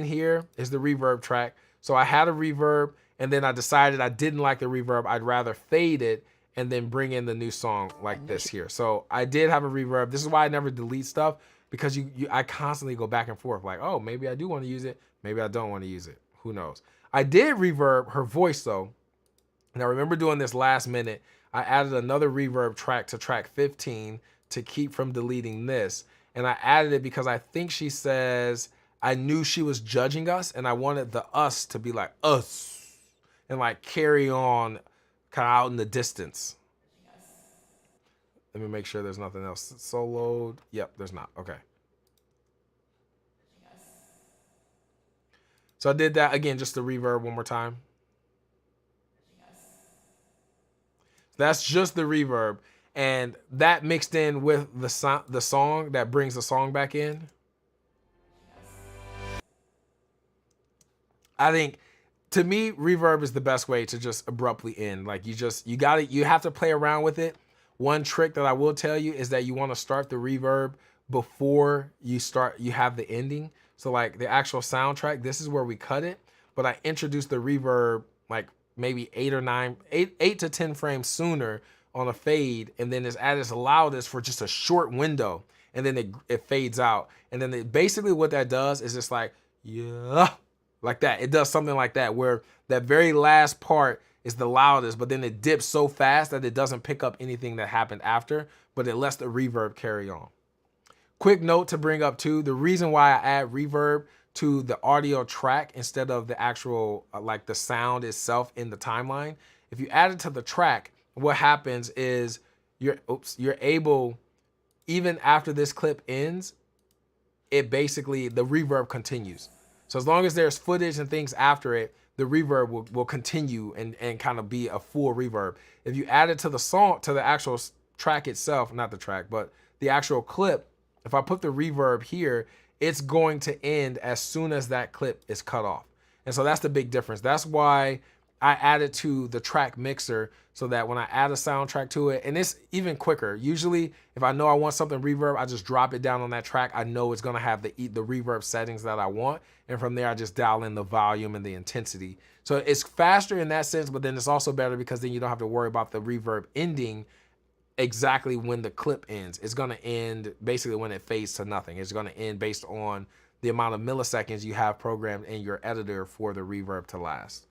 [SPEAKER 1] here is the reverb track. So I had a reverb, and then I decided I didn't like the reverb. I'd rather fade it and then bring in the new song like this here. So I did have a reverb. This is why I never delete stuff, because I constantly go back and forth like, oh, maybe I do want to use it. Maybe I don't want to use it. Who knows? I did reverb her voice though. And I remember doing this last minute. I added another reverb track to track 15 to keep from deleting this. And I added it because I think she says, I knew she was judging us and I wanted the us to be like us and like carry on kind of out in the distance. Yes. Let me make sure there's nothing else soloed. Yep, there's not. Okay. Yes. So I did that again, just the reverb one more time. Yes. That's just the reverb. And that mixed in with the song that brings the song back in. I think, to me, reverb is the best way to just abruptly end. Like you have to play around with it. One trick that I will tell you is that you want to start the reverb before you have the ending. So like the actual soundtrack, this is where we cut it, but I introduced the reverb like maybe 8 to 10 frames sooner on a fade, and then it's at its loudest for just a short window, and then it fades out. And then basically what that does is just like, yeah, like that. It does something like that, where that very last part is the loudest, but then it dips so fast that it doesn't pick up anything that happened after, but it lets the reverb carry on. Quick note to bring up too, the reason why I add reverb to the audio track instead of the actual, like the sound itself in the timeline, if you add it to the track, what happens is you're able, even after this clip ends, the reverb continues. So as long as there's footage and things after it, the reverb will continue and kind of be a full reverb. If you add it to the song, to the actual track itself, not the track, but the actual clip, if I put the reverb here, it's going to end as soon as that clip is cut off. And so that's the big difference. That's why I added to the track mixer, so that when I add a soundtrack to it, and it's even quicker. Usually, if I know I want something reverb, I just drop it down on that track. I know it's gonna have the reverb settings that I want, and from there I just dial in the volume and the intensity. So it's faster in that sense, but then it's also better because then you don't have to worry about the reverb ending exactly when the clip ends. It's gonna end basically when it fades to nothing. It's gonna end based on the amount of milliseconds you have programmed in your editor for the reverb to last.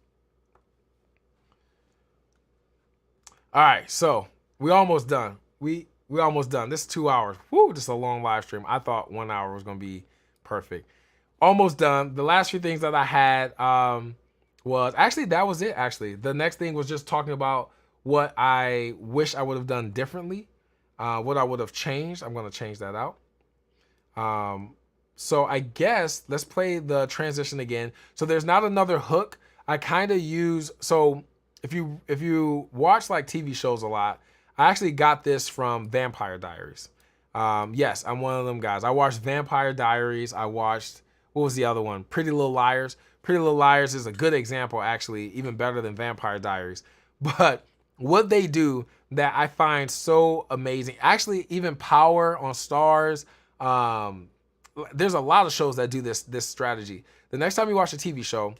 [SPEAKER 1] All right, so we almost done. We we almost done. This is 2 hours. Woo, this is a long live stream. I thought 1 hour was gonna be perfect. Almost done. The last few things that I had was actually that was it. Actually, the next thing was just talking about what I wish I would have done differently, what I would have changed. I'm gonna change that out. So I guess let's play the transition again. So there's not another hook. I kind of use, so if you watch like TV shows a lot, I actually got this from Vampire Diaries. Yes, I'm one of them guys. I watched Vampire Diaries. I watched, what was the other one? Pretty Little Liars. Pretty Little Liars is a good example, actually, even better than Vampire Diaries. But what they do that I find so amazing, actually even Power on Stars, there's a lot of shows that do this strategy. The next time you watch a TV show,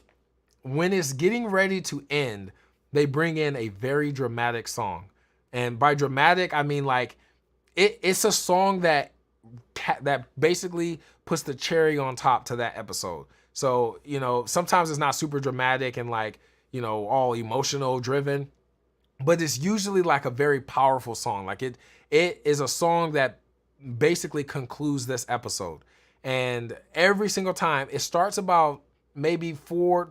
[SPEAKER 1] when it's getting ready to end, they bring in a very dramatic song. And by dramatic, I mean like it's a song that basically puts the cherry on top to that episode. So, you know, sometimes it's not super dramatic and like, you know, all emotional driven, but it's usually like a very powerful song. Like it is a song that basically concludes this episode. And every single time it starts about maybe 2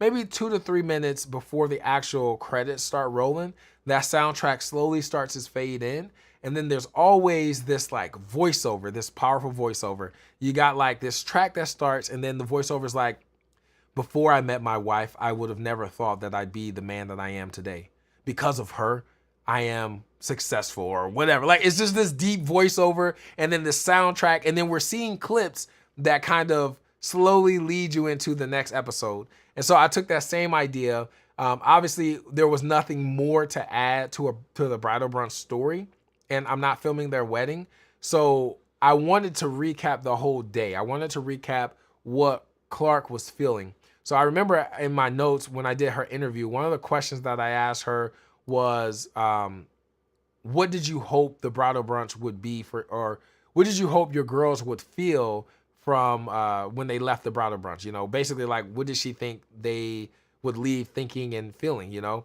[SPEAKER 1] to 3 minutes before the actual credits start rolling, that soundtrack slowly starts to fade in. And then there's always this like voiceover, this powerful voiceover. You got like this track that starts and then the voiceover is like, before I met my wife, I would have never thought that I'd be the man that I am today. Because of her, I am successful or whatever. Like it's just this deep voiceover and then the soundtrack. And then we're seeing clips that kind of slowly lead you into the next episode. And so I took that same idea. Obviously, there was nothing more to add to the bridal brunch story. And I'm not filming their wedding. So I wanted to recap the whole day. I wanted to recap what Clark was feeling. So I remember in my notes when I did her interview, one of the questions that I asked her was, what did you hope the bridal brunch would be for, or what did you hope your girls would feel from when they left the bridal brunch? You know, basically like, what did she think they would leave thinking and feeling, you know?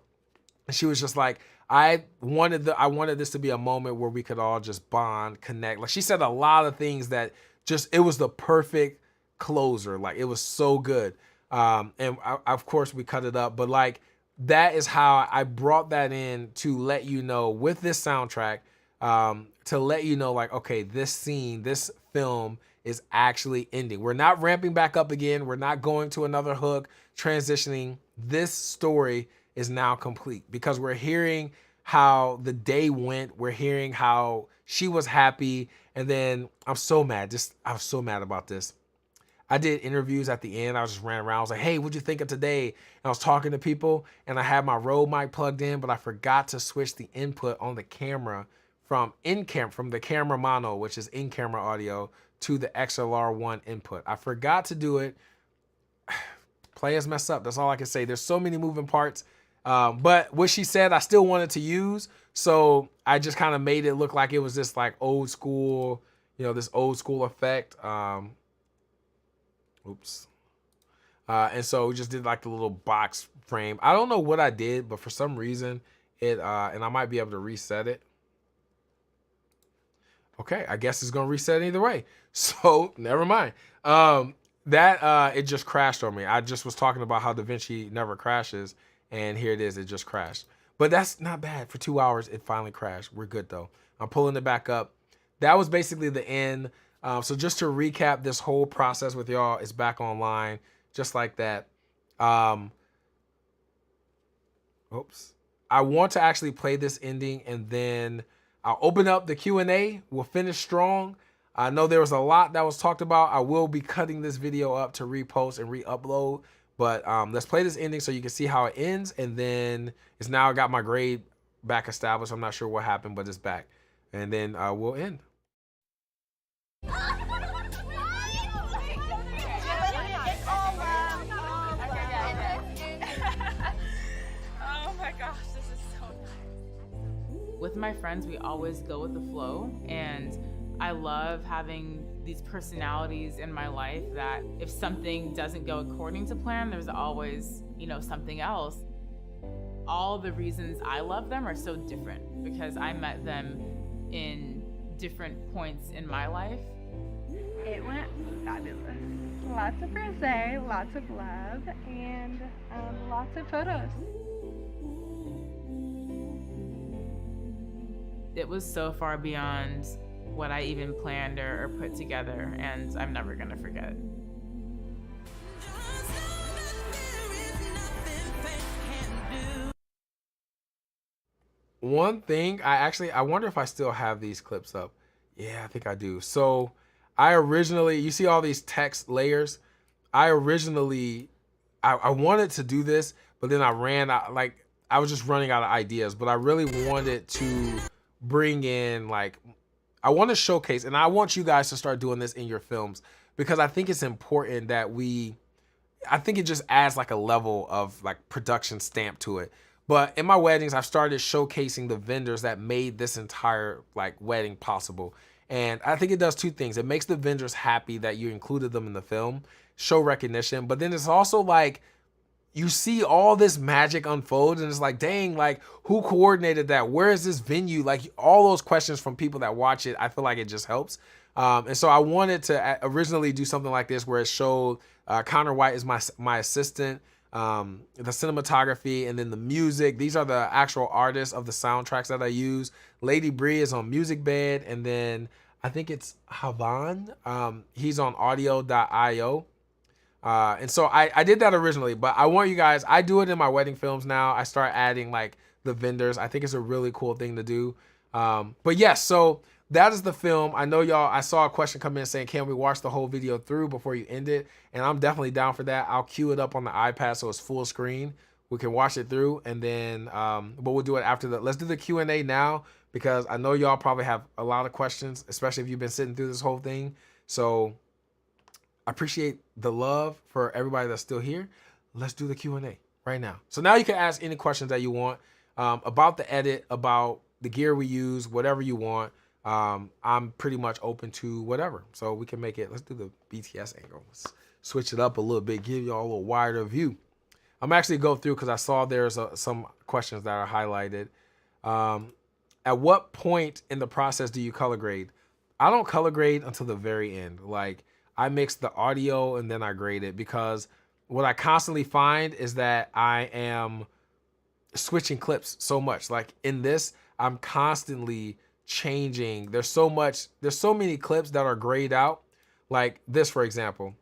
[SPEAKER 1] And she was just like, I wanted this to be a moment where we could all just bond, connect. Like she said a lot of things that just, it was the perfect closer. Like it was so good. Of course we cut it up, but like, that is how I brought that in to let you know with this soundtrack, to let you know like, okay, this scene, this film is actually ending. We're not ramping back up again. We're not going to another hook, transitioning. This story is now complete because we're hearing how the day went. We're hearing how she was happy. And then I'm so mad. I was so mad about this. I did interviews at the end. I just ran around. I was like, hey, what'd you think of today? And I was talking to people and I had my Rode mic plugged in, but I forgot to switch the input on the camera from the camera mono, which is in-camera audio, to the XLR1 input. I forgot to do it. Players mess up. That's all I can say. There's so many moving parts. But what she said, I still wanted to use. So I just kind of made it look like it was this like old school, you know, this old school effect. Oops. And so we just did like the little box frame. I don't know what I did, but for some reason and I might be able to reset it. Okay, I guess it's gonna reset either way. So never mind. It just crashed on me. I just was talking about how DaVinci never crashes, and here it is, it just crashed. But that's not bad. For 2 hours, it finally crashed. We're good though. I'm pulling it back up. That was basically the end. So just to recap this whole process with y'all, it's back online, just like that. Oops. I want to actually play this ending and then I'll open up the Q&A. We'll finish strong. I know there was a lot that was talked about. I will be cutting this video up to repost and re-upload. But let's play this ending so you can see how it ends. And then it's now got my grade back established. I'm not sure what happened, but it's back. And then we'll end.
[SPEAKER 6] With my friends, we always go with the flow, and I love having these personalities in my life that if something doesn't go according to plan, there's always, you know, something else. All the reasons I love them are so different because I met them in different points in my life.
[SPEAKER 3] It went fabulous. Lots of rosé, lots of love, and lots of photos.
[SPEAKER 6] It was so far beyond what I even planned or put together, and I'm never gonna forget it.
[SPEAKER 1] One thing, I wonder if I still have these clips up. Yeah, I think I do. So I originally, you see all these text layers. I wanted to do this, but then I ran out, like I was just running out of ideas, but I really wanted to bring in, like, I want to showcase, and I want you guys to start doing this in your films, because I think it's important that I think it just adds like a level of like production stamp to it. But in my weddings, I've started showcasing the vendors that made this entire like wedding possible. And I think it does two things. It makes the vendors happy that you included them in the film, show recognition, but then it's also like, you see all this magic unfold and it's like, dang, like who coordinated that? Where is this venue? Like all those questions from people that watch it, I feel like it just helps. And so I wanted to originally do something like this where it showed Connor White is my assistant, the cinematography, and then the music. These are the actual artists of the soundtracks that I use. Lady Bree is on Music Bed, and then I think it's Havan. He's on audio.io. And so I did that originally, but I want you guys, I do it in my wedding films now. I start adding like the vendors. I think it's a really cool thing to do. But yes, so that is the film. I know y'all, I saw a question come in saying, can we watch the whole video through before you end it? And I'm definitely down for that. I'll cue it up on the iPad so it's full screen. We can watch it through, and then, but we'll do it after that. Let's do the Q&A now, because I know y'all probably have a lot of questions, especially if you've been sitting through this whole thing. So I appreciate the love for everybody that's still here. Let's do the Q&A right now. So now you can ask any questions that you want about the edit, about the gear we use, whatever you want. I'm pretty much open to whatever. So we can make it, let's do the BTS angle. Let's switch it up a little bit, give y'all a little wider view. I'm actually go through because I saw there's some questions that are highlighted. At what point in the process do you color grade? I don't color grade until the very end. Like, I mix the audio and then I grade it, because what I constantly find is that I am switching clips so much. Like in this, I'm constantly changing. There's so many clips that are grayed out. Like this, for example,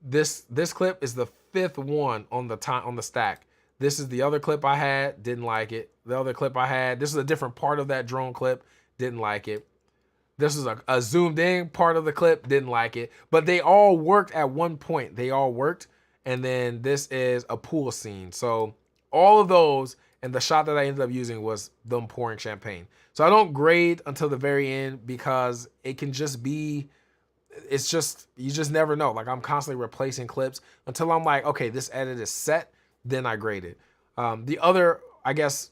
[SPEAKER 1] this clip is the 5th one on the stack. This is the other clip I had, didn't like it. The other clip I had, this is a different part of that drone clip, didn't like it. This is a zoomed in part of the clip, didn't like it. But they all worked at one point. They all worked. And then this is a pool scene. So all of those, and the shot that I ended up using was them pouring champagne. So I don't grade until the very end, because it can just be, it's just, you just never know. Like, I'm constantly replacing clips until I'm like, okay, this edit is set, then I grade it. The other, I guess,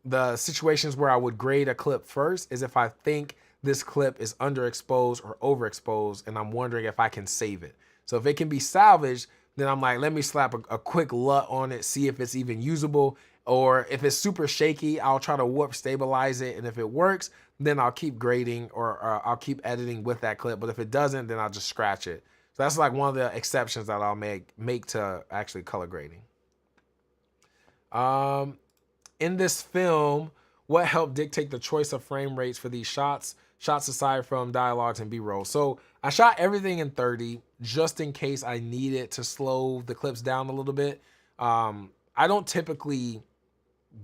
[SPEAKER 1] the situations where I would grade a clip first is if I think this clip is underexposed or overexposed, and I'm wondering if I can save it. So if it can be salvaged, then I'm like, let me slap a quick LUT on it, see if it's even usable. Or if it's super shaky, I'll try to warp stabilize it. And if it works, then I'll keep grading, or I'll keep editing with that clip. But if it doesn't, then I'll just scratch it. So that's like one of the exceptions that I'll make to actually color grading. In this film, what helped dictate the choice of frame rates for these shots aside from dialogues and B-roll? So I shot everything in 30 just in case I needed to slow the clips down a little bit. I don't typically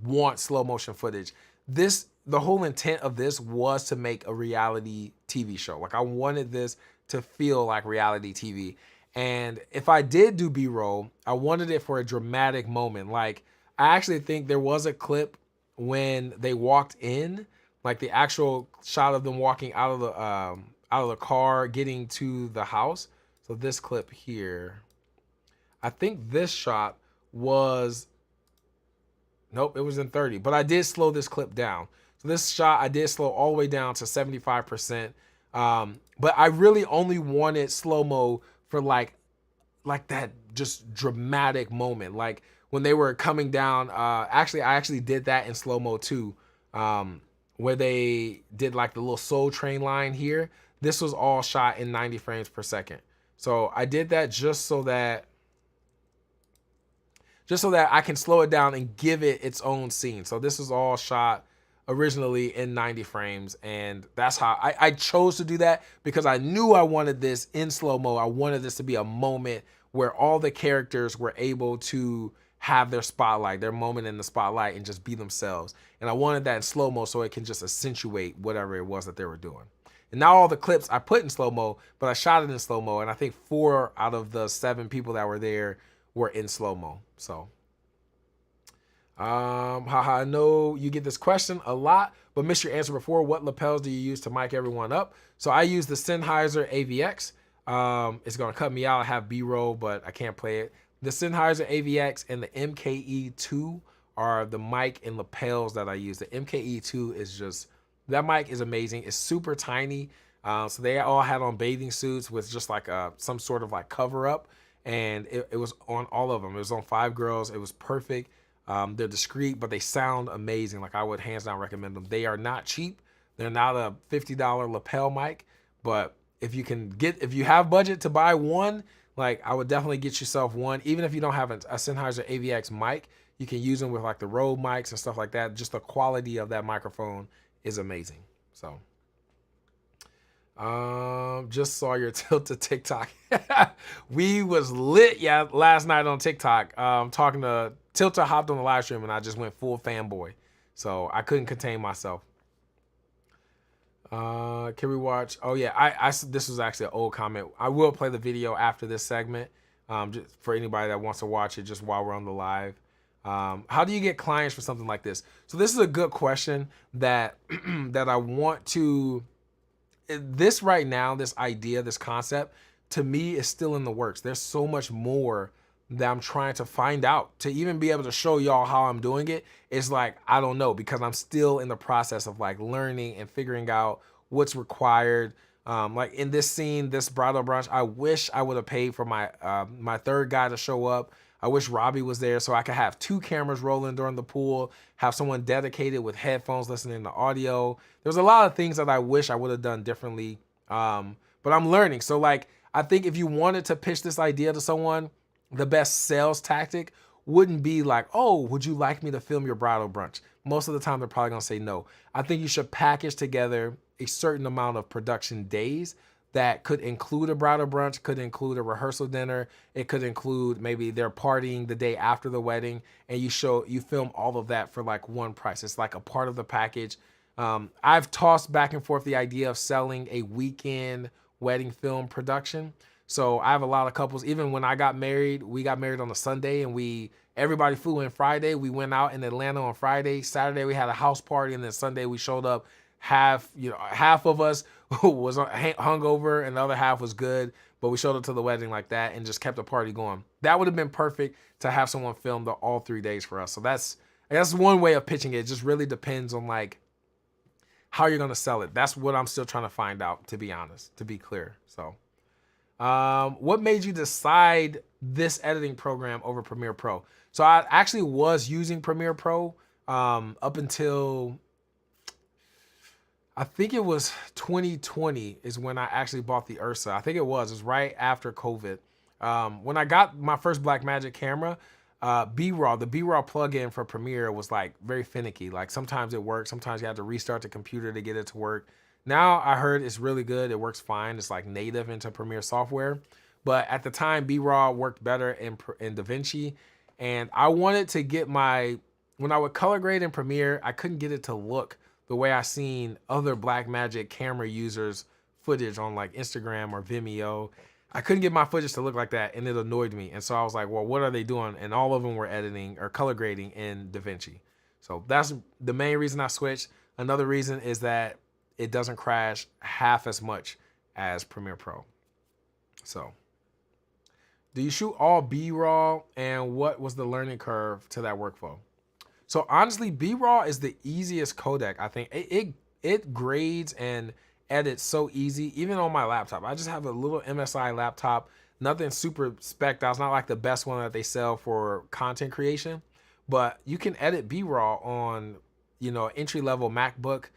[SPEAKER 1] want slow motion footage. The whole intent of this was to make a reality TV show. Like, I wanted this to feel like reality TV. And if I did do B-roll, I wanted it for a dramatic moment. Like, I actually think there was a clip when they walked in, like the actual shot of them walking out of the car, getting to the house. So this clip here, I think this shot was, nope, it was in 30, but I did slow this clip down. So this shot I did slow all the way down to 75%. But I really only wanted slow-mo for like that just dramatic moment. Like when they were coming down, I actually did that in slow-mo too. where they did like the little Soul Train line here, this was all shot in 90 frames per second. So I did that just so that I can slow it down and give it its own scene. So this is all shot originally in 90 frames, and that's how I chose to do that, because I knew I wanted this in slow-mo. I wanted this to be a moment where all the characters were able to have their spotlight, their moment in the spotlight, and just be themselves. And I wanted that in slow-mo so it can just accentuate whatever it was that they were doing. And not all the clips I put in slow-mo, but I shot it in slow-mo, and I think 4 out of the 7 people that were there were in slow-mo. So I know you get this question a lot, but missed your answer before. What lapels do you use to mic everyone up? So I use the Sennheiser AVX. It's gonna cut me out. I have B-roll, but I can't play it. The Sennheiser AVX and the MKE2 are the mic and lapels that I use. The MKE2 is just, that mic is amazing. It's super tiny. So they all had on bathing suits with just like some sort of like cover up, and it was on all of them. It was on 5 girls. It was perfect. They're discreet, but they sound amazing. Like, I would hands down recommend them. They are not cheap. They're not a $50 lapel mic, but if you have budget to buy one, like, I would definitely get yourself one. Even if you don't have a Sennheiser AVX mic, you can use them with like the Rode mics and stuff like that. Just the quality of that microphone is amazing. So just saw your tilt to TikTok. We was lit last night on TikTok. Talking to Tilta, hopped on the live stream, and I just went full fanboy. So I couldn't contain myself. Can we watch? Oh yeah, this was actually an old comment. I will play the video after this segment, just for anybody that wants to watch it just while we're on the live. How do you get clients for something like this? So this is a good question that that I want to. This right now, this idea, this concept, to me is still in the works. There's so much more that I'm trying to find out to even be able to show y'all how I'm doing it. It's like, I don't know, because I'm still in the process of like learning and figuring out what's required. Like in this scene, this bridal brunch, I wish I would have paid for my my third guy to show up. I wish Robbie was there so I could have 2 cameras rolling during the pool, have someone dedicated with headphones listening to audio. There's a lot of things that I wish I would have done differently, but I'm learning. So like, I think if you wanted to pitch this idea to someone, the best sales tactic wouldn't be like, oh, would you like me to film your bridal brunch? Most of the time, they're probably gonna say no. I think you should package together a certain amount of production days that could include a bridal brunch, could include a rehearsal dinner. It could include maybe they're partying the day after the wedding, and you film all of that for like one price. It's like a part of the package. I've tossed back and forth the idea of selling a weekend wedding film production. So I have a lot of couples. Even when I got married, we got married on a Sunday, and everybody flew in Friday. We went out in Atlanta on Friday. Saturday we had a house party, and then Sunday we showed up. Half of us was hungover, and the other half was good. But we showed up to the wedding like that and just kept the party going. That would have been perfect to have someone film all 3 days for us. So that's one way of pitching it. It just really depends on like how you're gonna sell it. That's what I'm still trying to find out, to be honest, to be clear. So. What made you decide this editing program over Premiere Pro? So I actually was using Premiere Pro up until, I think it was 2020 is when I actually bought the Ursa. I think it was right after COVID. When I got my first Blackmagic camera, the B-Raw plugin for Premiere was like very finicky. Like sometimes it worked, sometimes you had to restart the computer to get it to work. Now I heard it's really good. It works fine. It's like native into Premiere software. But at the time, B-Raw worked better in DaVinci. And I wanted to get when I would color grade in Premiere, I couldn't get it to look the way I seen other Blackmagic camera users footage on like Instagram or Vimeo. I couldn't get my footage to look like that, and it annoyed me. And so I was like, well, what are they doing? And all of them were editing or color grading in DaVinci. So that's the main reason I switched. Another reason is that it doesn't crash half as much as Premiere Pro. So, do you shoot all B-Raw, and what was the learning curve to that workflow? So honestly, B-Raw is the easiest codec. I think it grades and edits so easy, even on my laptop. I just have a little MSI laptop, nothing super spec'd out. It's not like the best one that they sell for content creation, but you can edit B-Raw on, entry-level MacBook.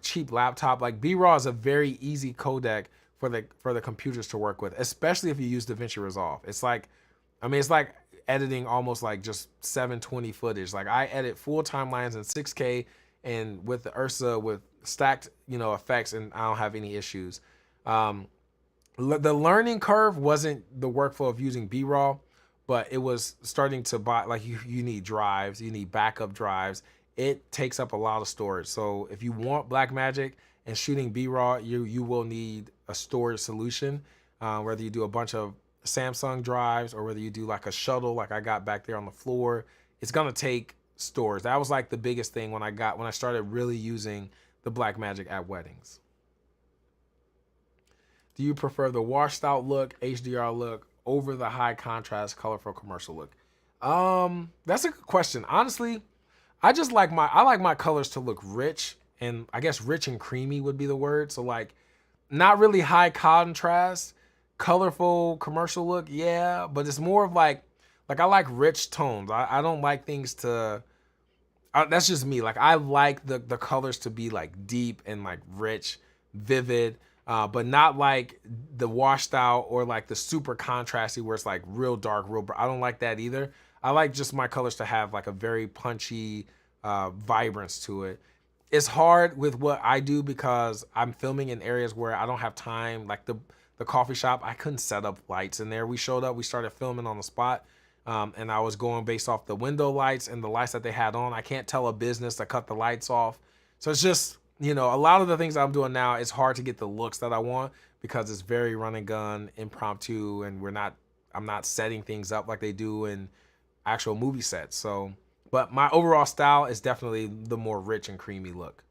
[SPEAKER 1] cheap laptop. Like B-Raw is a very easy codec for the computers to work with, especially if you use DaVinci Resolve. It's like, I mean, it's like editing almost like just 720 footage. Like I edit full timelines in 6K and with the Ursa with stacked, effects, and I don't have any issues. The learning curve wasn't the workflow of using B-Raw, but it was starting to buy, like you need drives, you need backup drives. It takes up a lot of storage. So if you want Blackmagic and shooting B-Raw, you will need a storage solution, whether you do a bunch of Samsung drives or whether you do like a shuttle like I got back there on the floor. It's gonna take storage. That was like the biggest thing when I started really using the Blackmagic at weddings. Do you prefer the washed out look, HDR look, over the high contrast, colorful commercial look? That's a good question. Honestly, I like my colors to look rich, and I guess rich and creamy would be the word. So like not really high contrast, colorful commercial look, yeah, but it's more of like I like rich tones. I don't like things to that's just me. Like I like the colors to be like deep and like rich, vivid, but not like the washed out or like the super contrasty where it's like real dark, real bright. I don't like that either. I like just my colors to have like a very punchy vibrance to it. It's hard with what I do because I'm filming in areas where I don't have time. Like the coffee shop, I couldn't set up lights in there. We showed up, we started filming on the spot. And I was going based off the window lights and the lights that they had on. I can't tell a business to cut the lights off. So it's just, a lot of the things I'm doing now, it's hard to get the looks that I want because it's very run and gun, impromptu, and I'm not setting things up like they do in actual movie sets. So, but my overall style is definitely the more rich and creamy look.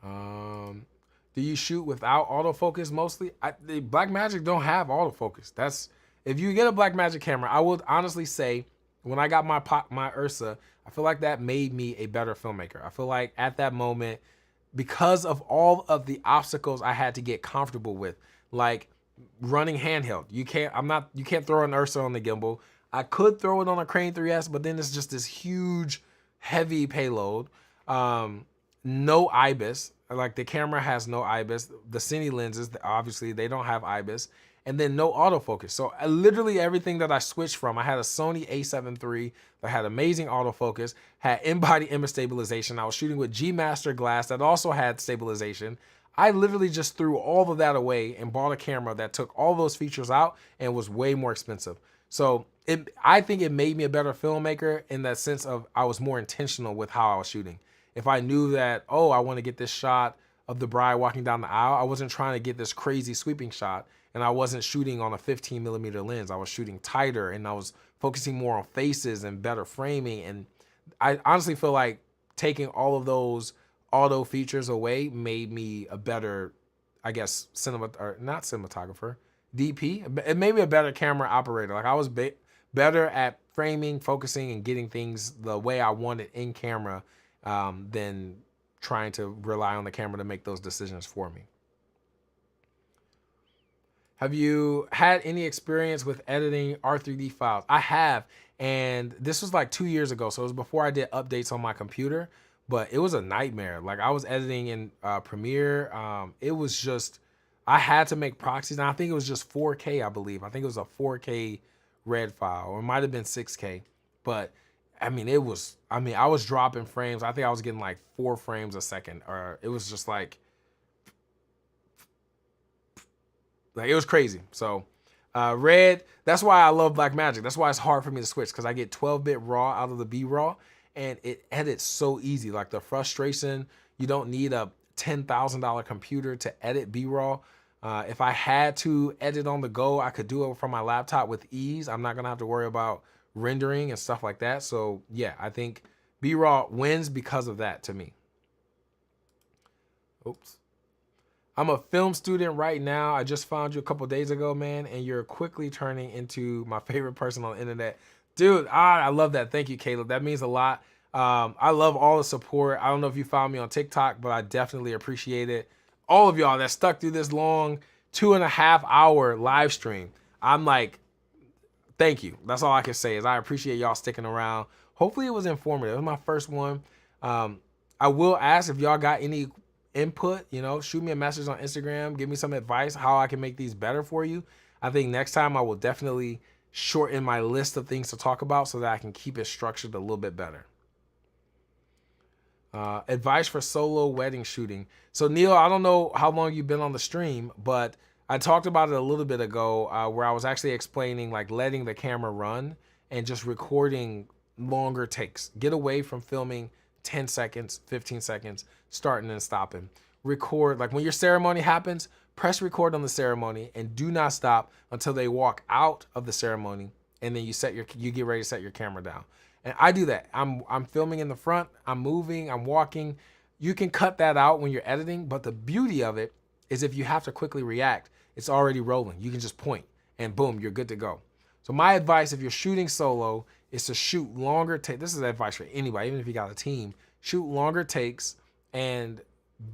[SPEAKER 1] Do you shoot without autofocus mostly? The Blackmagic don't have autofocus. If you get a Blackmagic camera, I would honestly say when I got my Ursa, I feel like that made me a better filmmaker. I feel like at that moment, because of all of the obstacles I had to get comfortable with, like running handheld, you can't throw an Ursa on the gimbal. I could throw it on a Crane 3S, but then it's just this huge, heavy payload. No IBIS. Like the camera has no IBIS. The Cine lenses, obviously, they don't have IBIS. And then no autofocus. So literally everything that I switched from, I had a Sony a7 III that had amazing autofocus, had in-body image stabilization. I was shooting with G Master glass that also had stabilization. I literally just threw all of that away and bought a camera that took all those features out and was way more expensive. So I think it made me a better filmmaker in that sense of I was more intentional with how I was shooting. If I knew that, I want to get this shot of the bride walking down the aisle, I wasn't trying to get this crazy sweeping shot. And I wasn't shooting on a 15mm lens. I was shooting tighter and I was focusing more on faces and better framing. And I honestly feel like taking all of those auto features away made me a better, I guess, not cinematographer, DP. It made me a better camera operator. Like I was better at framing, focusing, and getting things the way I wanted in camera than trying to rely on the camera to make those decisions for me. Have you had any experience with editing R3D files? I have, and this was like 2 years ago, so it was before I did updates on my computer, but it was a nightmare. Like I was editing in Premiere. It was just, I had to make proxies, and I think it was just 4K, I believe. I think it was a 4K red file, or it might have been 6K, but I was dropping frames. I think I was getting like 4 frames a second, or it was just like it was crazy. So red, that's why I love Blackmagic. That's why it's hard for me to switch, because I get 12-bit raw out of the B-raw and it edits so easy. Like the frustration, you don't need a $10,000 computer to edit B-raw. If I had to edit on the go, I could do it from my laptop with ease. I'm not gonna have to worry about rendering and stuff like that. So yeah, I think B-raw wins because of that to me. Oops. I'm a film student right now. I just found you a couple days ago, man, and you're quickly turning into my favorite person on the internet. Dude, I love that. Thank you, Caleb. That means a lot. I love all the support. I don't know if you found me on TikTok, but I definitely appreciate it. All of y'all that stuck through this long 2.5-hour live stream. I'm like, thank you. That's all I can say is I appreciate y'all sticking around. Hopefully it was informative. It was my first one. I will ask if y'all got any input, you know, shoot me a message on Instagram, give me some advice how I can make these better for you. I think next time I will definitely shorten my list of things to talk about so that I can keep it structured a little bit better. Advice for solo wedding shooting. So Neil, I don't know how long you've been on the stream, but I talked about it a little bit ago where I was actually explaining like letting the camera run and just recording longer takes. Get away from filming 10 seconds, 15 seconds, starting and stopping. Record, like when your ceremony happens, press record on the ceremony and do not stop until they walk out of the ceremony, and then you get ready to set your camera down. And I do that. I'm filming in the front, I'm moving, I'm walking. You can cut that out when you're editing, but the beauty of it is if you have to quickly react, it's already rolling. You can just point and boom, you're good to go. So my advice if you're shooting solo is to shoot longer takes. This is advice for anybody, even if you got a team. Shoot longer takes and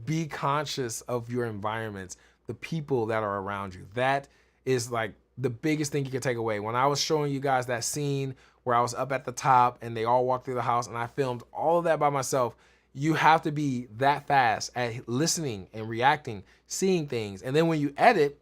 [SPEAKER 1] be conscious of your environments, the people that are around you. That is like the biggest thing you can take away. When I was showing you guys that scene where I was up at the top and they all walked through the house and I filmed all of that by myself, you have to be that fast at listening and reacting, seeing things. And then when you edit,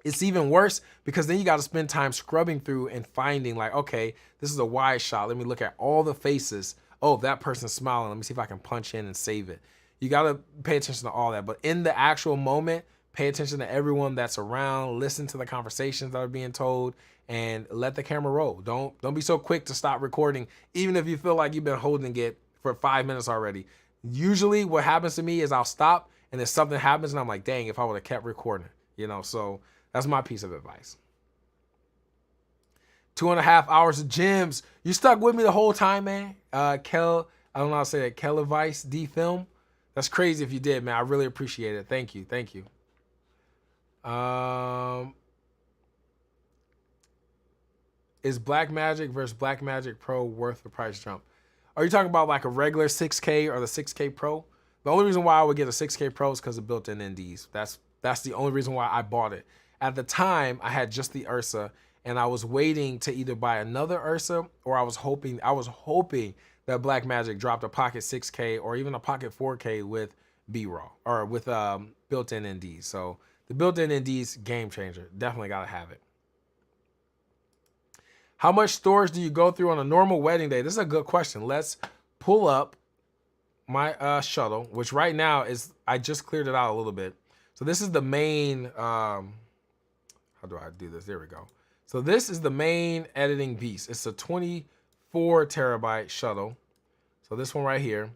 [SPEAKER 1] it's even worse because then you got to spend time scrubbing through and finding like, okay, this is a wide shot. Let me look at all the faces. Oh, that person's smiling. Let me see if I can punch in and save it. You got to pay attention to all that. But in the actual moment, pay attention to everyone that's around, listen to the conversations that are being told, and let the camera roll. Don't be so quick to stop recording, even if you feel like you've been holding it for 5 minutes already. Usually what happens to me is I'll stop and then something happens and I'm like, dang, if I would have kept recording, you know? So that's my piece of advice. 2.5 hours of gems. You stuck with me the whole time, man. Kel, I don't know how to say that. Kel advice, D film. That's crazy if you did, man. I really appreciate it. Thank you. Thank you. Is Blackmagic versus Blackmagic Pro worth the price jump? Are you talking about like a regular 6K or the 6K Pro? The only reason why I would get a 6K Pro is because of built-in NDs. That's the only reason why I bought it. At the time, I had just the Ursa, and I was waiting to either buy another Ursa or I was hoping that Blackmagic dropped a Pocket 6K or even a Pocket 4K with B-Raw or with built-in NDs. So the built-in NDs, game changer. Definitely gotta have it. How much storage do you go through on a normal wedding day? This is a good question. Let's pull up my shuttle, which right now is, I just cleared it out a little bit. So this is the main, how do I do this? There we go. So this is the main editing beast. It's a 24 terabyte shuttle. So this one right here.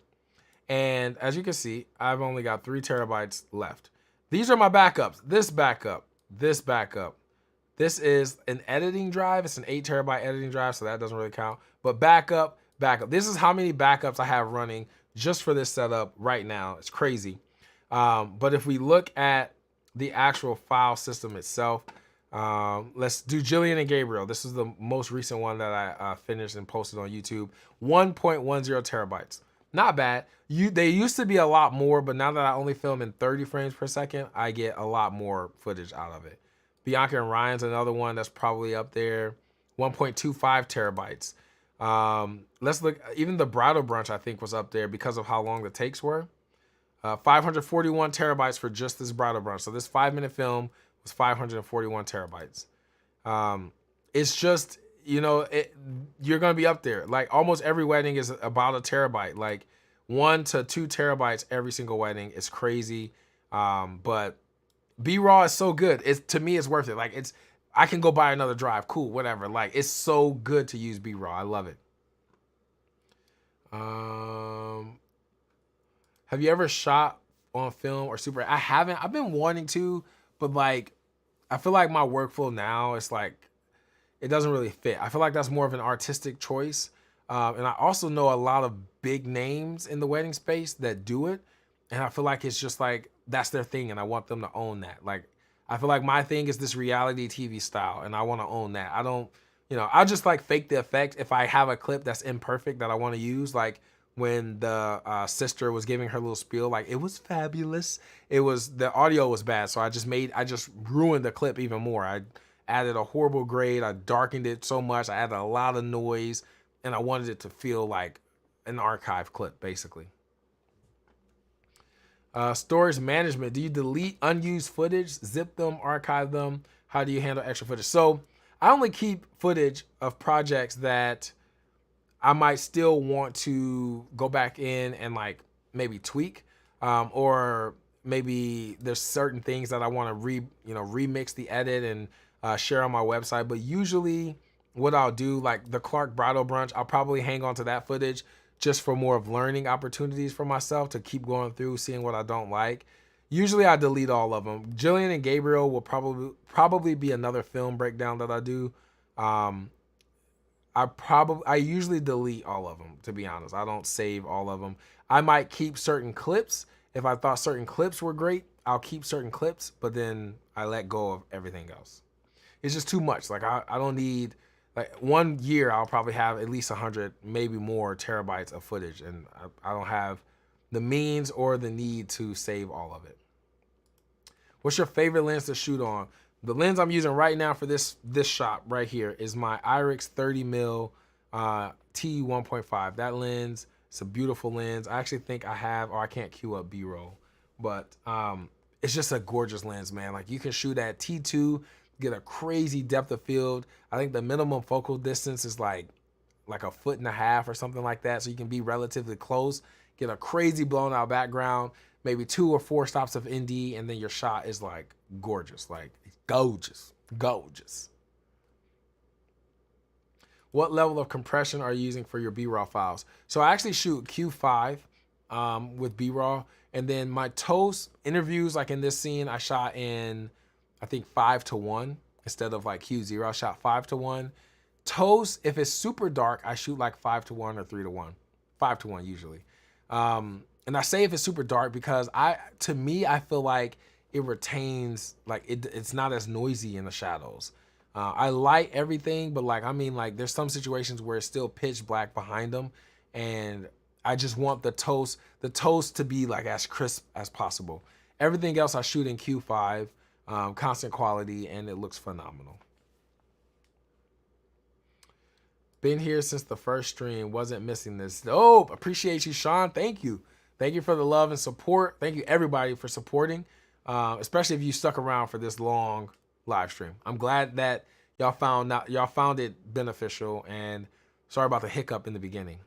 [SPEAKER 1] And as you can see, I've only got 3 terabytes left. These are my backups. This backup, this backup. This is an editing drive. It's an 8 terabyte editing drive, so that doesn't really count. But backup. This is how many backups I have running just for this setup right now. It's crazy. But if we look at the actual file system itself, let's do Jillian and Gabriel. This is the most recent one that I finished and posted on YouTube. 1.10 terabytes. Not bad. They used to be a lot more, but now that I only film in 30 frames per second, I get a lot more footage out of it. Bianca and Ryan's another one that's probably up there. 1.25 terabytes. Let's look, even the bridal brunch I think was up there because of how long the takes were. 541 terabytes for just this bridal brunch. So this 5-minute film was 541 terabytes. It's just, you know, you're going to be up there. Like almost every wedding is about a terabyte, like 1 to 2 terabytes every single wedding. It's crazy. But B-Raw is so good. To me, it's worth it. Like I can go buy another drive. Cool, whatever. Like it's so good to use B-Raw. I love it. Have you ever shot on film or Super? I haven't. I've been wanting to, but like, I feel like my workflow now is like, it doesn't really fit. I feel like that's more of an artistic choice. And I also know a lot of big names in the wedding space that do it. And I feel like it's just like, that's their thing. And I want them to own that. Like, I feel like my thing is this reality TV style and I want to own that. I don't, you know, I just like fake the effect. If I have a clip that's imperfect that I want to use, like when the sister was giving her little spiel, like it was fabulous. The audio was bad. So I just ruined the clip even more. I added a horrible grade. I darkened it so much. I added a lot of noise and I wanted it to feel like an archive clip basically. Storage management. Do you delete unused footage, zip them, archive them? How do you handle extra footage? So I only keep footage of projects that I might still want to go back in and like maybe tweak, or maybe there's certain things that I want to remix the edit and share on my website. But usually what I'll do, like the Clark Bridal Brunch, I'll probably hang on to that footage just for more of learning opportunities for myself to keep going through, seeing what I don't like. Usually I delete all of them. Jillian and Gabriel will probably be another film breakdown that I do. I usually delete all of them, to be honest. I don't save all of them. I might keep certain clips. If I thought certain clips were great, I'll keep certain clips, but then I let go of everything else. It's just too much. Like I don't need, like 1 year I'll probably have at least 100, maybe more terabytes of footage, and I don't have the means or the need to save all of it. What's your favorite lens to shoot on? The lens I'm using right now for this shot right here is my IRIX 30mm T1.5. That lens, it's a beautiful lens. I actually think I have, or I can't cue up B-roll, but it's just a gorgeous lens, man. Like you can shoot at T2, get a crazy depth of field. I think the minimum focal distance is like 1.5 feet or something like that. So you can be relatively close, get a crazy blown out background, maybe 2 or 4 stops of ND, and then your shot is like gorgeous, like gorgeous, gorgeous. What level of compression are you using for your B-raw files? So I actually shoot Q5 with B-raw, and then my toast interviews, like in this scene, I shot in, I think 5:1 instead of like Q0. I shot 5:1. Toast, if it's super dark, I shoot like 5:1 or 3:1, 5:1 usually. And I say if it's super dark because to me, I feel like it retains, like it's not as noisy in the shadows. I light everything, but like, I mean, like there's some situations where it's still pitch black behind them, and I just want the toast to be like as crisp as possible. Everything else I shoot in Q5, constant quality, and it looks phenomenal. Been here since the first stream, wasn't missing this. Oh, appreciate you, Sean. Thank you. Thank you for the love and support. Thank you everybody for supporting, especially if you stuck around for this long live stream. I'm glad that y'all found it beneficial, and sorry about the hiccup in the beginning.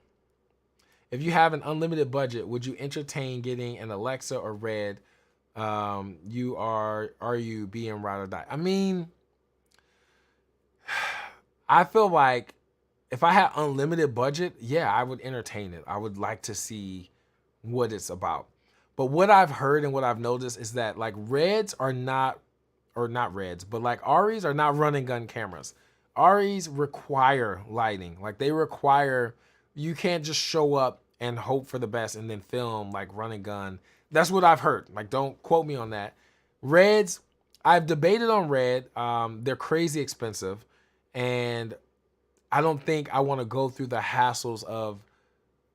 [SPEAKER 1] If you have an unlimited budget, would you entertain getting an Alexa or Red? Are you being ride or die? I mean, I feel like if I had unlimited budget, yeah, I would entertain it. I would like to see what it's about. But what I've heard and what I've noticed is that like Reds are not, or not Reds, but like Aries are not running gun cameras. Aries require lighting. Like they require, you can't just show up and hope for the best and then film like running gun. That's what I've heard. Like, don't quote me on that. Reds, I've debated on Red. They're crazy expensive, and I don't think I want to go through the hassles of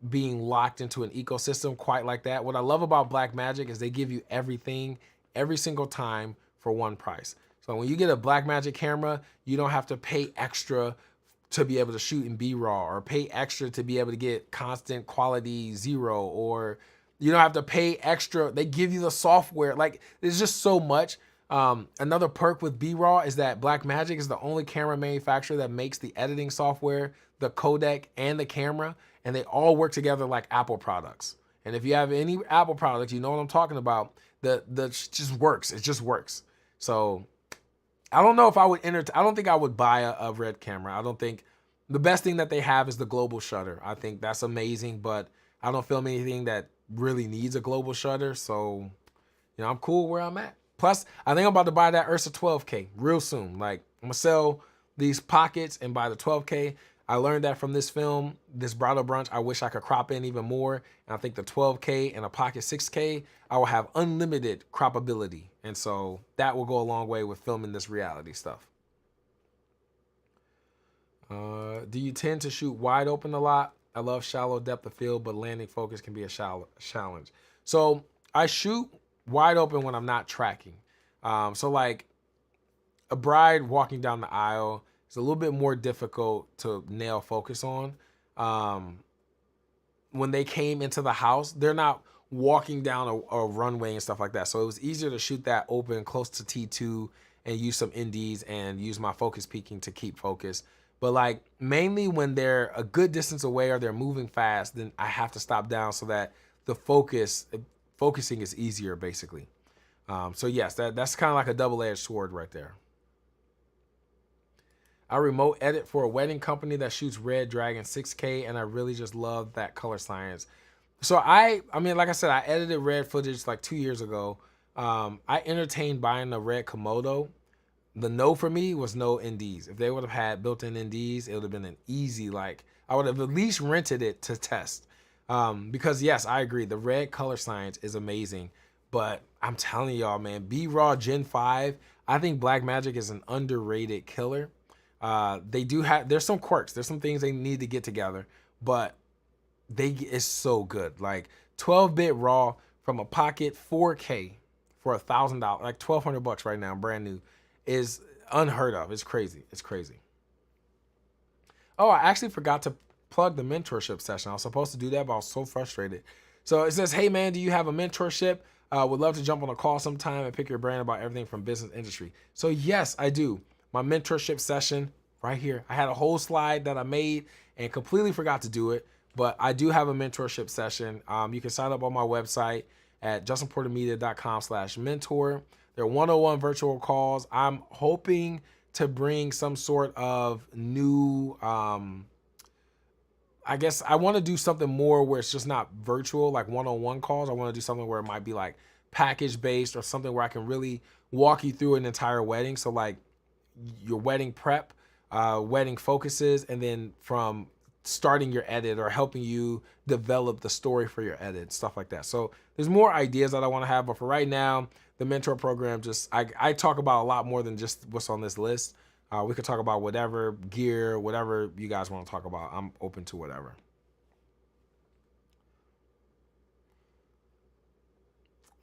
[SPEAKER 1] being locked into an ecosystem quite like that. What I love about Blackmagic is they give you everything every single time for one price. So when you get a Blackmagic camera, you don't have to pay extra to be able to shoot in B-raw, or pay extra to be able to get constant quality 0, or you don't have to pay extra. They give you the software. Like, there's just so much. Another perk with B-raw is that Blackmagic is the only camera manufacturer that makes the editing software, the codec, and the camera, and they all work together like Apple products. And if you have any Apple products, you know what I'm talking about. The just works. It just works. So I don't know if I would I don't think I would buy a Red camera. I don't think the best thing that they have is the global shutter. I think that's amazing, but I don't film anything that really needs a global shutter. So, you know, I'm cool where I'm at. Plus, I think I'm about to buy that Ursa 12K real soon. Like, I'm gonna sell these pockets and buy the 12K. I learned that from this film, this bridal brunch. I wish I could crop in even more. And I think the 12K and a pocket 6K, I will have unlimited croppability. And so that will go a long way with filming this reality stuff. Do you tend to shoot wide open a lot? I love shallow depth of field, but landing focus can be a challenge. So I shoot wide open when I'm not tracking. So like a bride walking down the aisle is a little bit more difficult to nail focus on. When they came into the house, they're not walking down a runway and stuff like that. So it was easier to shoot that open close to T2 and use some NDs and use my focus peaking to keep focus. But like mainly when they're a good distance away or they're moving fast, then I have to stop down so that the focusing is easier basically. So yes, that's kind of like a double-edged sword right there. I remote edit for a wedding company that shoots Red Dragon 6K, and I really just love that color science. So I mean, like I said, I edited red footage like 2 years ago. I entertained buying a red Komodo. The no for me was no NDs. If they would have had built-in NDs, it would have been an easy, like, I would have at least rented it to test. Because yes, I agree, the red color science is amazing. But I'm telling y'all, man, B-Raw Gen 5, I think Blackmagic is an underrated killer. They do have, there's some quirks, there's some things they need to get together, but it's so good. Like 12-bit raw from a pocket 4K for $1,000, like $1,200 right now, brand new, is unheard of. It's crazy. It's crazy. Oh, I actually forgot to plug the mentorship session. I was supposed to do that, but I was so frustrated. So it says, hey man, do you have a mentorship? Would love to jump on a call sometime and pick your brain about everything from business industry. So yes, I do. My mentorship session right here. I had a whole slide that I made and completely forgot to do it, but I do have a mentorship session. You can sign up on my website at justinportermedia.com/mentor. They're 101 virtual calls. I'm hoping to bring some sort of new, I guess I want to do something more where it's just not virtual, like one-on-one calls. I want to do something where it might be like package based or something where I can really walk you through an entire wedding. So like your wedding prep, wedding focuses, and then from starting your edit or helping you develop the story for your edit, stuff like that. So there's more ideas that I want to have, but for right now, the mentor program, just I talk about a lot more than just what's on this list. We could talk about whatever gear, whatever you guys want to talk about. I'm open to whatever.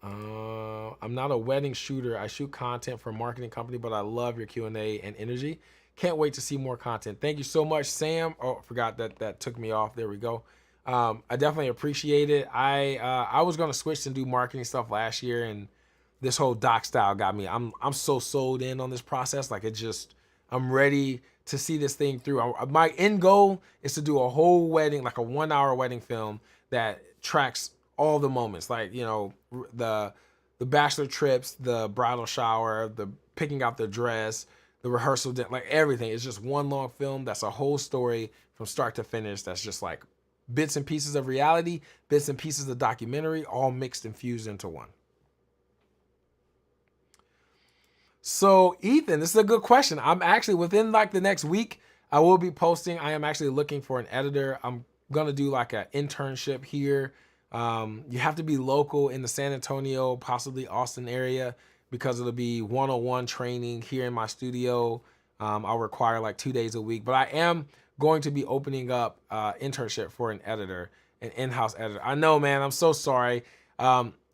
[SPEAKER 1] I'm not a wedding shooter. I shoot content for a marketing company, but I love your Q&A and energy. Can't wait to see more content. Thank you so much, Sam. Oh, forgot that took me off. There we go. I definitely appreciate it. I was gonna switch and do marketing stuff last year, and this whole doc style got me. I'm so sold in on this process. Like I'm ready to see this thing through. My end goal is to do a whole wedding, like a 1-hour wedding film that tracks all the moments, like, you know, the bachelor trips, the bridal shower, the picking out the dress, the rehearsal, like everything. It's just one long film that's a whole story from start to finish. That's just like bits and pieces of reality, bits and pieces of documentary, all mixed and fused into one. So Ethan, this is a good question. I'm actually within like the next week, I will be posting. I am actually looking for an editor. I'm gonna do like an internship here. You have to be local in the San Antonio, possibly Austin area, because it'll be one-on-one training here in my studio. I'll require like 2 days a week, but I am going to be opening up internship for an editor, an in-house editor. I know, man, I'm so sorry.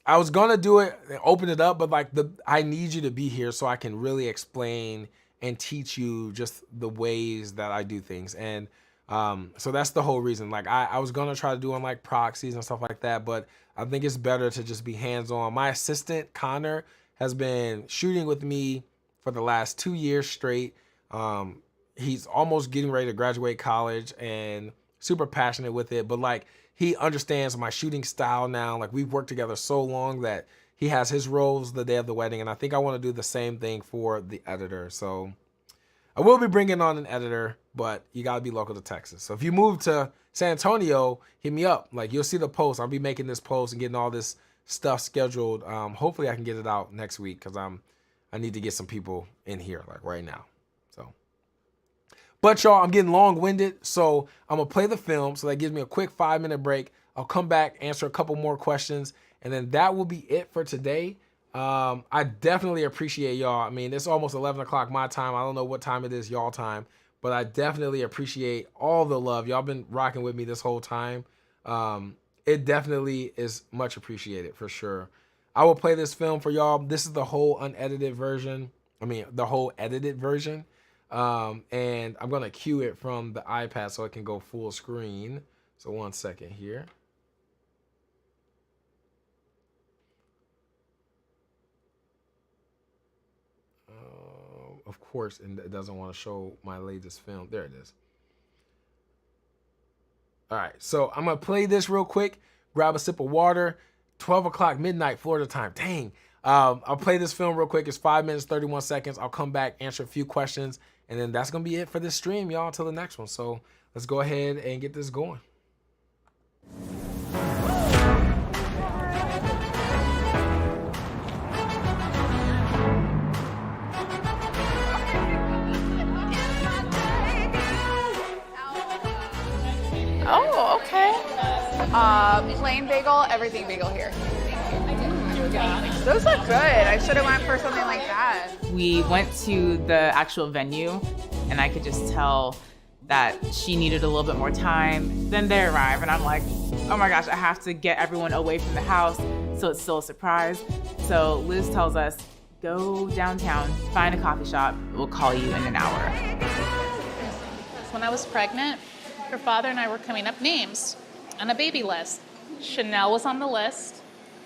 [SPEAKER 1] I was gonna do it, open it up, but like I need you to be here so I can really explain and teach you just the ways that I do things. And so that's the whole reason. Like I was gonna try to do on like proxies and stuff like that, but I think it's better to just be hands-on. My assistant, Connor, has been shooting with me for the last 2 years straight. He's almost getting ready to graduate college and super passionate with it, but like he understands my shooting style now. Like we've worked together so long that he has his roles the day of the wedding, and I think I want to do the same thing for the editor. So I will be bringing on an editor, but you got to be local to Texas. So if you move to San Antonio, hit me up. Like you'll see the post. I'll be making this post and getting all this stuff scheduled. Hopefully I can get it out next week because I need to get some people in here like right now. So, but y'all, I'm getting long-winded, so I'm gonna play the film. So that gives me a quick 5-minute break. I'll come back, answer a couple more questions, and then that will be it for today. I definitely appreciate y'all. I mean, it's almost 11 o'clock my time. I don't know what time it is y'all time, but I definitely appreciate all the love. Y'all been rocking with me this whole time. It definitely is much appreciated for sure. I will play this film for y'all. This is the whole unedited version. I mean, the whole edited version. And I'm gonna cue it from the iPad so it can go full screen. So 1 second here. of course, it doesn't want to show my latest film. There it is. All right, so I'm gonna play this real quick, grab a sip of water, 12 o'clock midnight, Florida time, dang. I'll play this film real quick. It's 5 minutes, 31 seconds. I'll come back, answer a few questions, and then that's gonna be it for this stream, y'all, until the next one. So let's go ahead and get this going.
[SPEAKER 7] Oh, okay. Plain bagel, everything bagel here. Those look good. I should have went for something like that.
[SPEAKER 6] We went to the actual venue, and I could just tell that she needed a little bit more time. Then they arrive, and I'm like, oh my gosh, I have to get everyone away from the house, so it's still a surprise. So Liz tells us, go downtown, find a coffee shop. We'll call you in an hour.
[SPEAKER 5] When I was pregnant, her father and I were coming up names on a baby list. Chanel was on the list.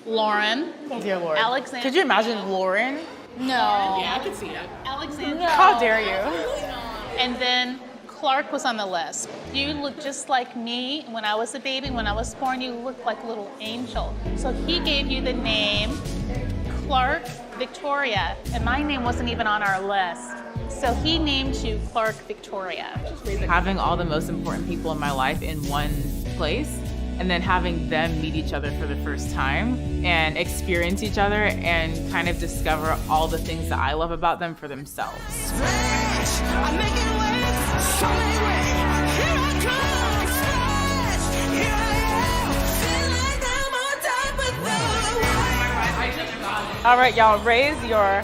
[SPEAKER 5] Lauren.
[SPEAKER 6] Dear Lord.
[SPEAKER 5] Alexander.
[SPEAKER 6] Could you imagine Lauren?
[SPEAKER 5] No.
[SPEAKER 6] Yeah, I could see that.
[SPEAKER 5] Alexander.
[SPEAKER 6] How dare you?
[SPEAKER 5] And then Clark was on the list. You look just like me when I was a baby. When I was born, you looked like a little angel. So he gave you the name Clark Victoria, and my name wasn't even on our list. So he named you Clark Victoria.
[SPEAKER 6] Having all the most important people in my life in one place, and then having them meet each other for the first time and experience each other and kind of discover all the things that I love about them for themselves.
[SPEAKER 4] All right, y'all, raise your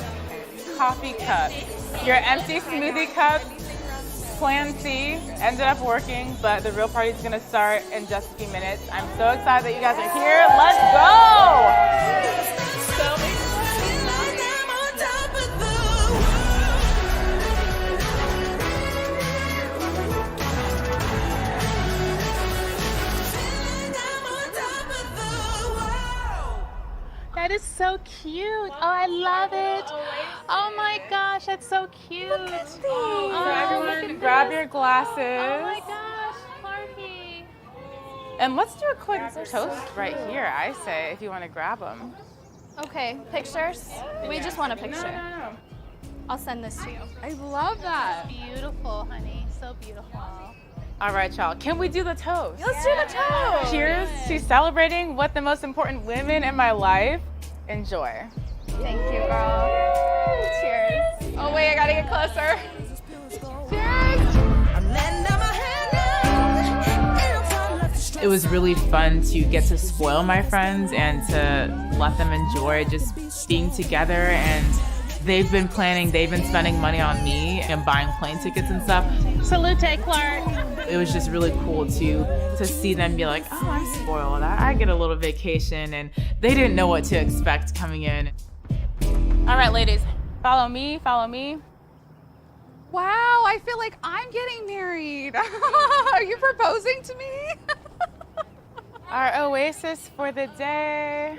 [SPEAKER 4] coffee cup. Your empty smoothie cup, plan C, ended up working, but the real party's gonna start in just a few minutes. I'm so excited that you guys are here. Let's go! So
[SPEAKER 5] That is so cute. Oh, I love it. Oh my gosh, that's so cute. Look at these.
[SPEAKER 4] So everyone, grab your glasses.
[SPEAKER 5] Oh my gosh, Clarky.
[SPEAKER 4] And let's do a quick toast right here, I say, if you want to grab them.
[SPEAKER 8] Okay, pictures? We just want a picture.
[SPEAKER 4] No.
[SPEAKER 8] I'll send this to you.
[SPEAKER 7] I love that.
[SPEAKER 5] Beautiful, honey. So beautiful.
[SPEAKER 4] All right, y'all. Can we do the toast?
[SPEAKER 7] Let's do the toast.
[SPEAKER 4] Cheers to celebrating what the most important women in my life enjoy.
[SPEAKER 8] Thank you, girl. Cheers.
[SPEAKER 7] Oh wait, I gotta get closer.
[SPEAKER 6] It was really fun to get to spoil my friends and to let them enjoy just being together, and they've been planning, they've been spending money on me and buying plane tickets and stuff.
[SPEAKER 5] Salute, Clark.
[SPEAKER 6] It was just really cool to see them be like, oh, I'm spoiled. I get a little vacation, and they didn't know what to expect coming in.
[SPEAKER 4] All right, ladies, follow me, follow me.
[SPEAKER 7] Wow, I feel like I'm getting married. Are you proposing to me?
[SPEAKER 4] Our oasis for the day.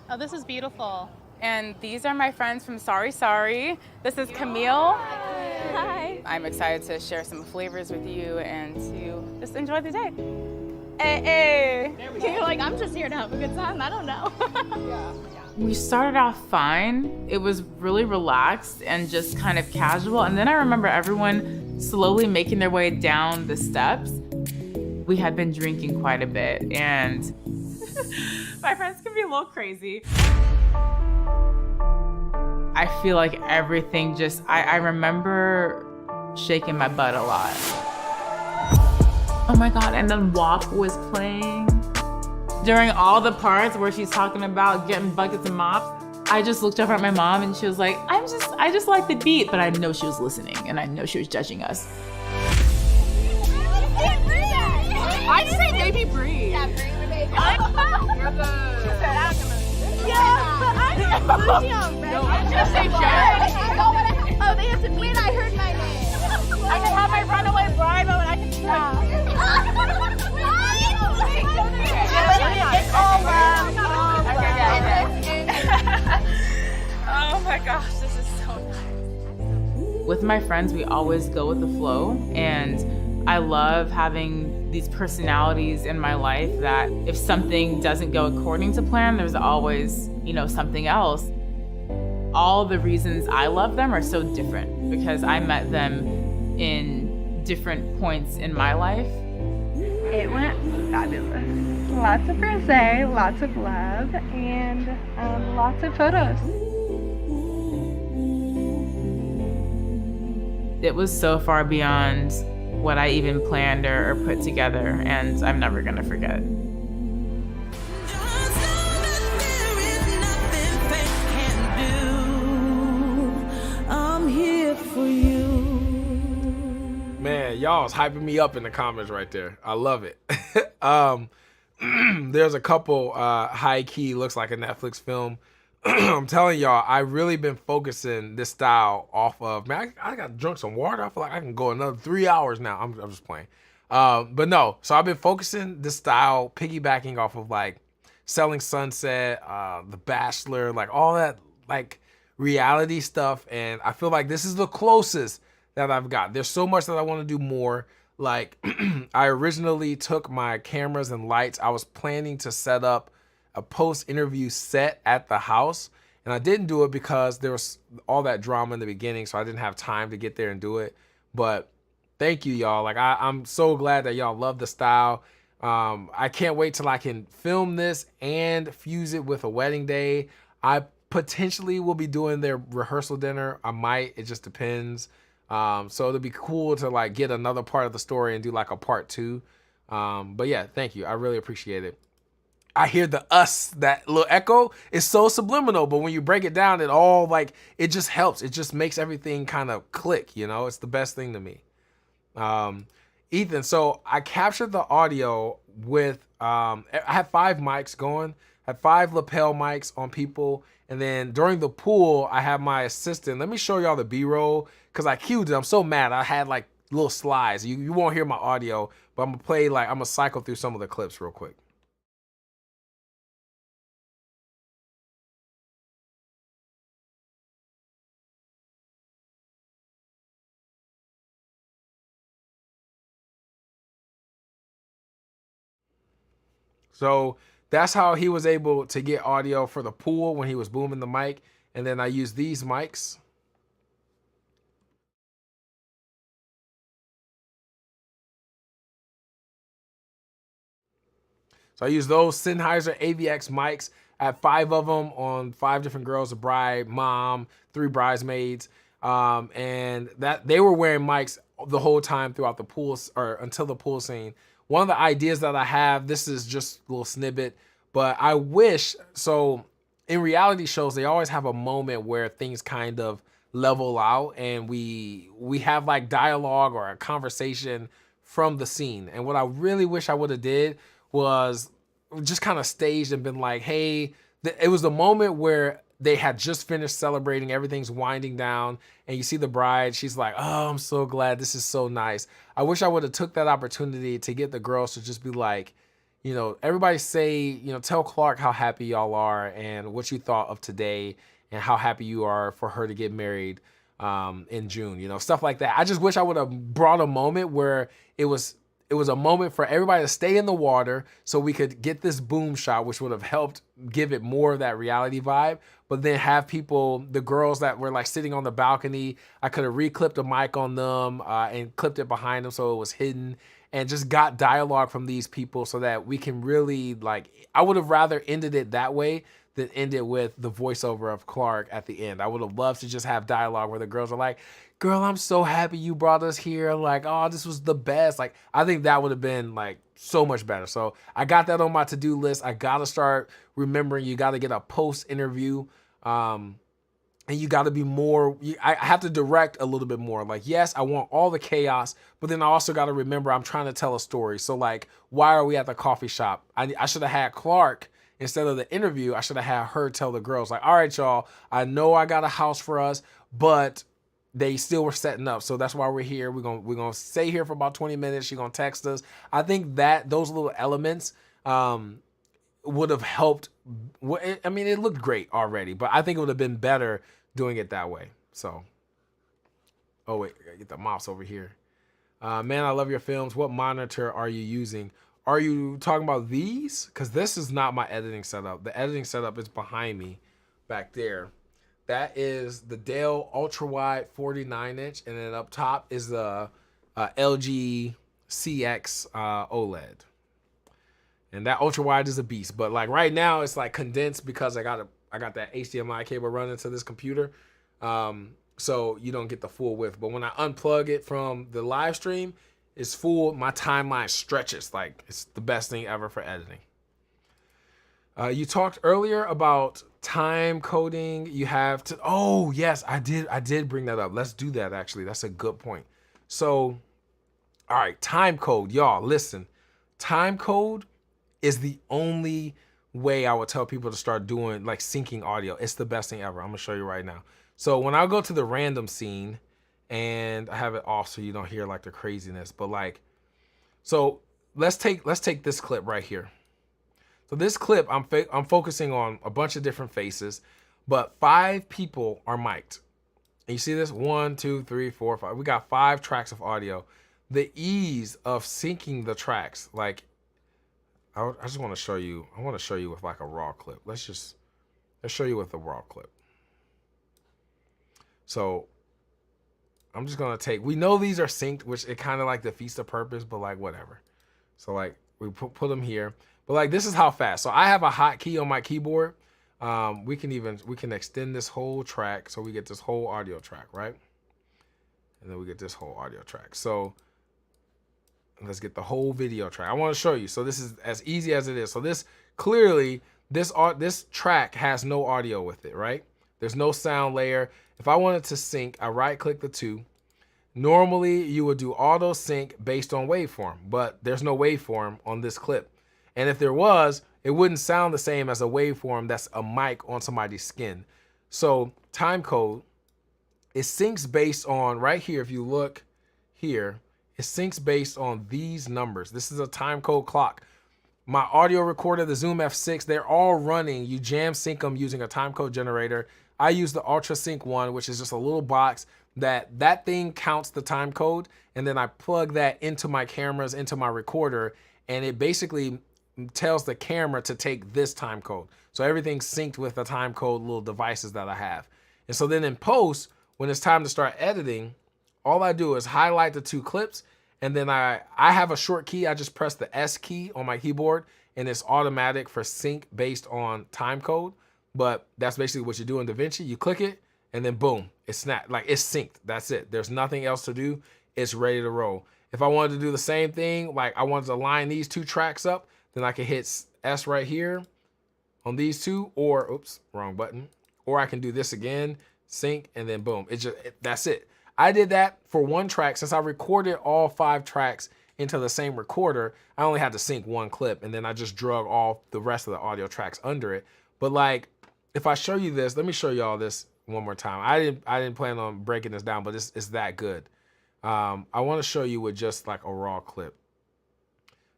[SPEAKER 5] Oh, this is beautiful.
[SPEAKER 4] And these are my friends from Sorry Sorry. This is Camille.
[SPEAKER 8] Hi.
[SPEAKER 4] I'm excited to share some flavors with you and to just enjoy the day. Hey.
[SPEAKER 8] You're like, I'm just here to have a good time. I don't know.
[SPEAKER 6] We started off fine. It was really relaxed and just kind of casual. And then I remember everyone slowly making their way down the steps. We had been drinking quite a bit, and my friends can be a little crazy. I feel like everything just, I remember shaking my butt a lot. Oh my God, and then WAP was playing. During all the parts where she's talking about getting buckets and mops, I just looked over at my mom and she was like, I just like the beat, but I know she was listening and I know she was judging us.
[SPEAKER 7] I'd say maybe breathe.
[SPEAKER 8] Yeah, bring the baby.
[SPEAKER 7] Just say Jared.
[SPEAKER 8] Oh, they have to win. I heard my name.
[SPEAKER 4] I can have my runaway bride moment. I can It's over. Oh my gosh, this is so nice.
[SPEAKER 6] With my friends, we always go with the flow, and I love having these personalities in my life that if something doesn't go according to plan, there's always, something else. All the reasons I love them are so different because I met them in different points in my life.
[SPEAKER 3] It went fabulous. Lots of rosé, lots of love, and lots of photos.
[SPEAKER 6] It was so far beyond what I even planned or put together, and I'm never gonna forget.
[SPEAKER 1] Man, y'all was hyping me up in the comments right there. I love it. There's a couple high key, looks like a Netflix film. I'm telling y'all, I really been focusing this style off of, man, I got drunk some water. I feel like I can go another 3 hours now. I'm just playing. But no, so I've been focusing this style, piggybacking off of like Selling Sunset, The Bachelor, like all that like reality stuff. And I feel like this is the closest that I've got. There's so much that I want to do more. Like I originally took my cameras and lights. I was planning to set up a post-interview set at the house, and I didn't do it because there was all that drama in the beginning, so I didn't have time to get there and do it. But thank you, y'all. Like I'm so glad that y'all love the style. I can't wait till I can film this and fuse it with a wedding day. I potentially will be doing their rehearsal dinner. I might, it just depends. So it'll be cool to like get another part of the story and do like a part 2. But yeah, thank you. I really appreciate it. I hear the us, that little echo is so subliminal, but when you break it down, it all like, it just helps. It just makes everything kind of click, it's the best thing to me. Ethan, so I captured the audio with, I had 5 mics going, had 5 lapel mics on people. And then during the pool, I had my assistant. Let me show y'all the B-roll because I queued it. I'm so mad. I had like little slides. You won't hear my audio, but I'm gonna cycle through some of the clips real quick. So that's how he was able to get audio for the pool when he was booming the mic. And then I used these mics. So I used those Sennheiser AVX mics. I had 5 of them on 5 different girls, a bride, mom, 3 bridesmaids. And that they were wearing mics the whole time throughout the pool or until the pool scene. One of the ideas that I have, this is just a little snippet, but I wish, so in reality shows, they always have a moment where things kind of level out and we have like dialogue or a conversation from the scene. And what I really wish I would have did was just kind of staged and been like, hey, it was the moment where they had just finished celebrating, everything's winding down, and you see the bride, she's like, oh, I'm so glad, this is so nice. I wish I would have took that opportunity to get the girls to just be like, everybody say, tell Clark how happy y'all are and what you thought of today and how happy you are for her to get married in June, stuff like that. I just wish I would have brought a moment where it was a moment for everybody to stay in the water so we could get this boom shot, which would have helped give it more of that reality vibe. But then have people, the girls that were like sitting on the balcony, I could have reclipped a mic on them and clipped it behind them so it was hidden and just got dialogue from these people so that we can really I would have rather ended it that way than end it with the voiceover of Clark at the end. I would have loved to just have dialogue where the girls are like, girl, I'm so happy you brought us here. Like, oh, this was the best. Like, I think that would have been like so much better. So I got that on my to-do list. I got to start remembering you got to get a post interview. And you got to be more, I have to direct a little bit more. Like, yes, I want all the chaos, but then I also got to remember I'm trying to tell a story. So like, why are we at the coffee shop? I should have had Clark. Instead of the interview, I should have had her tell the girls, like, all right, y'all, I know I got a house for us, but they still were setting up. So that's why we're here. We're gonna stay here for about 20 minutes. She's gonna text us. I think that those little elements would have helped. I mean, it looked great already, but I think it would have been better doing it that way. So, Oh wait, I gotta get the mouse over here. Man, I love your films. What monitor are you using? Are you talking about these? Because this is not my editing setup. The editing setup is behind me back there. That is the Dell Ultra Wide 49-inch, and then up top is the LG CX OLED. And that ultra wide is a beast. But like right now, it's like condensed because I got that HDMI cable running to this computer. So you don't get the full width. But when I unplug it from the live stream, it's full. My timeline stretches. Like, it's the best thing ever for editing. You talked earlier about time coding. You have to, oh yes, I did bring that up. Let's do that actually. That's a good point. So, all right, time code, y'all listen. Time code is the only way I would tell people to start doing like syncing audio. It's the best thing ever. I'm gonna show you right now. So when I go to the random scene, and I have it off so you don't hear like the craziness, but like, so let's take this clip right here. So this clip, I'm focusing on a bunch of different faces, but 5 people are mic'd. And you see this? 1, 2, 3, 4, 5. We got 5 tracks of audio. The ease of syncing the tracks, like, I just want to show you. I want to show you with like a raw clip. Let's show you with a raw clip. So I'm just gonna take. We know these are synced, which it kind of like defeats the purpose, but like whatever. So like we put them here, but like this is how fast. So I have a hotkey on my keyboard. We can extend this whole track, so we get this whole audio track, right? And then we get this whole audio track. So let's get the whole video track. I want to show you. So this is as easy as it is. So this clearly, this track has no audio with it, right? There's no sound layer. If I wanted to sync, I right click the 2. Normally you would do auto sync based on waveform, but there's no waveform on this clip. And if there was, it wouldn't sound the same as a waveform that's a mic on somebody's skin. So time code, it syncs based on right here. If you look here, it syncs based on these numbers. This is a time code clock. My audio recorder, the Zoom F6, they're all running. You jam sync them using a time code generator. I use the Ultra Sync one, which is just a little box that thing counts the time code. And then I plug that into my cameras, into my recorder, and it basically tells the camera to take this time code. So everything's synced with the time code little devices that I have. And so then in post, when it's time to start editing, all I do is highlight the 2 clips, and then I have a short key. I just press the S key on my keyboard, and it's automatic for sync based on time code. But that's basically what you do in DaVinci. You click it, and then boom, it's snapped. Like, it's synced. That's it. There's nothing else to do. It's ready to roll. If I wanted to do the same thing, like I wanted to line these 2 tracks up, then I can hit S right here on these 2, or oops, wrong button. Or I can do this again, sync, and then boom. That's it. I did that for 1 track. Since I recorded all 5 tracks into the same recorder, I only had to sync 1 clip, and then I just drug all the rest of the audio tracks under it. But like, if I show you this, let me show y'all this one more time. I didn't plan on breaking this down, but it's that good. I want to show you with just like a raw clip.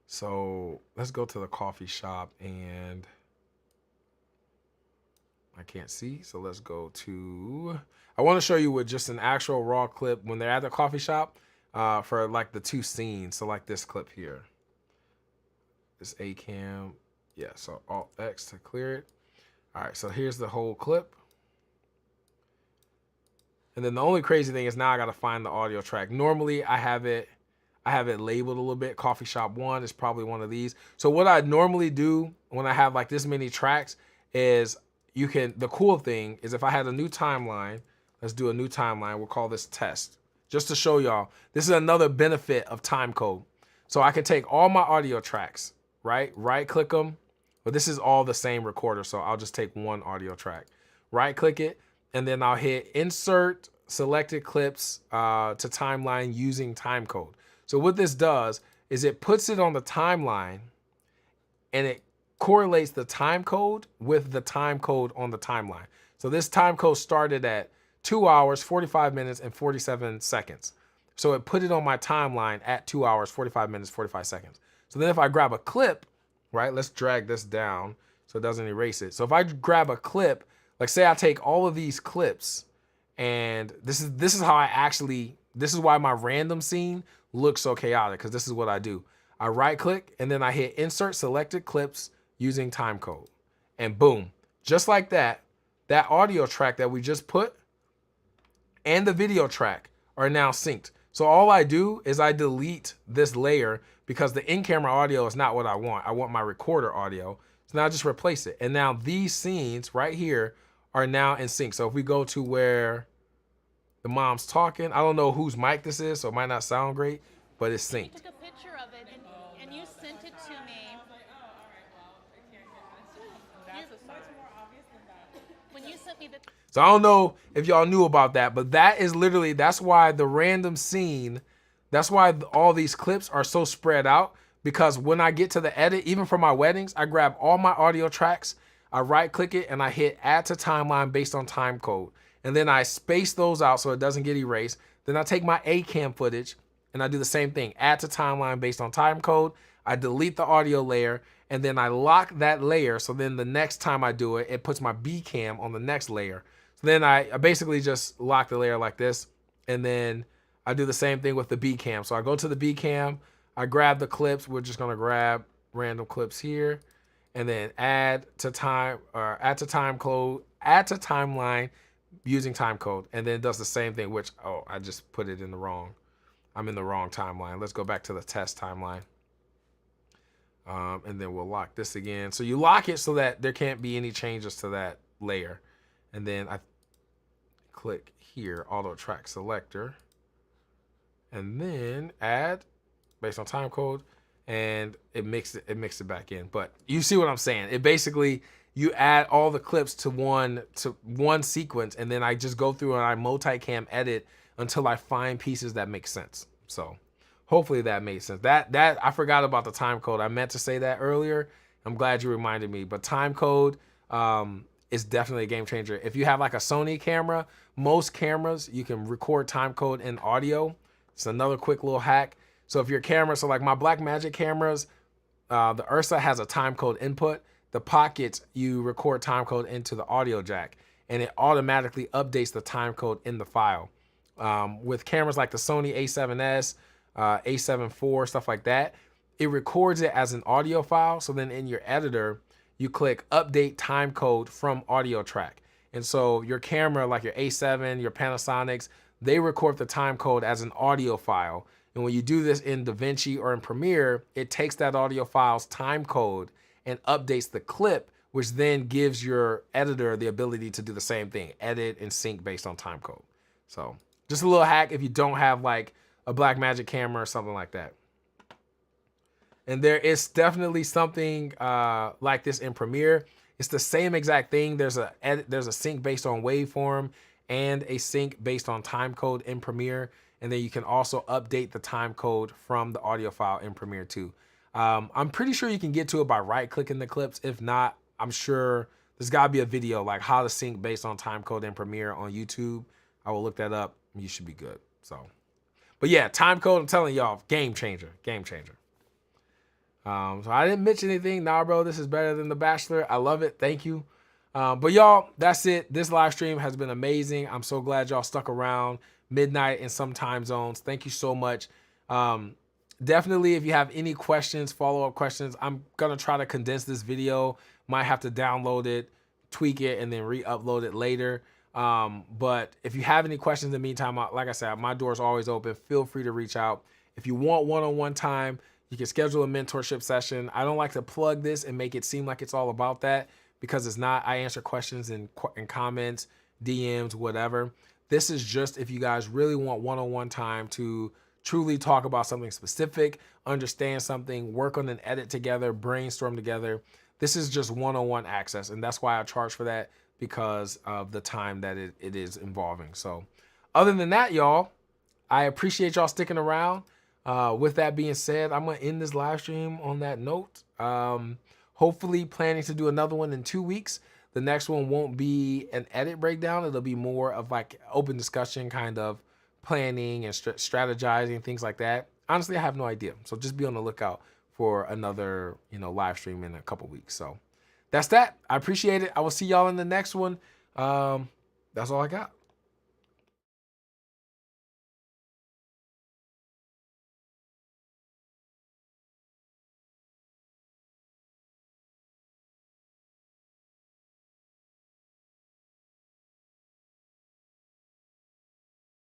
[SPEAKER 1] So let's go to the coffee shop, and I can't see. So let's go to, I want to show you with just an actual raw clip when they're at the coffee shop for like the 2 scenes. So like this clip here, this A cam. Yeah. So Alt X to clear it. All right. So here's the whole clip. And then the only crazy thing is now I got to find the audio track. Normally I have it labeled a little bit. Coffee shop 1 is probably one of these. So what I normally do when I have like this many tracks is the cool thing is if I had a new timeline, let's do a new timeline. We'll call this test, just to show y'all. This is another benefit of time code. So I can take all my audio tracks, right click them, but this is all the same recorder. So I'll just take 1 audio track, right click it, and then I'll hit insert selected clips to timeline using time code. So what this does is it puts it on the timeline, and it correlates the time code with the time code on the timeline. So this time code started at 2 hours, 45 minutes, and 47 seconds. So it put it on my timeline at 2 hours, 45 minutes, 45 seconds. So then if I grab a clip, right, let's drag this down so it doesn't erase it. So if I grab a clip, like say I take all of these clips, and this is how I actually this is why my random scene looks so chaotic, because this is what I do. I right click and then I hit insert selected clips using time code. And boom, just like that, that audio track that we just put and the video track are now synced. So all I do is I delete this layer because the in-camera audio is not what I want. I want my recorder audio. So now I just replace it. And now these scenes right here are now in sync. So if we go to where the mom's talking, I don't know whose mic this is, so it might not sound great, but it's synced.
[SPEAKER 5] You took a picture of it and you sent it to me. When you sent me the...
[SPEAKER 1] So I don't know if y'all knew about that, but that is literally, that's why the random scene, that's why all these clips are so spread out, because when I get to the edit, even for my weddings, I grab all my audio tracks, I right click it and I hit add to timeline based on time code. And then I space those out so it doesn't get erased. Then I take my A-cam footage and I do the same thing, add to timeline based on time code. I delete the audio layer and then I lock that layer. So then the next time I do it, it puts my B-cam on the next layer. So then I basically just lock the layer like this. And then I do the same thing with the B-cam. So I go to the B-cam, I grab the clips. We're just gonna grab random clips here and then add to time code, add to timeline using time code. And then it does the same thing, which, oh, I just put it in the wrong. I'm in the wrong timeline. Let's go back to the test timeline. And then we'll lock this again. So you lock it so that there can't be any changes to that layer. And then I click here, auto track selector, and then add based on time code, and it makes it back in. But you see what I'm saying? It basically, you add all the clips to one sequence, and then I just go through and I multicam edit until I find pieces that make sense. So hopefully that made sense. That I forgot about the time code. I meant to say that earlier. I'm glad you reminded me. But time code is definitely a game changer. If you have like a Sony camera, most cameras, you can record time code in audio. It's another quick little hack. So if your camera, so like my Blackmagic cameras, the Ursa has a time code input. The Pockets, you record time code into the audio jack, and it automatically updates the time code in the file. With cameras like the Sony A7S, A7 IV, stuff like that, it records it as an audio file. So then in your editor, you click update time code from audio track. And so your camera, like your A7, your Panasonics, they record the time code as an audio file. And when you do this in DaVinci or in Premiere, it takes that audio file's time code and updates the clip, which then gives your editor the ability to do the same thing, edit and sync based on time code. So just a little hack if you don't have like a Blackmagic camera or something like that. And there is definitely something like this in Premiere. It's the same exact thing. There's a sync based on waveform and a sync based on time code in Premiere. And then you can also update the time code from the audio file in Premiere too. I'm pretty sure you can get to it by right-clicking the clips. If not, I'm sure there's gotta be a video like how to sync based on time code in Premiere on YouTube. I will look that up. You should be good. So, but yeah, time code, I'm telling y'all, game changer, game changer. So I didn't mention anything. Nah, bro, this is better than The Bachelor. I love it. Thank you. But y'all, that's it. This live stream has been amazing. I'm so glad y'all stuck around midnight in some time zones. Thank you so much. Definitely, if you have any questions, follow-up questions, I'm gonna try to condense this video. Might have to download it, tweak it, and then re-upload it later. But if you have any questions in the meantime, like I said, my door is always open. Feel free to reach out. If you want one-on-one time, you can schedule a mentorship session. I don't like to plug this and make it seem like it's all about that, because it's not. I answer questions in comments, DMs, whatever. This is just if you guys really want one-on-one time to truly talk about something specific, understand something, work on an edit together, brainstorm together. This is just one-on-one access, and that's why I charge for that, because of the time that it is involving. So other than that, y'all, I appreciate y'all sticking around. With that being said, I'm gonna end this live stream on that note. Hopefully planning to do another one in 2 weeks. The next one won't be an edit breakdown. It'll be more of like open discussion, kind of planning and strategizing, things like that. Honestly, I have no idea. So just be on the lookout for another, live stream in a couple weeks. So that's that. I appreciate it. I will see y'all in the next one. That's all I got.